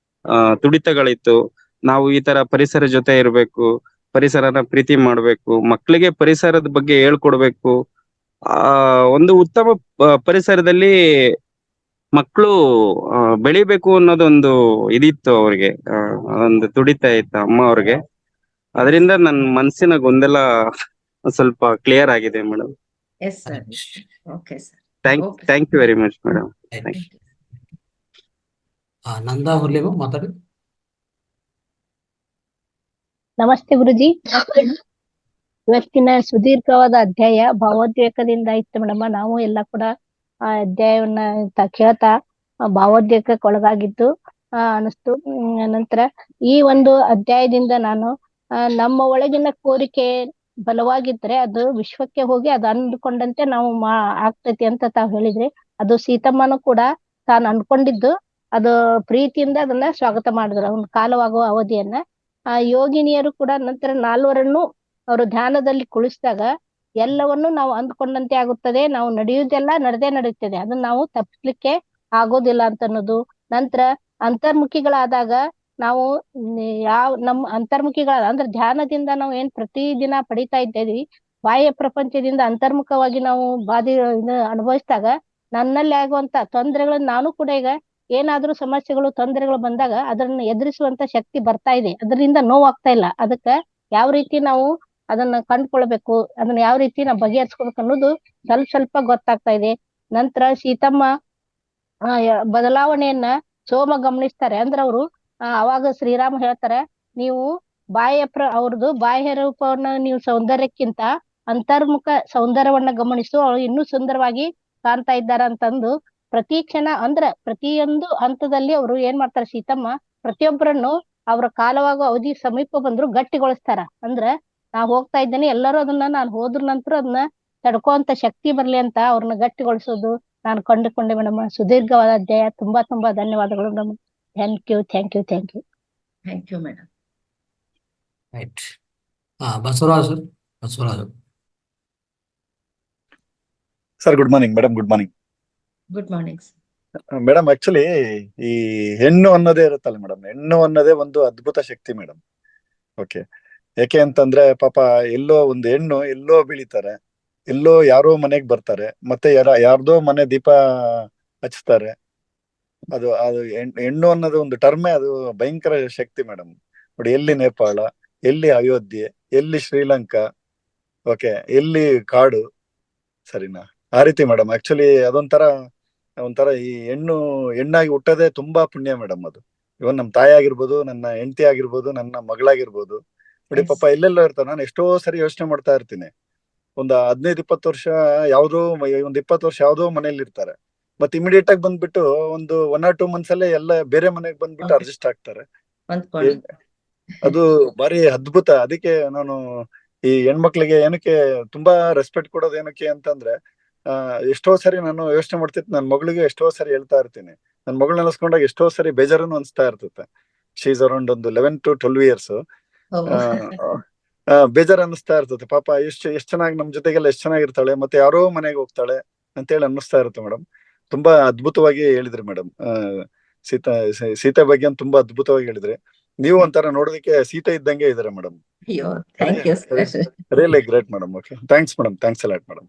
ತುಡಿತಗಳಿತ್ತು. ನಾವು ಈ ತರ ಪರಿಸರ ಜೊತೆ ಇರ್ಬೇಕು, ಪರಿಸರನ ಪ್ರೀತಿ ಮಾಡ್ಬೇಕು, ಮಕ್ಕಳಿಗೆ ಪರಿಸರದ ಬಗ್ಗೆ ಹೇಳ್ಕೊಡ್ಬೇಕು. ಒಂದು ಉತ್ತಮ ಪರಿಸರದಲ್ಲಿ ಮಕ್ಕಳು ಬೆಳಿಬೇಕು ಅನ್ನೋದೊಂದು ಇದಿತ್ತು ಅವ್ರಿಗೆ, ಒಂದು ತುಡಿತ ಇತ್ತು ಅಮ್ಮ ಅವ್ರಿಗೆ. ಅದರಿಂದ ನನ್ನ ಮನಸ್ಸಿನ ಗೊಂದಲ ಸ್ವಲ್ಪ ಕ್ಲಿಯರ್ ಆಗಿದೆ madam. Yes sir. Okay sir. Thank you very much madam. Nanda Hurlima ಮಾತಾಡಿ. ನಮಸ್ತೆ ಗುರುಜಿ. ಇವತ್ತಿನ ಸುದೀರ್ಘವಾದ ಅಧ್ಯಾಯ ಭಾವೋದ್ವೇಗದಿಂದ ಇತ್ತು ಮೇಡಮ್. ನಾವು ಎಲ್ಲ ಕೂಡ ಆ ಅಧ್ಯಾಯವನ್ನ ಕೇಳ್ತಾ ಭಾವೋದ್ವೇಗಕ್ಕೆ ಒಳಗಾಗಿದ್ದು ಅನಿಸ್ತು. ನಂತರ ಈ ಒಂದು ಅಧ್ಯಾಯದಿಂದ ನಾನು ನಮ್ಮ ಒಳಗಿನ ಕೋರಿಕೆ ಬಲವಾಗಿದ್ರೆ ಅದು ವಿಶ್ವಕ್ಕೆ ಹೋಗಿ ಅದು ಅಂದ್ಕೊಂಡಂತೆ ನಾವು ಆಗ್ತೈತಿ ಅಂತ ತಾವು ಹೇಳಿದ್ರಿ. ಅದು ಸೀತಮ್ಮನು ಕೂಡ ತಾನು ಅನ್ಕೊಂಡಿದ್ದು ಅದು ಪ್ರೀತಿಯಿಂದ ಅದನ್ನ ಸ್ವಾಗತ ಮಾಡಿದ್ರು ಒಂದು ಕಾಲವಾಗುವ ಅವಧಿಯನ್ನ. ಆ ಯೋಗಿನಿಯರು ಕೂಡ ನಂತರ 4ವರನ್ನು ಅವರು ಧ್ಯಾನದಲ್ಲಿ ಕುಳಿಸಿದಾಗ ಎಲ್ಲವನ್ನು ನಾವು ಅಂದ್ಕೊಂಡಂತೆ ಆಗುತ್ತದೆ, ನಾವು ನಡೆಯುವುದೆಲ್ಲ ನಡೆಯುತ್ತದೆ, ಅದನ್ನ ನಾವು ತಪ್ಪಿಸ್ಲಿಕ್ಕೆ ಆಗೋದಿಲ್ಲ ಅಂತ ಅನ್ನೋದು. ನಂತರ ಅಂತರ್ಮುಖಿಗಳಾದಾಗ ನಾವು ನಮ್ಮ ಅಂತರ್ಮುಖಿಗಳಾದ ಅಂದ್ರೆ ಧ್ಯಾನದಿಂದ ನಾವು ಏನ್ ಪ್ರತಿದಿನ ಪಡಿತಾ ಇದ್ದೇವಿ, ಬಾಹ್ಯ ಪ್ರಪಂಚದಿಂದ ಅಂತರ್ಮುಖವಾಗಿ ನಾವು ಅನುಭವಿಸಿದಾಗ ನನ್ನಲ್ಲಿ ಆಗುವಂತ ತೊಂದರೆಗಳನ್ನ ನಾನು ಕೂಡ ಈಗ ಏನಾದ್ರೂ ಸಮಸ್ಯೆಗಳು ತೊಂದರೆಗಳು ಬಂದಾಗ ಅದನ್ನ ಎದುರಿಸುವಂತ ಶಕ್ತಿ ಬರ್ತಾ ಇದೆ, ಅದರಿಂದ ನೋವಾಗ್ತಾ ಇಲ್ಲ. ಅದಕ್ಕ ಯಾವ ರೀತಿ ನಾವು ಅದನ್ನ ಕಂಡ್ಕೊಳ್ಬೇಕು, ಅದನ್ನ ಯಾವ ರೀತಿ ನಾವು ಬಗೆಹರಿಸ್ಕೊಳ್ಬೇಕು ಅನ್ನೋದು ಸ್ವಲ್ಪ ಗೊತ್ತಾಗ್ತಾ ಇದೆ. ನಂತರ ಸೀತಮ್ಮ ಬದಲಾವಣೆಯನ್ನ ಸೋಮ ಗಮನಿಸ್ತಾರೆ. ಅಂದ್ರೆ ಅವರು ಅವಾಗ ಶ್ರೀರಾಮ ಹೇಳ್ತಾರೆ, ನೀವು ಅವ್ರದ್ದು ಬಾಹ್ಯ ರೂಪವನ್ನ ನೀವು ಸೌಂದರ್ಯಕ್ಕಿಂತ ಅಂತರ್ಮುಖ ಸೌಂದರ್ಯವನ್ನ ಗಮನಿಸು, ಅವಳು ಇನ್ನೂ ಸುಂದರವಾಗಿ ಕಾಣ್ತಾ ಇದ್ದಾರ ಅಂತಂದು ಪ್ರತಿ ಕ್ಷಣ ಅಂದ್ರೆ ಪ್ರತಿಯೊಂದು ಹಂತದಲ್ಲಿ ಅವರು ಏನ್ ಮಾಡ್ತಾರೆ, ಸೀತಮ್ಮ ಪ್ರತಿಯೊಬ್ಬರನ್ನು ಅವರ ಕಾಲವಾಗುವ ಅವಧಿ ಸಮೀಪ ಬಂದ್ರು ಗಟ್ಟಿಗೊಳಿಸ್ತಾರ. ಅಂದ್ರ ನಾ ಹೋಗ್ತಾ ಇದ್ದೇನೆ, ಎಲ್ಲರೂ ಅದನ್ನ ನಾನು ಹೋದ್ರ ನಂತರ ಅದನ್ನ ತಡ್ಕೋಂತ ಶಕ್ತಿ ಬರ್ಲಿ ಅಂತ ಅವ್ರನ್ನ ಗಟ್ಟಿಗೊಳಿಸೋದು ನಾನು ಕಂಡುಕೊಂಡೆ ಮೇಡಮ್. ಸುದೀರ್ಘವಾದ ಅಧ್ಯಾಯ. ತುಂಬಾ ಧನ್ಯವಾದಗಳು madam. Thank you madam. Right. Basavaraj sir good morning madam. Good morning. Good morning madam. Actually ಈ ಹೆಣ್ಣು ಅನ್ನೋದೇ ಇರುತ್ತಲ್ಲ ಮೇಡಮ್, ಹೆಣ್ಣು ಅನ್ನೋದೇ ಒಂದು ಅದ್ಭುತ ಶಕ್ತಿ ಮೇಡಮ್. ಓಕೆ, ಯಾಕೆ ಅಂತಂದ್ರೆ ಪಾಪ ಎಲ್ಲೋ ಒಂದು ಹೆಣ್ಣು ಎಲ್ಲೋ ಬೆಳಿತಾರೆ, ಎಲ್ಲೋ ಯಾರೋ ಮನೆಗ್ ಬರ್ತಾರೆ, ಮತ್ತೆ ಯಾರ್ದೋ ಮನೆ ದೀಪ ಹಚ್ತಾರೆ. ಅದು ಹೆಣ್ಣು ಅನ್ನೋದು ಒಂದು ಟರ್ಮೇ ಅದು ಭಯಂಕರ ಶಕ್ತಿ ಮೇಡಮ್. ನೋಡಿ, ಎಲ್ಲಿ ನೇಪಾಳ, ಎಲ್ಲಿ ಅಯೋಧ್ಯೆ, ಎಲ್ಲಿ ಶ್ರೀಲಂಕಾ, ಓಕೆ, ಎಲ್ಲಿ ಕಾಡು, ಸರಿನಾ? ಆ ರೀತಿ ಮೇಡಮ್. ಆಕ್ಚುಲಿ ಅದೊಂಥರ ಈ ಹೆಣ್ಣಾಗಿ ಹುಟ್ಟೋದೇ ತುಂಬಾ ಪುಣ್ಯ ಮೇಡಮ್. ಅದು ಇವನ್ ನಮ್ಮ ತಾಯಿ ಆಗಿರ್ಬೋದು, ನನ್ನ ಹೆಂಡತಿ ಆಗಿರ್ಬೋದು, ನನ್ನ ಮಗಳಾಗಿರ್ಬೋದು. ನೋಡಿ ಪಾಪ ಎಲ್ಲೆಲ್ಲೋ ಇರ್ತಾರೆ. ನಾನು ಎಷ್ಟೋ ಸರಿ ಯೋಚನೆ ಮಾಡ್ತಾ ಇರ್ತೀನಿ, ಒಂದು 15-20 ವರ್ಷ ಯಾವ್ದೋ ಒಂದು 20 ವರ್ಷ ಯಾವ್ದೋ ಮನೇಲಿ ಇರ್ತಾರೆ, ಮತ್ತೆ ಇಮಿಡಿಯೇಟ್ ಆಗಿ ಬಂದ್ಬಿಟ್ಟು ಒಂದು 1 or 2 months ಅಲ್ಲೇ ಎಲ್ಲ ಬೇರೆ ಮನೆಗೆ ಬಂದ್ಬಿಟ್ಟು ಅಡ್ಜಸ್ಟ್ ಆಗ್ತಾರೆ. ಅದು ಬಾರಿ ಅದ್ಭುತ. ಅದಕ್ಕೆ ನಾನು ಈ ಹೆಣ್ಮಕ್ಳಿಗೆ ಏನಕ್ಕೆ ತುಂಬಾ ರೆಸ್ಪೆಕ್ಟ್ ಕೊಡೋದು ಏನಕ್ಕೆ ಅಂತಂದ್ರೆ, ಎಷ್ಟೋ ಸರಿ ನಾನು ಯೋಚನೆ ಮಾಡ್ತಿತ್ತು, ನನ್ನ ಮಗಳಿಗೆ ಎಷ್ಟೋ ಸರಿ ಹೇಳ್ತಾ ಇರ್ತೀನಿ. ನನ್ನ ಮಗಳು ನೆನೆಸ್ಕೊಂಡಾಗ ಎಷ್ಟೋ ಸರಿ ಬೇಜಾರನ್ನು ಅನ್ಸ್ತಾ ಇರ್ತದೆ. ಶಿ ಈಸ್ ಅರೌಂಡ್ ಒಂದು 11 to 12 years. ಬೇಜಾರು ಅನ್ನಿಸ್ತಾ ಇರ್ತದೆ. ಪಾಪ ಎಷ್ಟ್ ಚೆನ್ನಾಗಿ ನಮ್ ಜೊತೆಗೆಲ್ಲ ಎಷ್ಟ್ ಚೆನ್ನಾಗಿರ್ತಾಳೆ, ಮತ್ತೆ ಯಾರೋ ಮನೆಗೆ ಹೋಗ್ತಾಳೆ ಅಂತೇಳಿ ಅನ್ನಿಸ್ತಾ ಇರುತ್ತೆ ಮೇಡಮ್. ತುಂಬಾ ಅದ್ಭುತವಾಗಿ ಹೇಳಿದ್ರಿ ಮೇಡಮ್. ಸೀತೆ ಬಗ್ಗೆ ತುಂಬಾ ಅದ್ಭುತವಾಗಿ ಹೇಳಿದ್ರಿ. ನೀವು ಒಂಥರ ನೋಡೋದಕ್ಕೆ ಸೀತೆ ಇದ್ದಂಗೆ ಇದಾರೆ madam. Really great madam. Okay, thanks madam. Thanks a lot madam.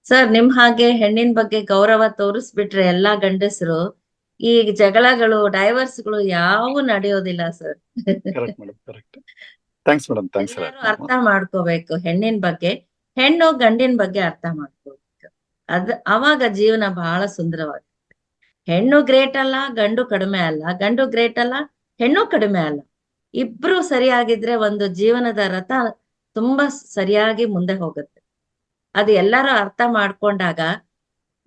Sir, ನಿಮ್ ಹಾಗೆ ಹೆಣ್ಣಿನ ಬಗ್ಗೆ ಗೌರವ ತೋರಿಸ್ಬಿಟ್ರೆ ಎಲ್ಲಾ ಗಂಡಸರು ಈ ಜಗಳಗಳು, ಡೈವರ್ಸ್ಗಳು ಯಾವು ನಡೆಯೋದಿಲ್ಲ ಸರ್. ಅರ್ಥ ಮಾಡ್ಕೋಬೇಕು ಹೆಣ್ಣಿನ ಬಗ್ಗೆ, ಹೆಣ್ಣು ಗಂಡಿನ ಬಗ್ಗೆ ಅರ್ಥ ಮಾಡ್ಕೋಬೇಕು. ಅವಾಗ ಜೀವನ ಬಹಳ ಸುಂದರವಾಗುತ್ತೆ. ಹೆಣ್ಣು ಗ್ರೇಟ್ ಅಲ್ಲ, ಗಂಡು ಕಡಿಮೆ ಅಲ್ಲ, ಗಂಡು ಗ್ರೇಟ್ ಅಲ್ಲ, ಹೆಣ್ಣು ಕಡಿಮೆ ಅಲ್ಲ. ಇಬ್ರು ಸರಿಯಾಗಿದ್ರೆ ಒಂದು ಜೀವನದ ರಥ ತುಂಬಾ ಸರಿಯಾಗಿ ಮುಂದೆ ಹೋಗುತ್ತೆ. ಅದು ಎಲ್ಲರೂ ಅರ್ಥ ಮಾಡ್ಕೊಂಡಾಗ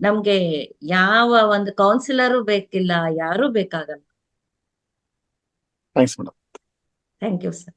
ನಮ್ಗೆ ಯಾವ ಒಂದು ಕೌನ್ಸಿಲರು ಬೇಕಿಲ್ಲ, ಯಾರೂ ಬೇಕಾಗಲ್ಲ. Thanks madam. Thank you sir.